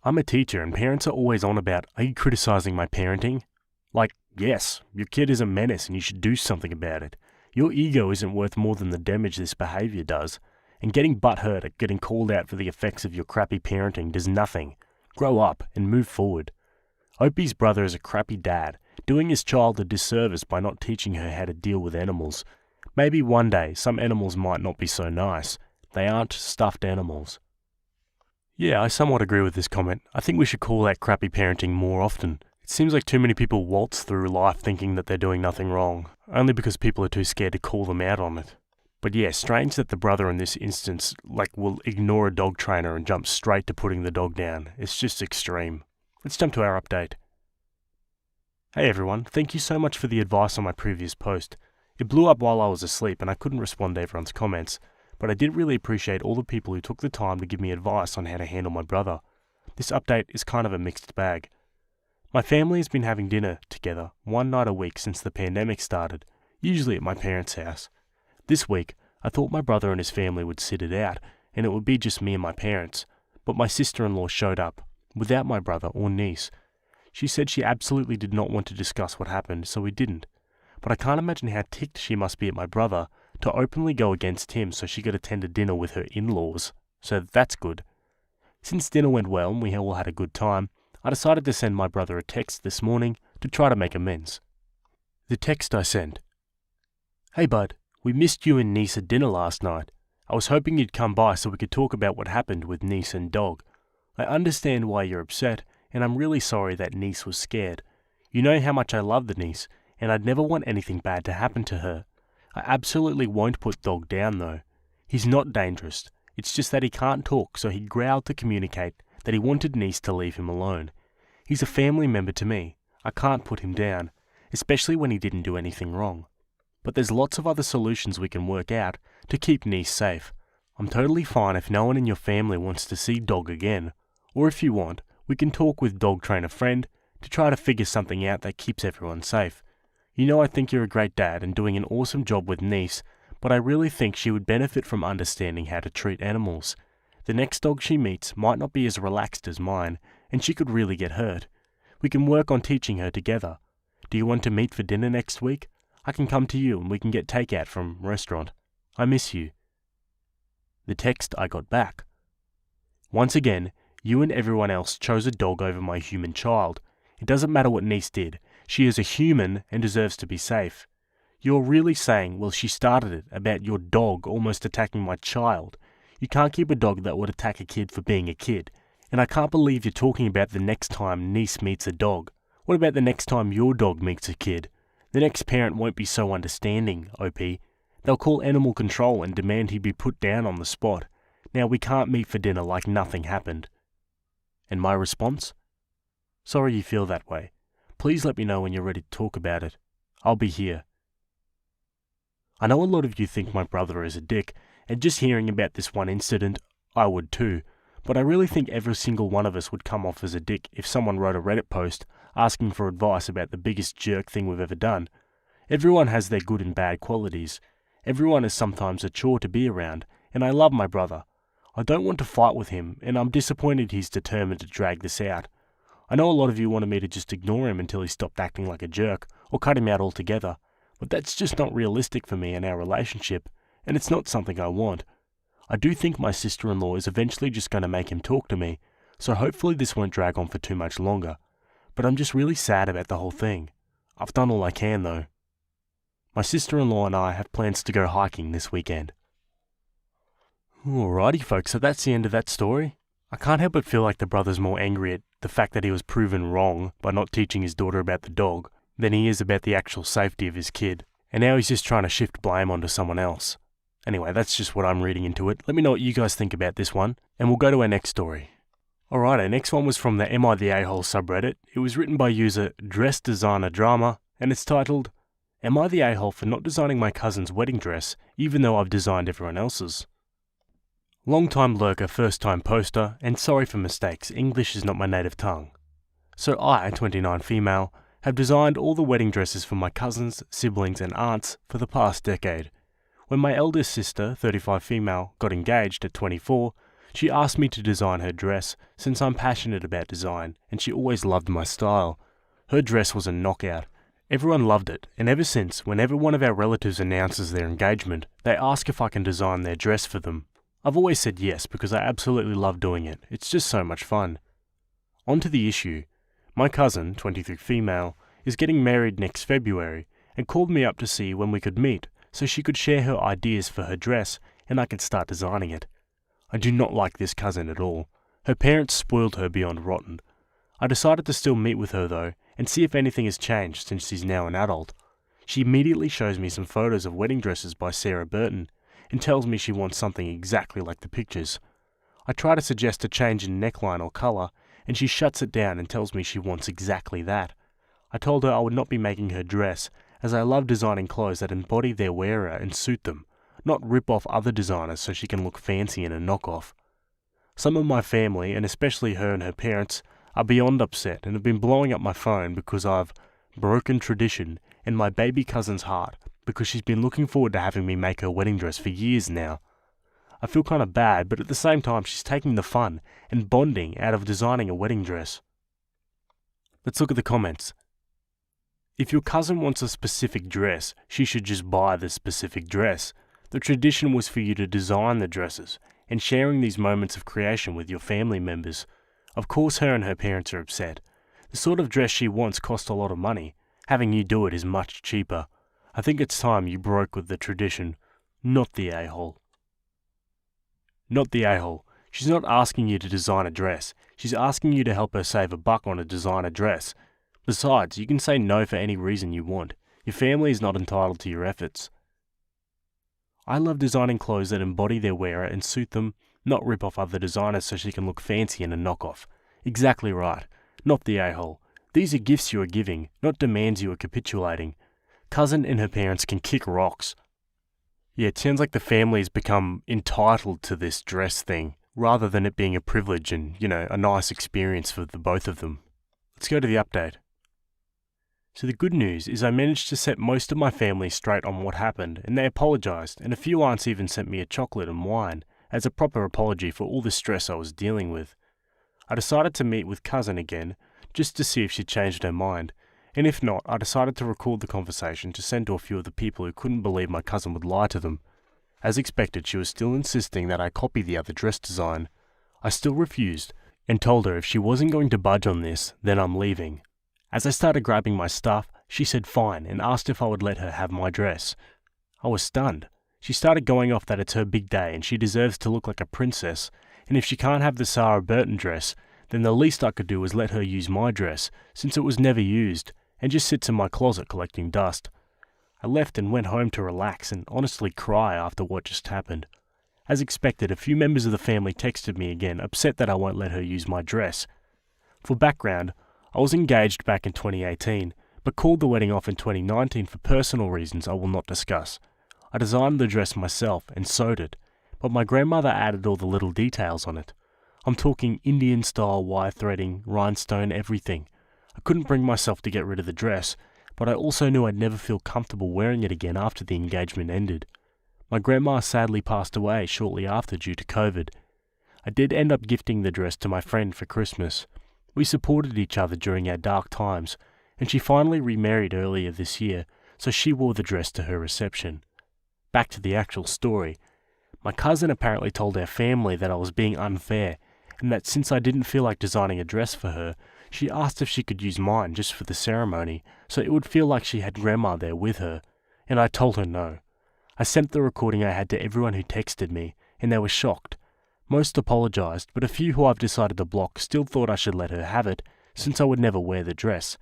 I'm a teacher and parents are always on about, are you criticizing my parenting? Yes, your kid is a menace and you should do something about it. Your ego isn't worth more than the damage this behavior does, and getting butthurt at getting called out for the effects of your crappy parenting does nothing. Grow up and move forward. Opie's brother is a crappy dad, doing his child a disservice by not teaching her how to deal with animals. Maybe one day some animals might not be so nice. They aren't stuffed animals. Yeah, I somewhat agree with this comment. I think we should call out crappy parenting more often. It seems like too many people waltz through life thinking that they're doing nothing wrong, only because people are too scared to call them out on it. But yeah, strange that the brother in this instance, will ignore a dog trainer and jump straight to putting the dog down. It's just extreme. Let's jump to our update. Hey everyone, thank you so much for the advice on my previous post. It blew up while I was asleep and I couldn't respond to everyone's comments, but I did really appreciate all the people who took the time to give me advice on how to handle my brother. This update is kind of a mixed bag. My family has been having dinner together one night a week since the pandemic started, usually at my parents' house. This week, I thought my brother and his family would sit it out, and it would be just me and my parents, but my sister-in-law showed up, without my brother or niece. She said she absolutely did not want to discuss what happened, so we didn't. But I can't imagine how ticked she must be at my brother to openly go against him so she could attend a dinner with her in-laws. So that's good. Since dinner went well and we all had a good time, I decided to send my brother a text this morning to try to make amends. The text I sent: "Hey bud, we missed you and niece at dinner last night. I was hoping you'd come by so we could talk about what happened with niece and dog. I understand why you're upset, and I'm really sorry that niece was scared. You know how much I love the niece, and I'd never want anything bad to happen to her. I absolutely won't put dog down though. He's not dangerous. It's just that he can't talk, so he growled to communicate that he wanted niece to leave him alone. He's a family member to me. I can't put him down, especially when he didn't do anything wrong. But there's lots of other solutions we can work out to keep niece safe. I'm totally fine if no one in your family wants to see dog again. Or if you want, we can talk with dog trainer friend to try to figure something out that keeps everyone safe. You know I think you're a great dad and doing an awesome job with niece, but I really think she would benefit from understanding how to treat animals. The next dog she meets might not be as relaxed as mine, and she could really get hurt. We can work on teaching her together. Do you want to meet for dinner next week? I can come to you and we can get takeout from restaurant. I miss you." The text I got back: "Once again, you and everyone else chose a dog over my human child. It doesn't matter what niece did. She is a human and deserves to be safe. You're really saying, well, she started it, about your dog almost attacking my child. You can't keep a dog that would attack a kid for being a kid. And I can't believe you're talking about the next time niece meets a dog. What about the next time your dog meets a kid? The next parent won't be so understanding, OP. They'll call animal control and demand he be put down on the spot. Now we can't meet for dinner like nothing happened." And my response? "Sorry you feel that way. Please let me know when you're ready to talk about it. I'll be here." I know a lot of you think my brother is a dick, and just hearing about this one incident, I would too, but I really think every single one of us would come off as a dick if someone wrote a Reddit post asking for advice about the biggest jerk thing we've ever done. Everyone has their good and bad qualities. Everyone is sometimes a chore to be around, and I love my brother. I don't want to fight with him, and I'm disappointed he's determined to drag this out. I know a lot of you wanted me to just ignore him until he stopped acting like a jerk, or cut him out altogether, but that's just not realistic for me and our relationship, and it's not something I want. I do think my sister-in-law is eventually just going to make him talk to me, so hopefully this won't drag on for too much longer. But I'm just really sad about the whole thing. I've done all I can though. My sister-in-law and I have plans to go hiking this weekend. Alrighty folks, so that's the end of that story. I can't help but feel like the brother's more angry at the fact that he was proven wrong by not teaching his daughter about the dog than he is about the actual safety of his kid. And now he's just trying to shift blame onto someone else. Anyway, that's just what I'm reading into it. Let me know what you guys think about this one, and we'll go to our next story. Alright, our next one was from the Am I the A-hole subreddit. It was written by user Dress Designer Drama, and it's titled, "Am I the A-hole for not designing my cousin's wedding dress, even though I've designed everyone else's?" Long-time lurker, first-time poster, and sorry for mistakes, English is not my native tongue. So I, 29 female, have designed all the wedding dresses for my cousins, siblings and aunts for the past decade. When my eldest sister, 35 female, got engaged at 24, she asked me to design her dress since I'm passionate about design and she always loved my style. Her dress was a knockout. Everyone loved it, and ever since, whenever one of our relatives announces their engagement, they ask if I can design their dress for them. I've always said yes because I absolutely love doing it. It's just so much fun. On to the issue. My cousin, 23 female, is getting married next February and called me up to see when we could meet so she could share her ideas for her dress and I could start designing it. I do not like this cousin at all. Her parents spoiled her beyond rotten. I decided to still meet with her though and see if anything has changed since she's now an adult. She immediately shows me some photos of wedding dresses by Sarah Burton and tells me she wants something exactly like the pictures. I try to suggest a change in neckline or colour, and she shuts it down and tells me she wants exactly that. I told her I would not be making her dress, as I love designing clothes that embody their wearer and suit them, not rip off other designers so she can look fancy in a knockoff. Some of my family, and especially her and her parents, are beyond upset and have been blowing up my phone because I've broken tradition and my baby cousin's heart because she's been looking forward to having me make her wedding dress for years now. I feel kind of bad, but at the same time she's taking the fun and bonding out of designing a wedding dress. Let's look at the comments. If your cousin wants a specific dress, she should just buy the specific dress. The tradition was for you to design the dresses and sharing these moments of creation with your family members. Of course her and her parents are upset. The sort of dress she wants costs a lot of money. Having you do it is much cheaper. I think it's time you broke with the tradition, not the a-hole. Not the a-hole. She's not asking you to design a dress. She's asking you to help her save $1 on a designer dress. Besides, you can say no for any reason you want. Your family is not entitled to your efforts. I love designing clothes that embody their wearer and suit them, not rip off other designers so she can look fancy in a knockoff. Exactly right. Not the a-hole. These are gifts you are giving, not demands you are capitulating. Cousin and her parents can kick rocks. Yeah, it sounds like the family has become entitled to this dress thing, rather than it being a privilege and, a nice experience for the both of them. Let's go to the update. So the good news is I managed to set most of my family straight on what happened, and they apologised, and a few aunts even sent me a chocolate and wine, as a proper apology for all the stress I was dealing with. I decided to meet with cousin again, just to see if she'd changed her mind, and if not, I decided to record the conversation to send to a few of the people who couldn't believe my cousin would lie to them. As expected, she was still insisting that I copy the other dress design. I still refused, and told her if she wasn't going to budge on this, then I'm leaving. As I started grabbing my stuff, she said fine and asked if I would let her have my dress. I was stunned. She started going off that it's her big day and she deserves to look like a princess, and if she can't have the Sarah Burton dress, then the least I could do was let her use my dress, since it was never used, and just sits in my closet collecting dust. I left and went home to relax and honestly cry after what just happened. As expected, a few members of the family texted me again, upset that I won't let her use my dress. For background, I was engaged back in 2018, but called the wedding off in 2019 for personal reasons I will not discuss. I designed the dress myself and sewed it, but my grandmother added all the little details on it. I'm talking Indian-style wire threading, rhinestone, everything. I couldn't bring myself to get rid of the dress, but I also knew I'd never feel comfortable wearing it again after the engagement ended. My grandma sadly passed away shortly after due to COVID. I did end up gifting the dress to my friend for Christmas. We supported each other during our dark times, and she finally remarried earlier this year, so she wore the dress to her reception. Back to the actual story. My cousin apparently told our family that I was being unfair, and that since I didn't feel like designing a dress for her, she asked if she could use mine just for the ceremony, so it would feel like she had grandma there with her, and I told her no. I sent the recording I had to everyone who texted me, and they were shocked. Most apologised, but a few who I've decided to block still thought I should let her have it, since I would never wear the dress.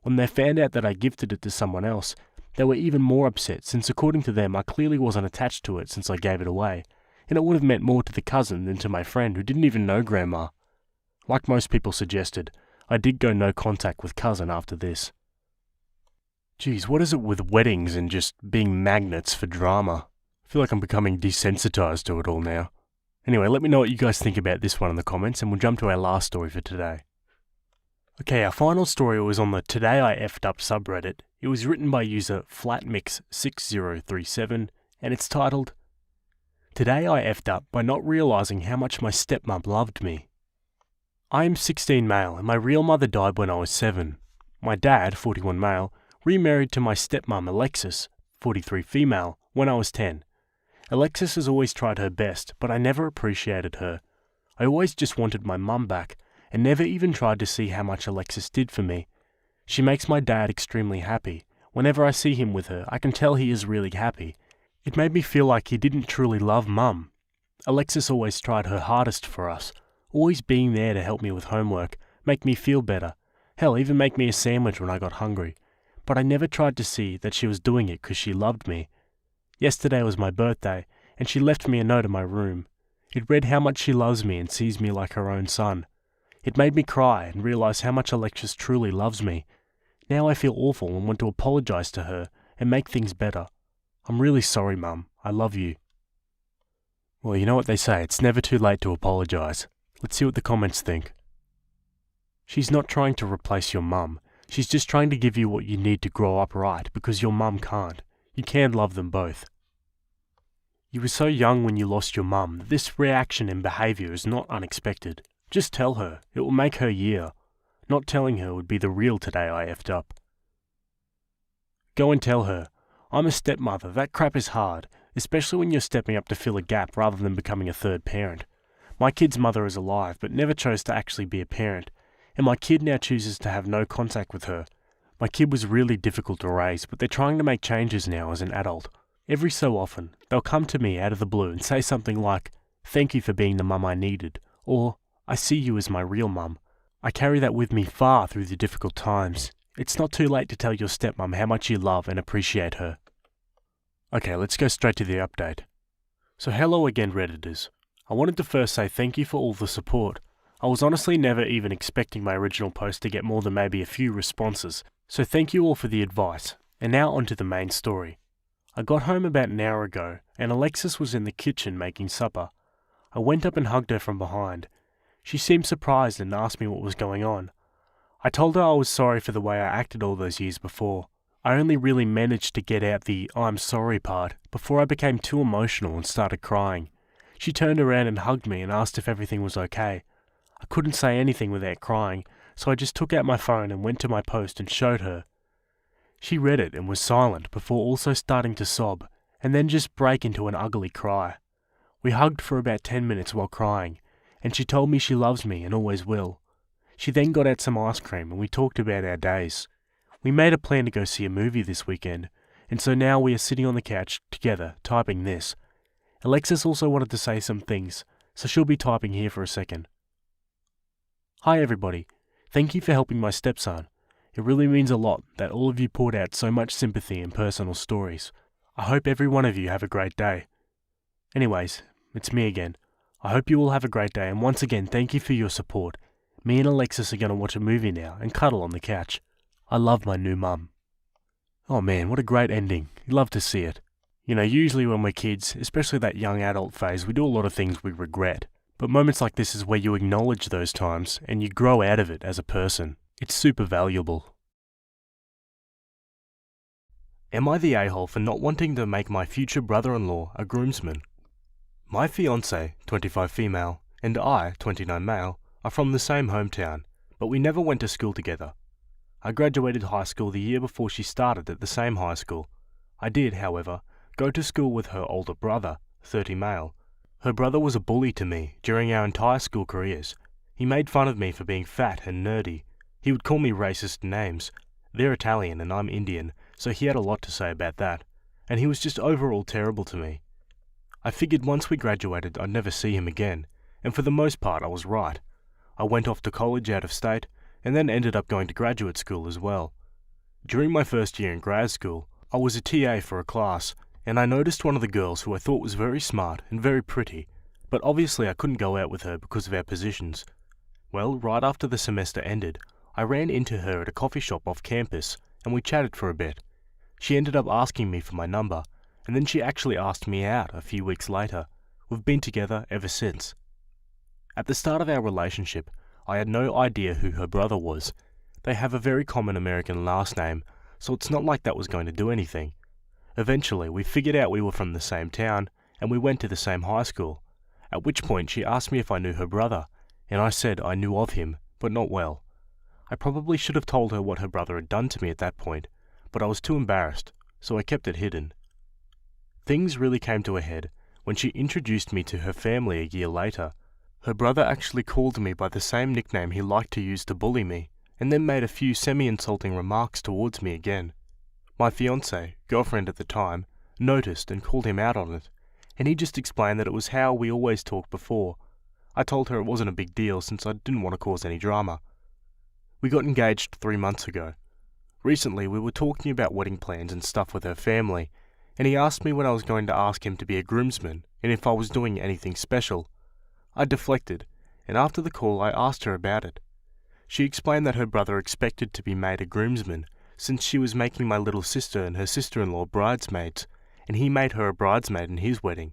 When they found out that I gifted it to someone else, they were even more upset, since according to them I clearly wasn't attached to it since I gave it away, and it would have meant more to the cousin than to my friend who didn't even know grandma. Like most people suggested, I did go no contact with cousin after this. Geez, what is it with weddings and just being magnets for drama? I feel like I'm becoming desensitized to it all now. Anyway, let me know what you guys think about this one in the comments, and we'll jump to our last story for today. Okay, our final story was on the Today I F'd Up subreddit. It was written by user Flatmix6037, and it's titled, Today I F'd Up by not realising how much my stepmom loved me. I am 16 male, and my real mother died when I was 7. My dad, 41 male, remarried to my stepmom Alexis, 43 female, when I was 10. Alexis has always tried her best, but I never appreciated her. I always just wanted my mum back, and never even tried to see how much Alexis did for me. She makes my dad extremely happy. Whenever I see him with her, I can tell he is really happy. It made me feel like he didn't truly love mum. Alexis always tried her hardest for us, always being there to help me with homework, make me feel better, hell, even make me a sandwich when I got hungry. But I never tried to see that she was doing it because she loved me. Yesterday was my birthday, and she left me a note in my room. It read how much she loves me and sees me like her own son. It made me cry and realise how much Alexis truly loves me. Now I feel awful and want to apologise to her and make things better. I'm really sorry, Mum. I love you. Well, you know what they say, it's never too late to apologise. Let's see what the comments think. She's not trying to replace your mum. She's just trying to give you what you need to grow up right because your mum can't. You can love them both. You were so young when you lost your mum that this reaction and behaviour is not unexpected. Just tell her. It will make her year. Not telling her would be the real today I effed up. Go and tell her. I'm a stepmother. That crap is hard, especially when you're stepping up to fill a gap rather than becoming a third parent. My kid's mother is alive but never chose to actually be a parent, and my kid now chooses to have no contact with her. My kid was really difficult to raise, but they're trying to make changes now as an adult. Every so often, they'll come to me out of the blue and say something like, "Thank you for being the mum I needed," or "I see you as my real mum." I carry that with me far through the difficult times. It's not too late to tell your stepmum how much you love and appreciate her. Okay, let's go straight to the update. So hello again, Redditors. I wanted to first say thank you for all the support. I was honestly never even expecting my original post to get more than maybe a few responses, so thank you all for the advice. And now onto the main story. I got home about an hour ago, and Alexis was in the kitchen making supper. I went up and hugged her from behind. She seemed surprised and asked me what was going on. I told her I was sorry for the way I acted all those years before. I only really managed to get out the "I'm sorry" part before I became too emotional and started crying. She turned around and hugged me and asked if everything was okay. I couldn't say anything without crying, so I just took out my phone and went to my post and showed her. She read it and was silent before also starting to sob, and then just break into an ugly cry. We hugged for about 10 minutes while crying, and she told me she loves me and always will. She then got out some ice cream and we talked about our days. We made a plan to go see a movie this weekend, and so now we are sitting on the couch together typing this. Alexis also wanted to say some things, so she'll be typing here for a second. Hi everybody, thank you for helping my stepson. It really means a lot that all of you poured out so much sympathy and personal stories. I hope every one of you have a great day. Anyways, it's me again. I hope you all have a great day, and once again thank you for your support. Me and Alexis are going to watch a movie now and cuddle on the couch. I love my new mum. Oh man, what a great ending. You love to see it. You know, usually when we're kids, especially that young adult phase, we do a lot of things we regret. But moments like this is where you acknowledge those times and you grow out of it as a person. It's super valuable. Am I the a-hole for not wanting to make my future brother-in-law a groomsman? My fiancée, 25 female, and I, 29 male, are from the same hometown, but we never went to school together. I graduated high school the year before she started at the same high school. I did, however, go to school with her older brother, 30 male. Her brother was a bully to me during our entire school careers. He made fun of me for being fat and nerdy. He would call me racist names. They're Italian and I'm Indian, so he had a lot to say about that. And he was just overall terrible to me. I figured once we graduated I'd never see him again, and for the most part I was right. I went off to college out of state, and then ended up going to graduate school as well. During my first year in grad school, I was a TA for a class, and I noticed one of the girls who I thought was very smart and very pretty, but obviously I couldn't go out with her because of our positions. Well, right after the semester ended, I ran into her at a coffee shop off campus, and we chatted for a bit. She ended up asking me for my number, and then she actually asked me out a few weeks later. We've been together ever since. At the start of our relationship, I had no idea who her brother was. They have a very common American last name, so it's not like that was going to do anything. Eventually, we figured out we were from the same town, and we went to the same high school, at which point she asked me if I knew her brother, and I said I knew of him, but not well. I probably should have told her what her brother had done to me at that point, but I was too embarrassed, so I kept it hidden. Things really came to a head when she introduced me to her family a year later. Her brother actually called me by the same nickname he liked to use to bully me, and then made a few semi-insulting remarks towards me again. My fiancée, girlfriend at the time, noticed and called him out on it, and he just explained that it was how we always talked before. I told her it wasn't a big deal since I didn't want to cause any drama. We got engaged 3 months ago. Recently we were talking about wedding plans and stuff with her family, and he asked me when I was going to ask him to be a groomsman and if I was doing anything special. I deflected, and after the call I asked her about it. She explained that her brother expected to be made a groomsman since she was making my little sister and her sister-in-law bridesmaids, and he made her a bridesmaid in his wedding.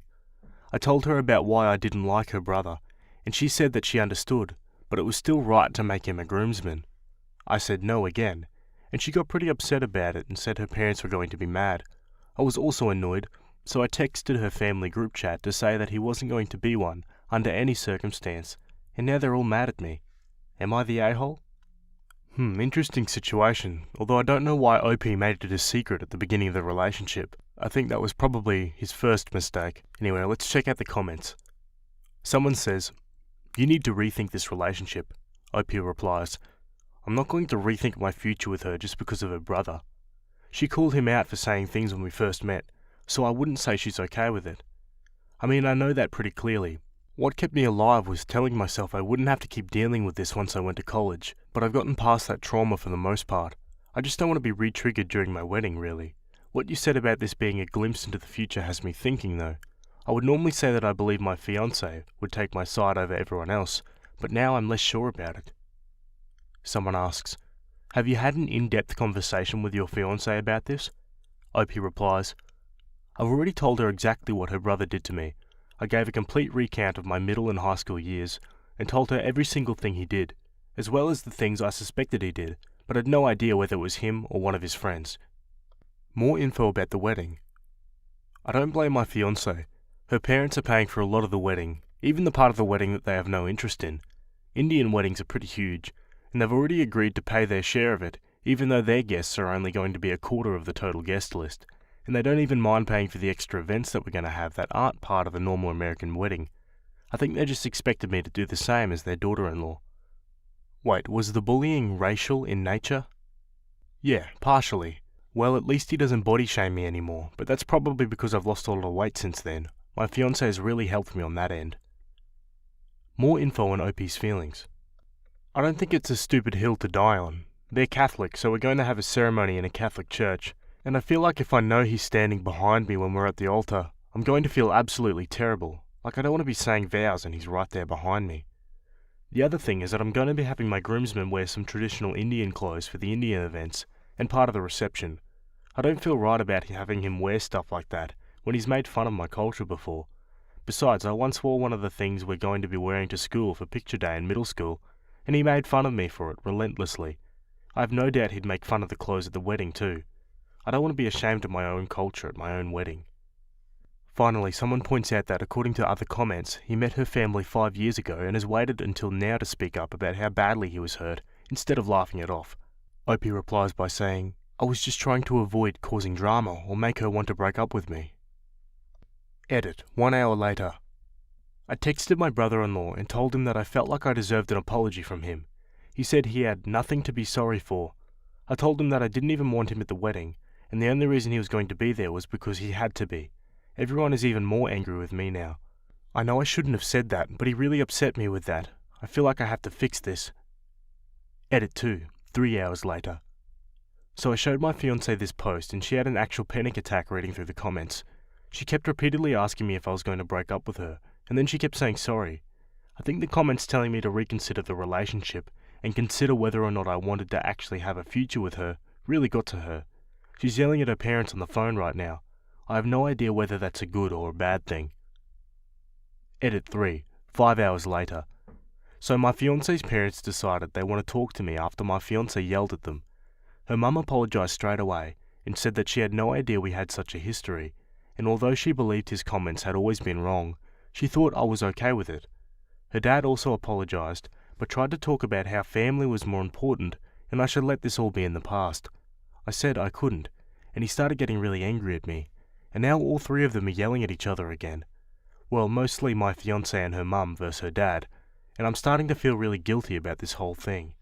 I told her about why I didn't like her brother, and she said that she understood, but it was still right to make him a groomsman. I said no again, and she got pretty upset about it and said her parents were going to be mad. I was also annoyed, so I texted her family group chat to say that he wasn't going to be one under any circumstance, and now they're all mad at me. Am I the a-hole? Interesting situation, although I don't know why OP made it a secret at the beginning of the relationship. I think that was probably his first mistake. Anyway, let's check out the comments. Someone says, "You need to rethink this relationship." OP replies, "I'm not going to rethink my future with her just because of her brother. She called him out for saying things when we first met, so I wouldn't say she's okay with it. I mean, I know that pretty clearly. What kept me alive was telling myself I wouldn't have to keep dealing with this once I went to college, but I've gotten past that trauma for the most part. I just don't want to be re-triggered during my wedding, really. What you said about this being a glimpse into the future has me thinking, though. I would normally say that I believe my fiancé would take my side over everyone else, but now I'm less sure about it." Someone asks, "Have you had an in-depth conversation with your fiancé about this?" OP replies, "I've already told her exactly what her brother did to me. I gave a complete recount of my middle and high school years, and told her every single thing he did, as well as the things I suspected he did, but had no idea whether it was him or one of his friends." More info about the wedding. I don't blame my fiancée. Her parents are paying for a lot of the wedding, even the part of the wedding that they have no interest in. Indian weddings are pretty huge, and they've already agreed to pay their share of it, even though their guests are only going to be a quarter of the total guest list. And they don't even mind paying for the extra events that we're going to have that aren't part of a normal American wedding. I think they just expected me to do the same as their daughter-in-law. Wait, was the bullying racial in nature? Yeah, partially. Well, at least he doesn't body shame me anymore, but that's probably because I've lost a lot of weight since then. My fiancé has really helped me on that end. More info on OP's feelings. I don't think it's a stupid hill to die on. They're Catholic, so we're going to have a ceremony in a Catholic church. And I feel like if I know he's standing behind me when we're at the altar, I'm going to feel absolutely terrible. Like I don't want to be saying vows and he's right there behind me. The other thing is that I'm going to be having my groomsmen wear some traditional Indian clothes for the Indian events and part of the reception. I don't feel right about having him wear stuff like that when he's made fun of my culture before. Besides, I once wore one of the things we're going to be wearing to school for picture day in middle school, and he made fun of me for it relentlessly. I have no doubt he'd make fun of the clothes at the wedding too. I don't want to be ashamed of my own culture at my own wedding. Finally, someone points out that according to other comments, he met her family 5 years ago and has waited until now to speak up about how badly he was hurt, instead of laughing it off. OP replies by saying, "I was just trying to avoid causing drama or make her want to break up with me." Edit, 1 hour later. I texted my brother-in-law and told him that I felt like I deserved an apology from him. He said he had nothing to be sorry for. I told him that I didn't even want him at the wedding, and the only reason he was going to be there was because he had to be. Everyone is even more angry with me now. I know I shouldn't have said that, but he really upset me with that. I feel like I have to fix this. Edit 2, 3 hours later. So I showed my fiancée this post and she had an actual panic attack reading through the comments. She kept repeatedly asking me if I was going to break up with her, and then she kept saying sorry. I think the comments telling me to reconsider the relationship and consider whether or not I wanted to actually have a future with her really got to her. She's yelling at her parents on the phone right now. I have no idea whether that's a good or a bad thing. Edit 3, 5 hours later. So my fiancé's parents decided they want to talk to me after my fiancé yelled at them. Her mum apologised straight away and said that she had no idea we had such a history, and although she believed his comments had always been wrong, she thought I was okay with it. Her dad also apologised, but tried to talk about how family was more important and I should let this all be in the past. I said I couldn't, and he started getting really angry at me, and now all three of them are yelling at each other again. Well, mostly my fiancée and her mum versus her dad, and I'm starting to feel really guilty about this whole thing.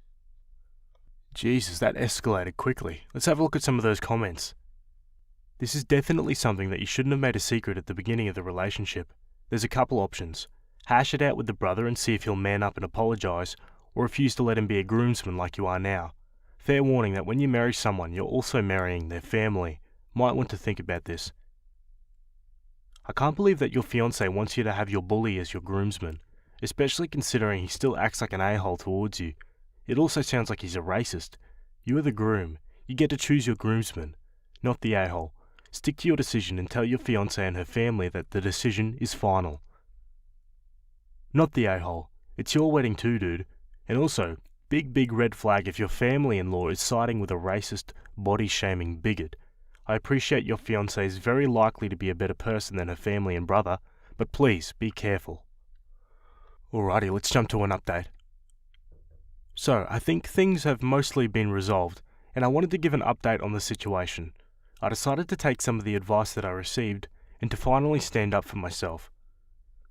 Jesus, that escalated quickly. Let's have a look at some of those comments. This is definitely something that you shouldn't have made a secret at the beginning of the relationship. There's a couple options. Hash it out with the brother and see if he'll man up and apologise, or refuse to let him be a groomsman like you are now. Fair warning that when you marry someone, you're also marrying their family. Might want to think about this. I can't believe that your fiancé wants you to have your bully as your groomsman, especially considering he still acts like an a-hole towards you. It also sounds like he's a racist. You are the groom. You get to choose your groomsman, not the a-hole. Stick to your decision and tell your fiancé and her family that the decision is final. Not the a-hole. It's your wedding too, dude. And also, big red flag if your family-in-law is siding with a racist, body-shaming bigot. I appreciate your fiancée is very likely to be a better person than her family and brother, but please, be careful. Alrighty, let's jump to an update. So, I think things have mostly been resolved, and I wanted to give an update on the situation. I decided to take some of the advice that I received, and to finally stand up for myself.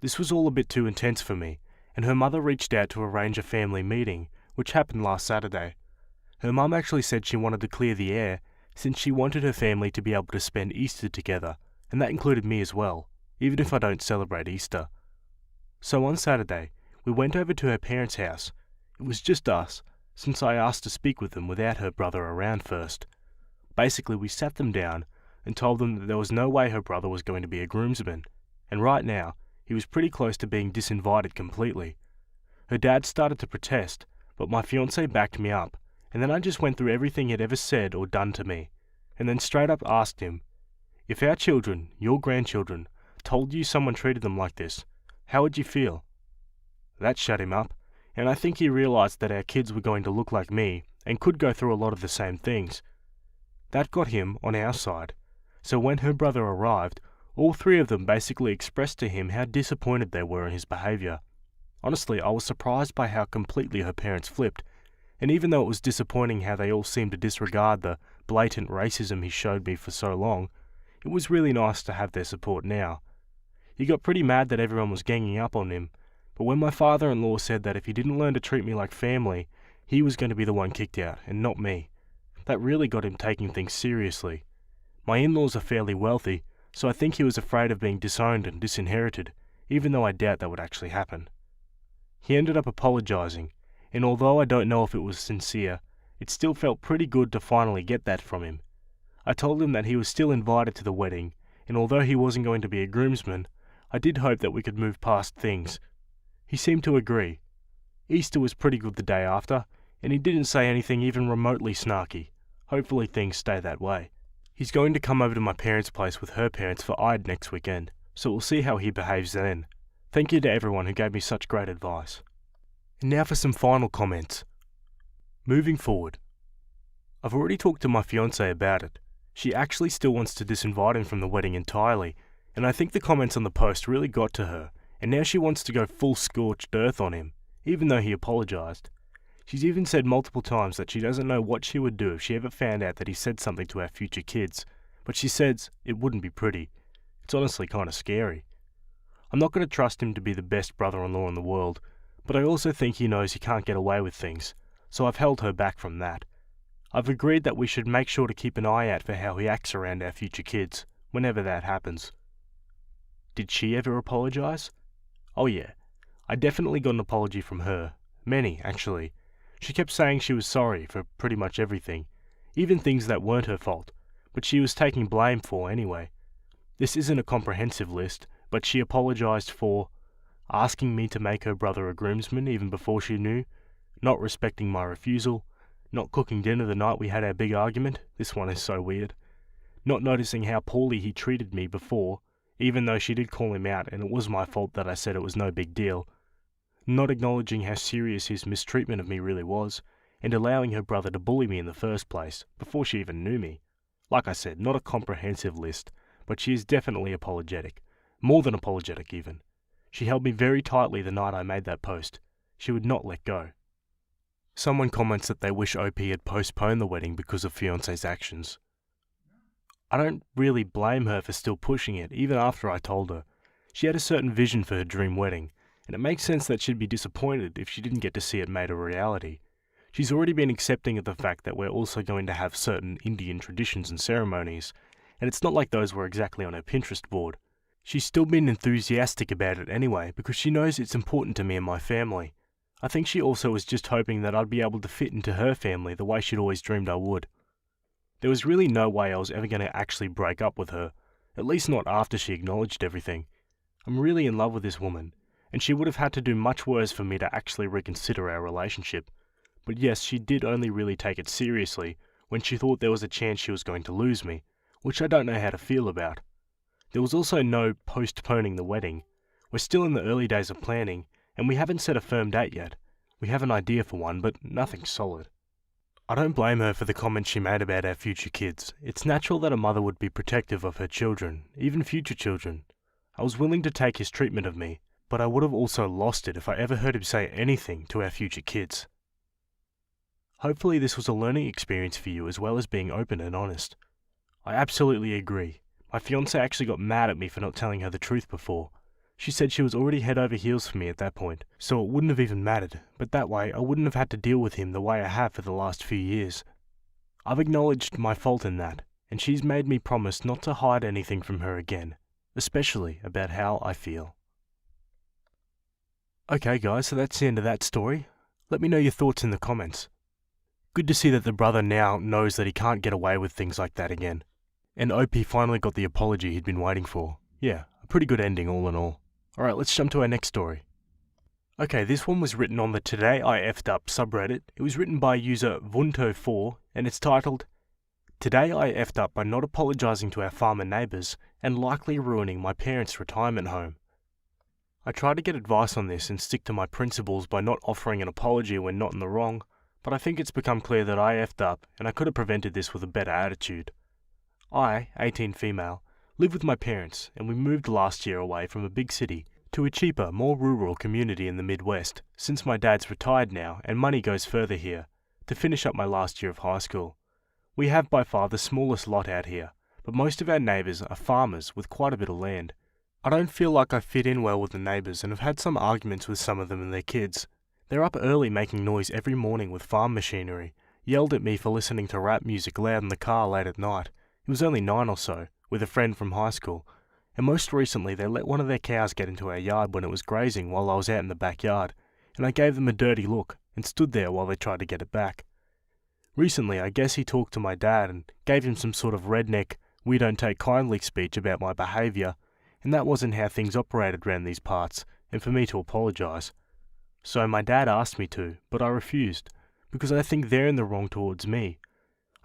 This was all a bit too intense for me, and her mother reached out to arrange a family meeting, which happened last Saturday. Her mum actually said she wanted to clear the air, since she wanted her family to be able to spend Easter together, and that included me as well, even if I don't celebrate Easter. So on Saturday, we went over to her parents' house. It was just us, since I asked to speak with them without her brother around first. Basically, we sat them down and told them that there was no way her brother was going to be a groomsman, and right now, he was pretty close to being disinvited completely. Her dad started to protest, but my fiancé backed me up, and then I just went through everything he'd ever said or done to me, and then straight up asked him, if our children, your grandchildren, told you someone treated them like this, how would you feel? That shut him up, and I think he realized that our kids were going to look like me and could go through a lot of the same things. That got him on our side, so when her brother arrived, all three of them basically expressed to him how disappointed they were in his behaviour. Honestly, I was surprised by how completely her parents flipped, and even though it was disappointing how they all seemed to disregard the blatant racism he showed me for so long, it was really nice to have their support now. He got pretty mad that everyone was ganging up on him, but when my father-in-law said that if he didn't learn to treat me like family, he was going to be the one kicked out, and not me, that really got him taking things seriously. My in-laws are fairly wealthy, so I think he was afraid of being disowned and disinherited, even though I doubt that would actually happen. He ended up apologising, and although I don't know if it was sincere, it still felt pretty good to finally get that from him. I told him that he was still invited to the wedding, and although he wasn't going to be a groomsman, I did hope that we could move past things. He seemed to agree. Easter was pretty good the day after, and he didn't say anything even remotely snarky. Hopefully things stay that way. He's going to come over to my parents' place with her parents for Eid next weekend, so we'll see how he behaves then. Thank you to everyone who gave me such great advice. And now for some final comments. Moving forward. I've already talked to my fiancée about it. She actually still wants to disinvite him from the wedding entirely, and I think the comments on the post really got to her, and now she wants to go full scorched earth on him, even though he apologised. She's even said multiple times that she doesn't know what she would do if she ever found out that he said something to our future kids, but she says it wouldn't be pretty. It's honestly kind of scary. I'm not going to trust him to be the best brother-in-law in the world, but I also think he knows he can't get away with things, so I've held her back from that. I've agreed that we should make sure to keep an eye out for how he acts around our future kids, whenever that happens. Did she ever apologise? Oh yeah, I definitely got an apology from her. Many, actually. She kept saying she was sorry for pretty much everything, even things that weren't her fault, but she was taking blame for anyway. This isn't a comprehensive list, but she apologised for asking me to make her brother a groomsman even before she knew, not respecting my refusal, not cooking dinner the night we had our big argument, this one is so weird, not noticing how poorly he treated me before, even though she did call him out and it was my fault that I said it was no big deal, not acknowledging how serious his mistreatment of me really was, and allowing her brother to bully me in the first place, before she even knew me. Like I said, not a comprehensive list, but she is definitely apologetic. More than apologetic even. She held me very tightly the night I made that post. She would not let go. Someone comments that they wish OP had postponed the wedding because of fiancé's actions. I don't really blame her for still pushing it, even after I told her. She had a certain vision for her dream wedding, and it makes sense that she'd be disappointed if she didn't get to see it made a reality. She's already been accepting of the fact that we're also going to have certain Indian traditions and ceremonies, and it's not like those were exactly on her Pinterest board. She's still been enthusiastic about it anyway, because she knows it's important to me and my family. I think she also was just hoping that I'd be able to fit into her family the way she'd always dreamed I would. There was really no way I was ever going to actually break up with her, at least not after she acknowledged everything. I'm really in love with this woman, and she would have had to do much worse for me to actually reconsider our relationship. But yes, she did only really take it seriously when she thought there was a chance she was going to lose me, which I don't know how to feel about. There was also no postponing the wedding. We're still in the early days of planning, and we haven't set a firm date yet. We have an idea for one, but nothing solid. I don't blame her for the comments she made about our future kids. It's natural that a mother would be protective of her children, even future children. I was willing to take his treatment of me, but I would have also lost it if I ever heard him say anything to our future kids. Hopefully this was a learning experience for you as well as being open and honest. I absolutely agree. My fiancée actually got mad at me for not telling her the truth before. She said she was already head over heels for me at that point, so it wouldn't have even mattered, but that way I wouldn't have had to deal with him the way I have for the last few years. I've acknowledged my fault in that, and she's made me promise not to hide anything from her again, especially about how I feel. Okay guys, so that's the end of that story. Let me know your thoughts in the comments. Good to see that the brother now knows that he can't get away with things like that again. And OP finally got the apology he'd been waiting for. Yeah, a pretty good ending all in all. Alright, let's jump to our next story. Okay, this one was written on the Today I F'd Up subreddit. It was written by user Vunto4, and it's titled, Today I F'd Up by not apologising to our farmer neighbours and likely ruining my parents' retirement home. I try to get advice on this and stick to my principles by not offering an apology when not in the wrong, but I think it's become clear that I F'd up and I could have prevented this with a better attitude. I, 18 female, live with my parents and we moved last year away from a big city to a cheaper, more rural community in the Midwest since my dad's retired now and money goes further here to finish up my last year of high school. We have by far the smallest lot out here, but most of our neighbours are farmers with quite a bit of land. I don't feel like I fit in well with the neighbours and have had some arguments with some of them and their kids. They're up early making noise every morning with farm machinery, yelled at me for listening to rap music loud in the car late at night. It was only 9 or so, with a friend from high school, and most recently they let one of their cows get into our yard when it was grazing while I was out in the backyard, and I gave them a dirty look and stood there while they tried to get it back. Recently I guess he talked to my dad and gave him some sort of redneck, we don't take kindly speech about my behaviour, and that wasn't how things operated around these parts, and for me to apologise. So my dad asked me to, but I refused, because I think they're in the wrong towards me.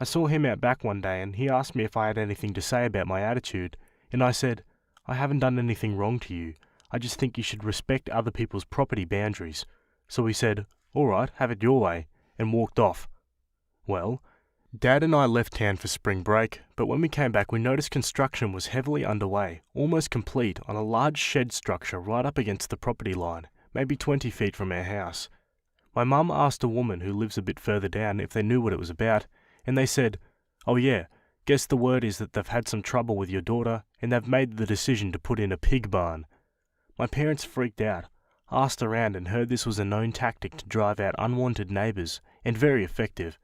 I saw him out back one day and he asked me if I had anything to say about my attitude, and I said, I haven't done anything wrong to you, I just think you should respect other people's property boundaries. So he said, alright, have it your way, and walked off. Well, Dad and I left town for spring break, but when we came back we noticed construction was heavily underway, almost complete, on a large shed structure right up against the property line, maybe 20 feet from our house. My mum asked a woman who lives a bit further down if they knew what it was about, and they said, oh yeah, guess the word is that they've had some trouble with your daughter and they've made the decision to put in a pig barn. My parents freaked out, asked around and heard this was a known tactic to drive out unwanted neighbours, and very effective.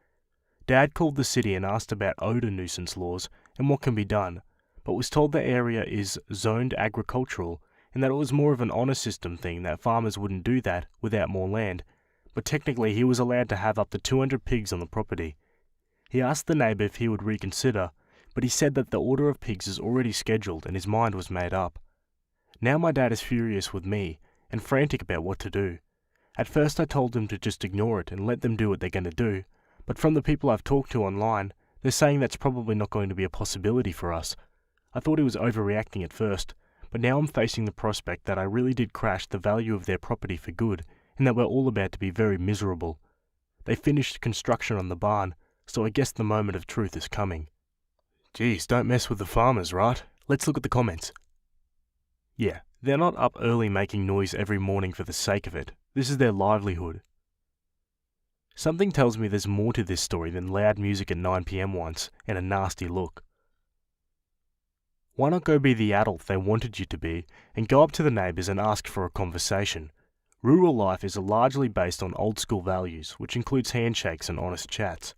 Dad called the city and asked about odour nuisance laws and what can be done, but was told the area is zoned agricultural and that it was more of an honour system thing that farmers wouldn't do that without more land, but technically he was allowed to have up to 200 pigs on the property. He asked the neighbour if he would reconsider, but he said that the order of pigs is already scheduled and his mind was made up. Now my dad is furious with me and frantic about what to do. At first I told him to just ignore it and let them do what they're going to do, but from the people I've talked to online, they're saying that's probably not going to be a possibility for us. I thought he was overreacting at first, but now I'm facing the prospect that I really did crash the value of their property for good, and that we're all about to be very miserable. They finished construction on the barn, so I guess the moment of truth is coming. Geez, don't mess with the farmers, right? Let's look at the comments. Yeah, they're not up early making noise every morning for the sake of it. This is their livelihood. Something tells me there's more to this story than loud music at 9 PM once and a nasty look. Why not go be the adult they wanted you to be and go up to the neighbours and ask for a conversation? Rural life is largely based on old school values, which includes handshakes and honest chats.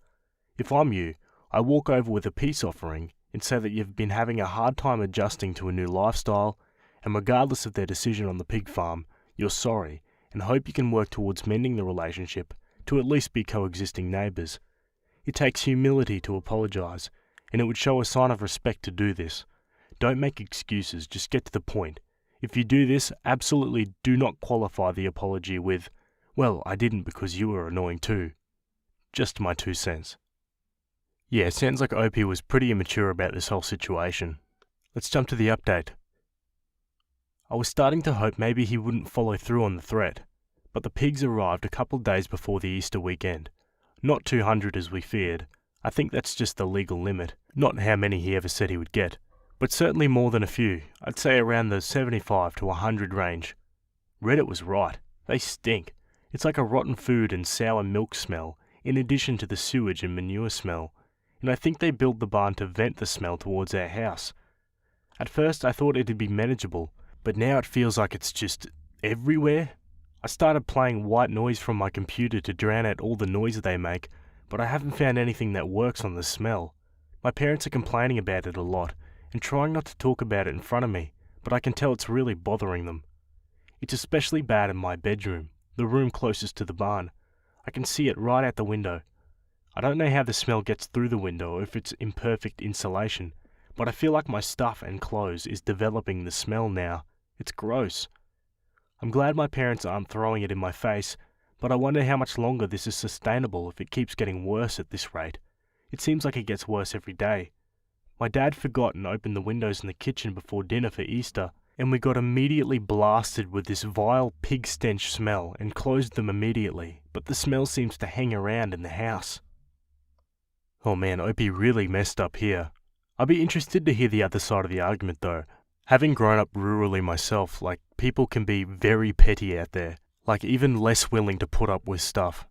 If I'm you, I walk over with a peace offering and say that you've been having a hard time adjusting to a new lifestyle, and regardless of their decision on the pig farm, you're sorry and hope you can work towards mending the relationship to at least be coexisting neighbours. It takes humility to apologise, and it would show a sign of respect to do this. Don't make excuses, just get to the point. If you do this, absolutely do not qualify the apology with, well, I didn't because you were annoying too. Just my 2 cents. Yeah, sounds like OP was pretty immature about this whole situation. Let's jump to the update. I was starting to hope maybe he wouldn't follow through on the threat, but the pigs arrived a couple of days before the Easter weekend. Not 200 as we feared. I think that's just the legal limit, not how many he ever said he would get, but certainly more than a few. I'd say around the 75 to 100 range. Reddit was right. They stink. It's like a rotten food and sour milk smell, in addition to the sewage and manure smell, and I think they built the barn to vent the smell towards our house. At first I thought it'd be manageable, but now it feels like it's just everywhere. I started playing white noise from my computer to drown out all the noise they make, but I haven't found anything that works on the smell. My parents are complaining about it a lot, and trying not to talk about it in front of me, but I can tell it's really bothering them. It's especially bad in my bedroom, the room closest to the barn. I can see it right out the window. I don't know how the smell gets through the window or if it's imperfect insulation, but I feel like my stuff and clothes is developing the smell now. It's gross. I'm glad my parents aren't throwing it in my face, but I wonder how much longer this is sustainable if it keeps getting worse at this rate. It seems like it gets worse every day. My dad forgot and opened the windows in the kitchen before dinner for Easter, and we got immediately blasted with this vile pig stench smell and closed them immediately, but the smell seems to hang around in the house. Oh man, Opie really messed up here. I'd be interested to hear the other side of the argument though. Having grown up rurally myself, people can be very petty out there, even less willing to put up with stuff.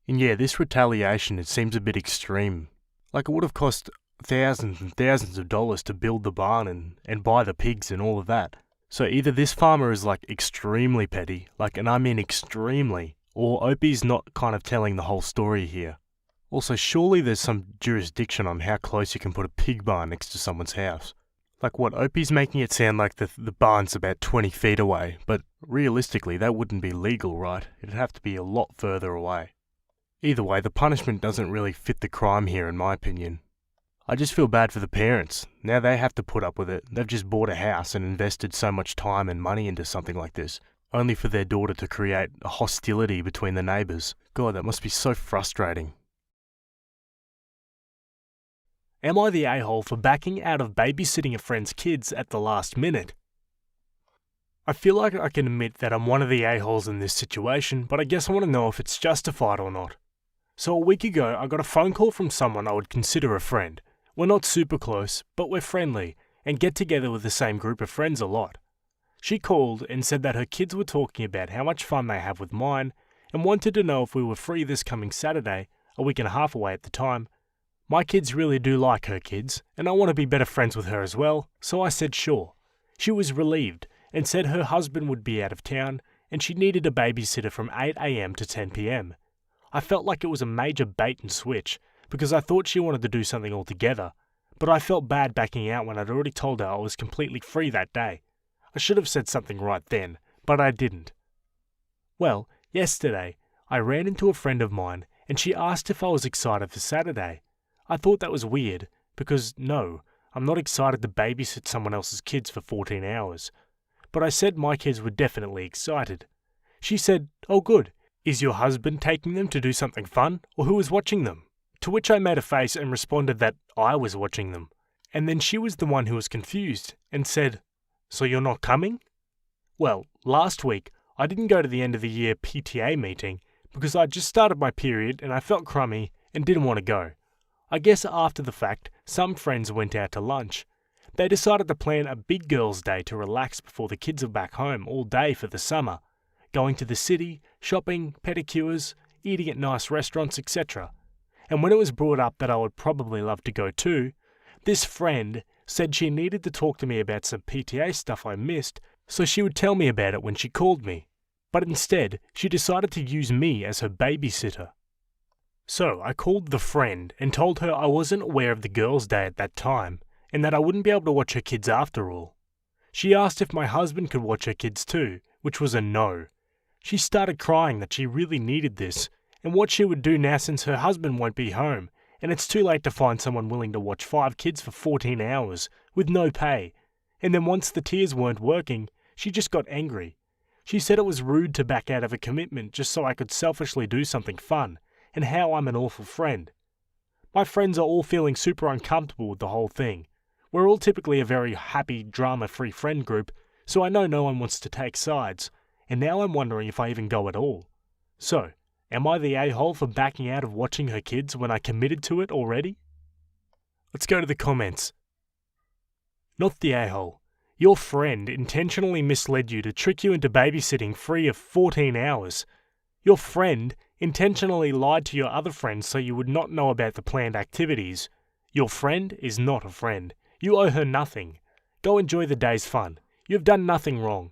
And yeah, this retaliation, it seems a bit extreme. It would have cost thousands and thousands of dollars to build the barn and buy the pigs and all of that. So either this farmer is extremely petty, and I mean extremely, or Opie's not kind of telling the whole story here. Also, surely there's some jurisdiction on how close you can put a pig barn next to someone's house. What, Opie's making it sound like the barn's about 20 feet away, but realistically that wouldn't be legal, right? It'd have to be a lot further away. Either way, the punishment doesn't really fit the crime here in my opinion. I just feel bad for the parents. Now they have to put up with it. They've just bought a house and invested so much time and money into something like this, only for their daughter to create a hostility between the neighbours. God, that must be so frustrating. Am I the a-hole for backing out of babysitting a friend's kids at the last minute? I feel like I can admit that I'm one of the a-holes in this situation, but I guess I want to know if it's justified or not. So a week ago, I got a phone call from someone I would consider a friend. We're not super close, but we're friendly, and get together with the same group of friends a lot. She called and said that her kids were talking about how much fun they have with mine, and wanted to know if we were free this coming Saturday, a week and a half away at the time. My kids really do like her kids, and I want to be better friends with her as well, so I said sure. She was relieved, and said her husband would be out of town, and she needed a babysitter from 8 AM to 10 PM. I felt like it was a major bait and switch, because I thought she wanted to do something altogether, but I felt bad backing out when I'd already told her I was completely free that day. I should have said something right then, but I didn't. Well, yesterday, I ran into a friend of mine, and she asked if I was excited for Saturday. I thought that was weird, because no, I'm not excited to babysit someone else's kids for 14 hours. But I said my kids were definitely excited. She said, "Oh good, is your husband taking them to do something fun, or who is watching them?" To which I made a face and responded that I was watching them. And then she was the one who was confused, and said, "So you're not coming?" Well, last week, I didn't go to the end of the year PTA meeting, because I'd just started my period and I felt crummy and didn't want to go. I guess after the fact, some friends went out to lunch. They decided to plan a big girls' day to relax before the kids are back home all day for the summer, going to the city, shopping, pedicures, eating at nice restaurants, etc. And when it was brought up that I would probably love to go too, this friend said she needed to talk to me about some PTA stuff I missed, so she would tell me about it when she called me. But instead, she decided to use me as her babysitter. So I called the friend and told her I wasn't aware of the girls' day at that time, and that I wouldn't be able to watch her kids after all. She asked if my husband could watch her kids too, which was a no. She started crying that she really needed this, and what she would do now since her husband won't be home, and it's too late to find someone willing to watch 5 kids for 14 hours, with no pay. And then once the tears weren't working, she just got angry. She said it was rude to back out of a commitment just so I could selfishly do something fun, and how I'm an awful friend. My friends are all feeling super uncomfortable with the whole thing. We're all typically a very happy, drama-free friend group, so I know no one wants to take sides, and now I'm wondering if I even go at all. So, am I the a-hole for backing out of watching her kids when I committed to it already? Let's go to the comments. Not the a-hole. Your friend intentionally misled you to trick you into babysitting free of 14 hours. Your friend intentionally lied to your other friends so you would not know about the planned activities. Your friend is not a friend. You owe her nothing. Go enjoy the day's fun. You have done nothing wrong.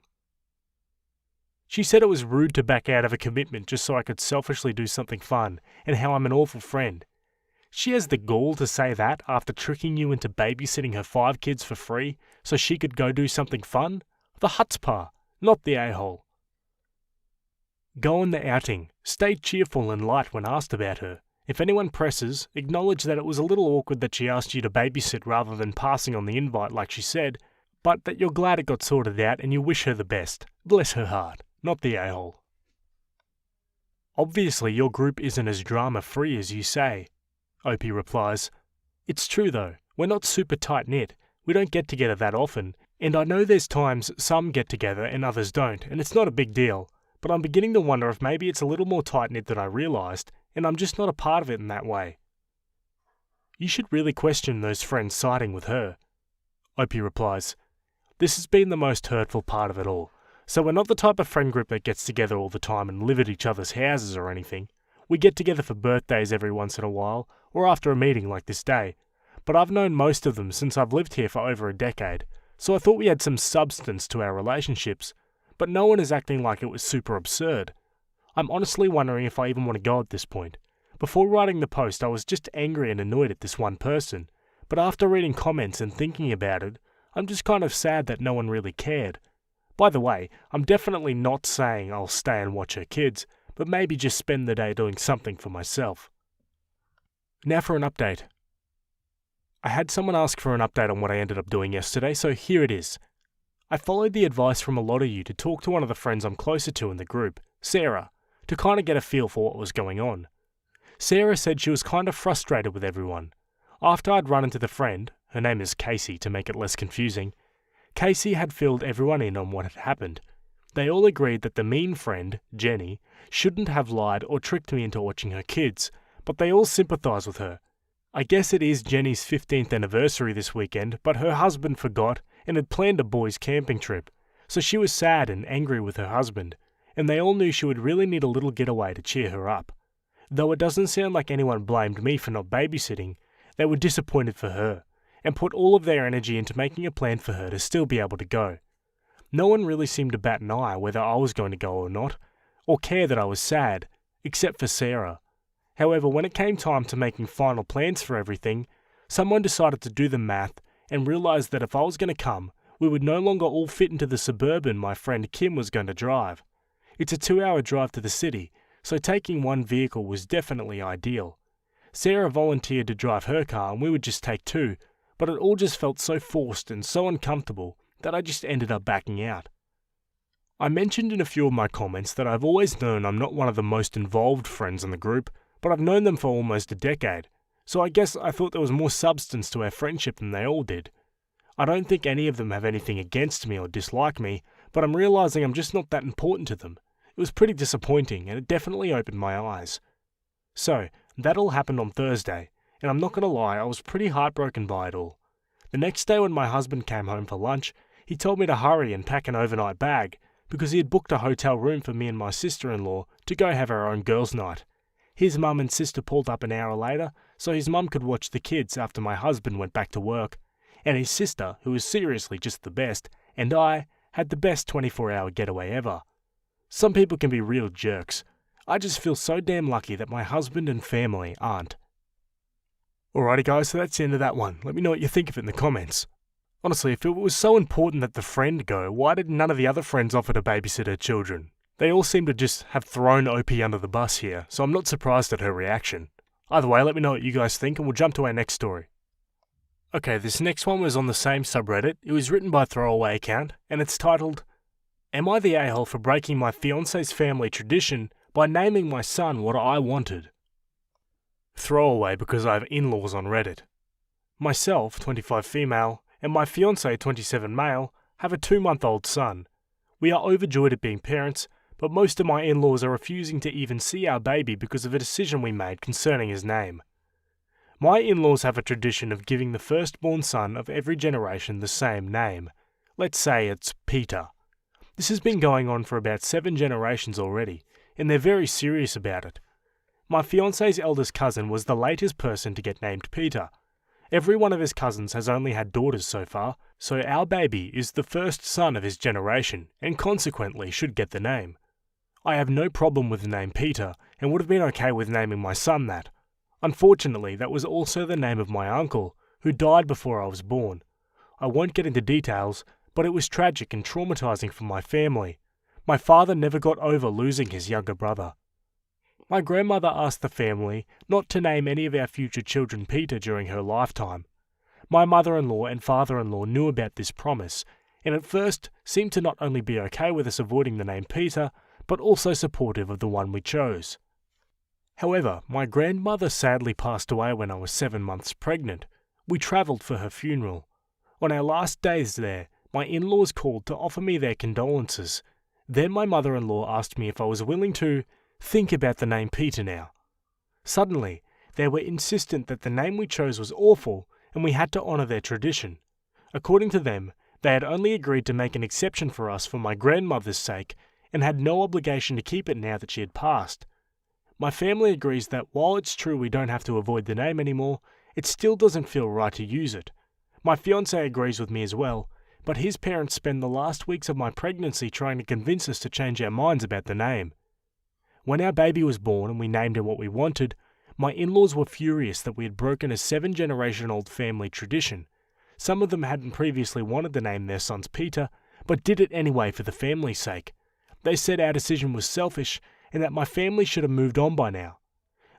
She said it was rude to back out of a commitment just so I could selfishly do something fun, and how I'm an awful friend. She has the gall to say that after tricking you into babysitting her 5 kids for free so she could go do something fun? The chutzpah, not the a-hole. Go on the outing. Stay cheerful and light when asked about her. If anyone presses, acknowledge that it was a little awkward that she asked you to babysit rather than passing on the invite like she said, but that you're glad it got sorted out and you wish her the best. Bless her heart, not the a-hole. Obviously your group isn't as drama-free as you say. Opie replies, It's true though, we're not super tight-knit, we don't get together that often, and I know there's times some get together and others don't, and it's not a big deal, but I'm beginning to wonder if maybe it's a little more tight-knit than I realised, and I'm just not a part of it in that way. You should really question those friends siding with her. Opie replies, This has been the most hurtful part of it all, so we're not the type of friend group that gets together all the time and live at each other's houses or anything. We get together for birthdays every once in a while, or after a meeting like this day, but I've known most of them since I've lived here for over a decade, so I thought we had some substance to our relationships, but no one is acting like it was super absurd. I'm honestly wondering if I even want to go at this point. Before writing the post I was just angry and annoyed at this one person, but after reading comments and thinking about it, I'm just kind of sad that no one really cared. By the way, I'm definitely not saying I'll stay and watch her kids, but maybe just spend the day doing something for myself. Now for an update. I had someone ask for an update on what I ended up doing yesterday, so here it is. I followed the advice from a lot of you to talk to one of the friends I'm closer to in the group, Sarah, to kind of get a feel for what was going on. Sarah said she was kind of frustrated with everyone. After I'd run into the friend, her name is Casey to make it less confusing, Casey had filled everyone in on what had happened. They all agreed that the mean friend, Jenny, shouldn't have lied or tricked me into watching her kids, but they all sympathise with her. I guess it is Jenny's 15th anniversary this weekend, but her husband forgot and had planned a boys' camping trip, so she was sad and angry with her husband, and they all knew she would really need a little getaway to cheer her up. Though it doesn't sound like anyone blamed me for not babysitting, they were disappointed for her, and put all of their energy into making a plan for her to still be able to go. No one really seemed to bat an eye whether I was going to go or not, or care that I was sad, except for Sarah. However, when it came time to making final plans for everything, someone decided to do the math and realised that if I was going to come, we would no longer all fit into the Suburban my friend Kim was going to drive. It's a 2-hour drive to the city, so taking one vehicle was definitely ideal. Sarah volunteered to drive her car and we would just take 2, but it all just felt so forced and so uncomfortable that I just ended up backing out. I mentioned in a few of my comments that I've always known I'm not one of the most involved friends in the group, but I've known them for almost a decade, so I guess I thought there was more substance to our friendship than they all did. I don't think any of them have anything against me or dislike me, but I'm realising I'm just not that important to them. It was pretty disappointing and it definitely opened my eyes. So, that all happened on Thursday, and I'm not going to lie, I was pretty heartbroken by it all. The next day when my husband came home for lunch, he told me to hurry and pack an overnight bag, because he had booked a hotel room for me and my sister-in-law to go have our own girls' night. His mum and sister pulled up an hour later, so his mum could watch the kids after my husband went back to work, and his sister, who was seriously just the best, and I had the best 24-hour getaway ever. Some people can be real jerks. I just feel so damn lucky that my husband and family aren't. Alrighty guys, so that's the end of that one. Let me know what you think of it in the comments. Honestly, if it was so important that the friend go, why did none of the other friends offer to babysit her children? They all seem to just have thrown Opie under the bus here, so I'm not surprised at her reaction. Either way, let me know what you guys think and we'll jump to our next story. Okay, this next one was on the same subreddit. It was written by a throwaway account, and it's titled, Am I the a-hole for breaking my fiance's family tradition by naming my son what I wanted? Throwaway because I have in-laws on Reddit. Myself, 25 female, and my fiance, 27 male, have a 2-month-old son. We are overjoyed at being parents, but most of my in-laws are refusing to even see our baby because of a decision we made concerning his name. My in-laws have a tradition of giving the firstborn son of every generation the same name. Let's say it's Peter. This has been going on for about 7 generations already, and they're very serious about it. My fiance's eldest cousin was the latest person to get named Peter. Every one of his cousins has only had daughters so far, so our baby is the first son of his generation, and consequently should get the name. I have no problem with the name Peter, and would have been okay with naming my son that. Unfortunately, that was also the name of my uncle, who died before I was born. I won't get into details, but it was tragic and traumatizing for my family. My father never got over losing his younger brother. My grandmother asked the family not to name any of our future children Peter during her lifetime. My mother-in-law and father-in-law knew about this promise, and at first seemed to not only be okay with us avoiding the name Peter, but also supportive of the one we chose. However, my grandmother sadly passed away when I was 7 months pregnant. We travelled for her funeral. On our last days there, my in-laws called to offer me their condolences. Then my mother-in-law asked me if I was willing to think about the name Peter now. Suddenly, they were insistent that the name we chose was awful and we had to honour their tradition. According to them, they had only agreed to make an exception for us for my grandmother's sake and had no obligation to keep it now that she had passed. My family agrees that while it's true we don't have to avoid the name anymore, it still doesn't feel right to use it. My fiancé agrees with me as well, but his parents spend the last weeks of my pregnancy trying to convince us to change our minds about the name. When our baby was born and we named him what we wanted, my in-laws were furious that we had broken a 7-generation-old family tradition. Some of them hadn't previously wanted to name their sons Peter, but did it anyway for the family's sake. They said our decision was selfish and that my family should have moved on by now.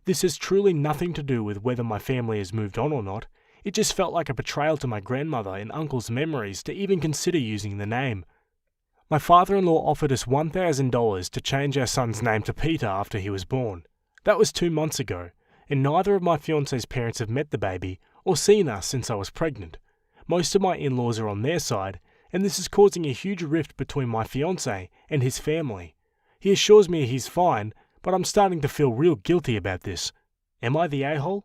This has truly nothing to do with whether my family has moved on or not. It just felt like a betrayal to my grandmother and uncle's memories to even consider using the name. My father-in-law offered us $1,000 to change our son's name to Peter after he was born. That was 2 months ago, and neither of my fiance's parents have met the baby or seen us since I was pregnant. Most of my in-laws are on their side, and this is causing a huge rift between my fiance and his family. He assures me he's fine, but I'm starting to feel real guilty about this. Am I the a-hole?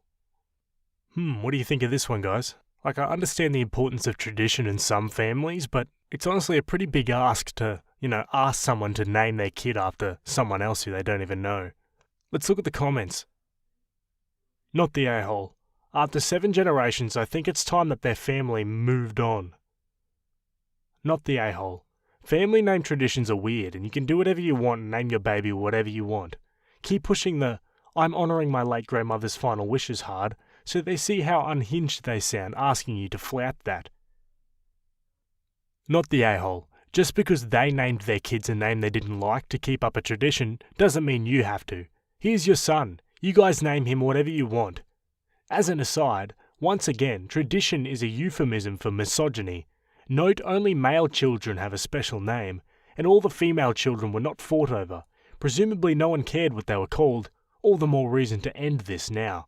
What do you think of this one, guys? I understand the importance of tradition in some families, but it's honestly a pretty big ask to, ask someone to name their kid after someone else who they don't even know. Let's look at the comments. Not the a-hole. After 7 generations, I think it's time that their family moved on. Not the a-hole. Family name traditions are weird, and you can do whatever you want and name your baby whatever you want. Keep pushing the "I'm honouring my late grandmother's final wishes" hard, so they see how unhinged they sound asking you to flout that. Not the a-hole. Just because they named their kids a name they didn't like to keep up a tradition doesn't mean you have to. Here's your son. You guys name him whatever you want. As an aside, once again, tradition is a euphemism for misogyny. Note only male children have a special name, and all the female children were not fought over. Presumably no one cared what they were called. All the more reason to end this now.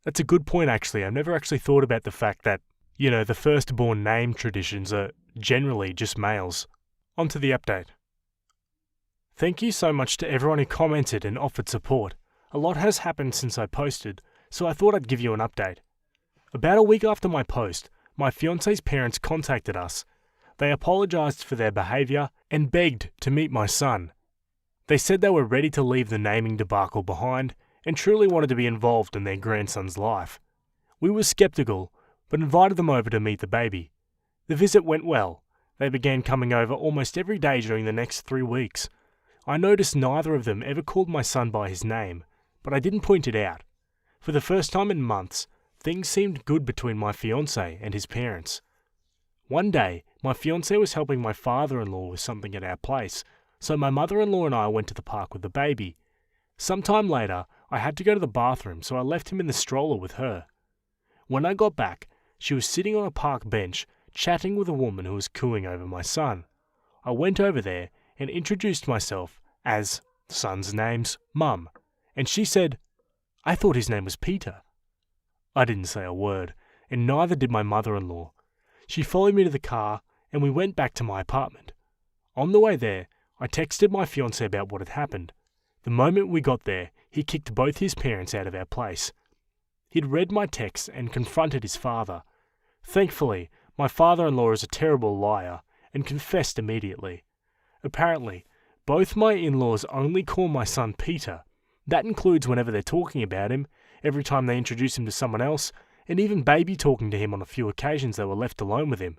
That's a good point actually. I've never actually thought about the fact that, the firstborn name traditions are generally just males. On to the update. Thank you so much to everyone who commented and offered support. A lot has happened since I posted, so I thought I'd give you an update. About a week after my post, my fiance's parents contacted us. They apologised for their behaviour and begged to meet my son. They said they were ready to leave the naming debacle behind and truly wanted to be involved in their grandson's life. We were sceptical, but invited them over to meet the baby. The visit went well. They began coming over almost every day during the next 3 weeks. I noticed neither of them ever called my son by his name, but I didn't point it out. For the first time in months, things seemed good between my fiancé and his parents. One day, my fiancé was helping my father-in-law with something at our place, so my mother-in-law and I went to the park with the baby. Sometime later, I had to go to the bathroom, so I left him in the stroller with her. When I got back, she was sitting on a park bench, chatting with a woman who was cooing over my son. I went over there and introduced myself as, son's name's Mum, and she said, "I thought his name was Peter." I didn't say a word, and neither did my mother-in-law. She followed me to the car, and we went back to my apartment. On the way there, I texted my fiancé about what had happened. The moment we got there, he kicked both his parents out of our place. He'd read my text and confronted his father. Thankfully, my father-in-law is a terrible liar and confessed immediately. Apparently, both my in-laws only call my son Peter. That includes whenever they're talking about him, every time they introduce him to someone else, and even baby talking to him on a few occasions they were left alone with him.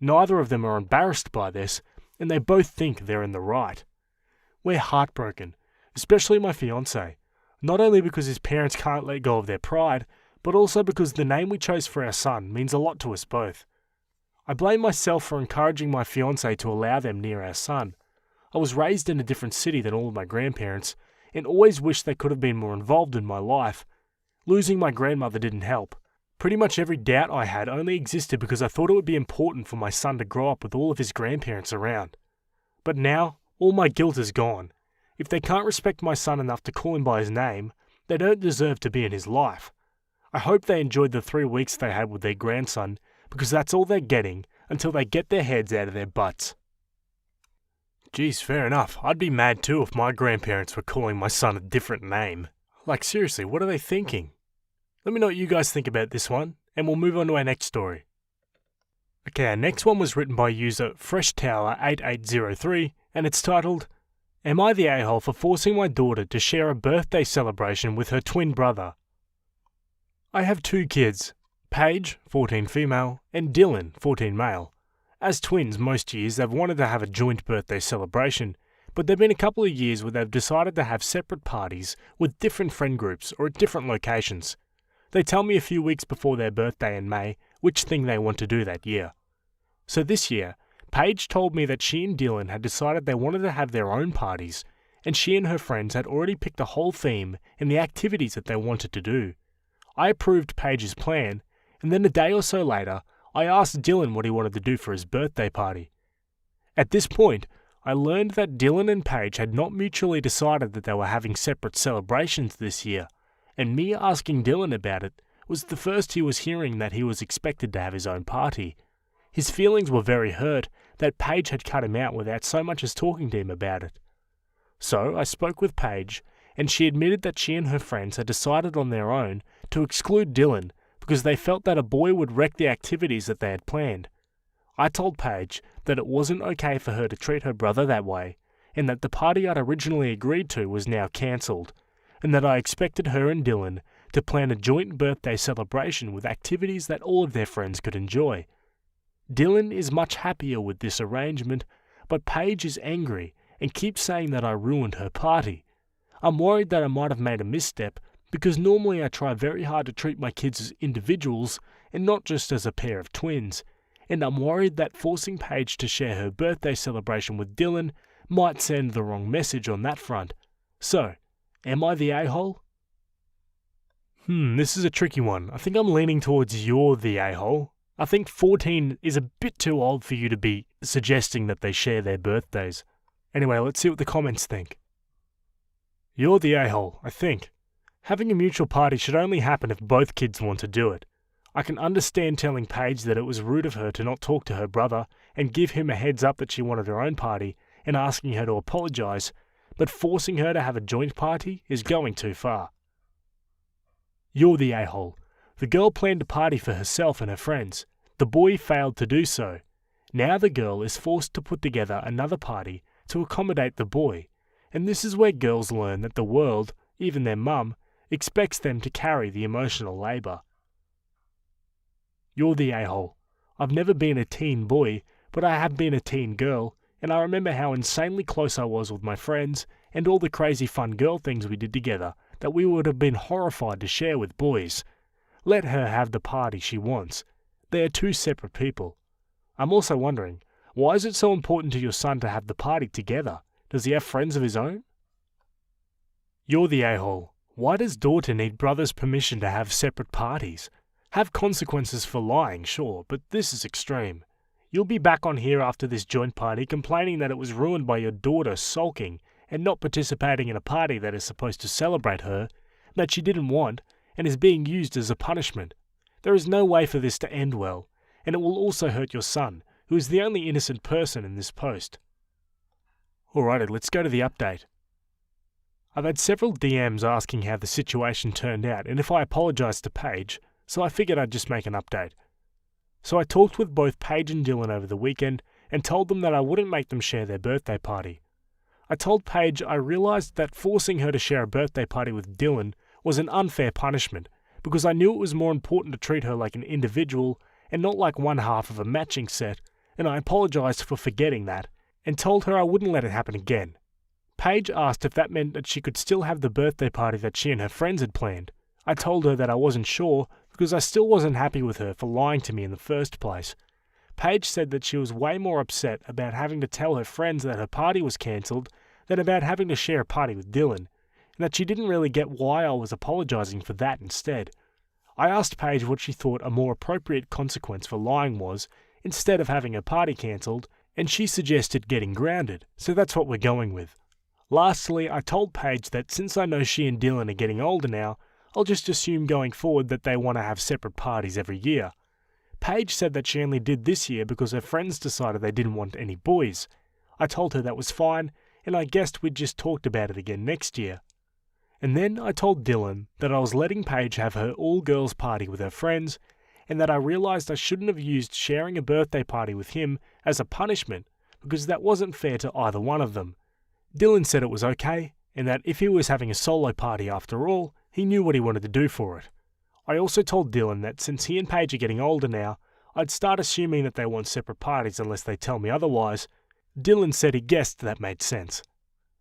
Neither of them are embarrassed by this, and they both think they're in the right. We're heartbroken, especially my fiancé, not only because his parents can't let go of their pride, but also because the name we chose for our son means a lot to us both. I blame myself for encouraging my fiancé to allow them near our son. I was raised in a different city than all of my grandparents, and always wished they could have been more involved in my life. Losing my grandmother didn't help. Pretty much every doubt I had only existed because I thought it would be important for my son to grow up with all of his grandparents around. But now, all my guilt is gone. If they can't respect my son enough to call him by his name, they don't deserve to be in his life. I hope they enjoyed the 3 weeks they had with their grandson, because that's all they're getting until they get their heads out of their butts. Geez, fair enough. I'd be mad too if my grandparents were calling my son a different name. Like seriously, what are they thinking? Let me know what you guys think about this one, and we'll move on to our next story. Okay, our next one was written by user FreshTower8803, and it's titled, Am I the a-hole for forcing my daughter to share a birthday celebration with her twin brother? I have 2 kids, Paige, 14 female, and Dylan, 14 male. As twins, most years they've wanted to have a joint birthday celebration, but there have been a couple of years where they've decided to have separate parties with different friend groups or at different locations. They tell me a few weeks before their birthday in May which thing they want to do that year. So this year, Paige told me that she and Dylan had decided they wanted to have their own parties, and she and her friends had already picked a whole theme and the activities that they wanted to do. I approved Paige's plan, and then a day or so later, I asked Dylan what he wanted to do for his birthday party. At this point, I learned that Dylan and Paige had not mutually decided that they were having separate celebrations this year, and me asking Dylan about it was the first he was hearing that he was expected to have his own party. His feelings were very hurt that Paige had cut him out without so much as talking to him about it. So I spoke with Paige, and she admitted that she and her friends had decided on their own to exclude Dylan because they felt that a boy would wreck the activities that they had planned. I told Paige that it wasn't okay for her to treat her brother that way, and that the party I'd originally agreed to was now cancelled, and that I expected her and Dylan to plan a joint birthday celebration with activities that all of their friends could enjoy. Dylan is much happier with this arrangement, but Paige is angry and keeps saying that I ruined her party. I'm worried that I might have made a misstep, because normally I try very hard to treat my kids as individuals and not just as a pair of twins, and I'm worried that forcing Paige to share her birthday celebration with Dylan might send the wrong message on that front. So, am I the a-hole? This is a tricky one. I think I'm leaning towards you're the a-hole. I think 14 is a bit too old for you to be suggesting that they share their birthdays. Anyway, let's see what the comments think. You're the a-hole, I think. Having a mutual party should only happen if both kids want to do it. I can understand telling Paige that it was rude of her to not talk to her brother and give him a heads up that she wanted her own party and asking her to apologise, but forcing her to have a joint party is going too far. You're the a-hole. The girl planned a party for herself and her friends. The boy failed to do so. Now the girl is forced to put together another party to accommodate the boy, and this is where girls learn that the world, even their mum, expects them to carry the emotional labour. You're the a-hole. I've never been a teen boy, but I have been a teen girl, and I remember how insanely close I was with my friends and all the crazy fun girl things we did together that we would have been horrified to share with boys. Let her have the party she wants. They are 2 separate people. I'm also wondering, why is it so important to your son to have the party together? Does he have friends of his own? You're the a-hole. Why does daughter need brother's permission to have separate parties? Have consequences for lying, sure, but this is extreme. You'll be back on here after this joint party complaining that it was ruined by your daughter sulking and not participating in a party that is supposed to celebrate her, that she didn't want, and is being used as a punishment. There is no way for this to end well, and it will also hurt your son, who is the only innocent person in this post. Alrighty, let's go to the update. I've had several DMs asking how the situation turned out and if I apologised to Paige, so I figured I'd just make an update. So I talked with both Paige and Dylan over the weekend and told them that I wouldn't make them share their birthday party. I told Paige I realised that forcing her to share a birthday party with Dylan was an unfair punishment because I knew it was more important to treat her like an individual and not like one half of a matching set, and I apologised for forgetting that and told her I wouldn't let it happen again. Paige asked if that meant that she could still have the birthday party that she and her friends had planned. I told her that I wasn't sure because I still wasn't happy with her for lying to me in the first place. Paige said that she was way more upset about having to tell her friends that her party was cancelled than about having to share a party with Dylan, and that she didn't really get why I was apologising for that instead. I asked Paige what she thought a more appropriate consequence for lying was, instead of having her party cancelled, and she suggested getting grounded, so that's what we're going with. Lastly, I told Paige that since I know she and Dylan are getting older now, I'll just assume going forward that they want to have separate parties every year. Paige said that she only did this year because her friends decided they didn't want any boys. I told her that was fine, and I guessed we'd just talked about it again next year. And then I told Dylan that I was letting Paige have her all-girls party with her friends, and that I realised I shouldn't have used sharing a birthday party with him as a punishment because that wasn't fair to either one of them. Dylan said it was okay, and that if he was having a solo party after all, he knew what he wanted to do for it. I also told Dylan that since he and Paige are getting older now, I'd start assuming that they want separate parties unless they tell me otherwise. Dylan said he guessed that made sense.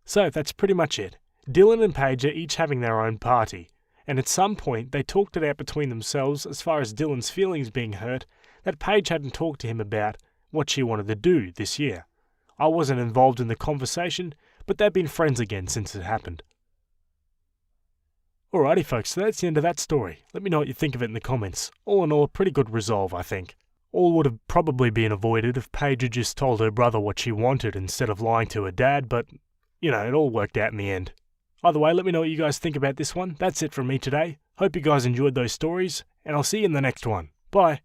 So that's pretty much it. Dylan and Paige are each having their own party, and at some point they talked it out between themselves as far as Dylan's feelings being hurt that Paige hadn't talked to him about what she wanted to do this year. I wasn't involved in the conversation, but they've been friends again since it happened. Alrighty folks, so that's the end of that story. Let me know what you think of it in the comments. All in all, a pretty good resolve, I think. All would have probably been avoided if Paige had just told her brother what she wanted instead of lying to her dad, but, it all worked out in the end. Either way, let me know what you guys think about this one. That's it from me today. Hope you guys enjoyed those stories, and I'll see you in the next one. Bye.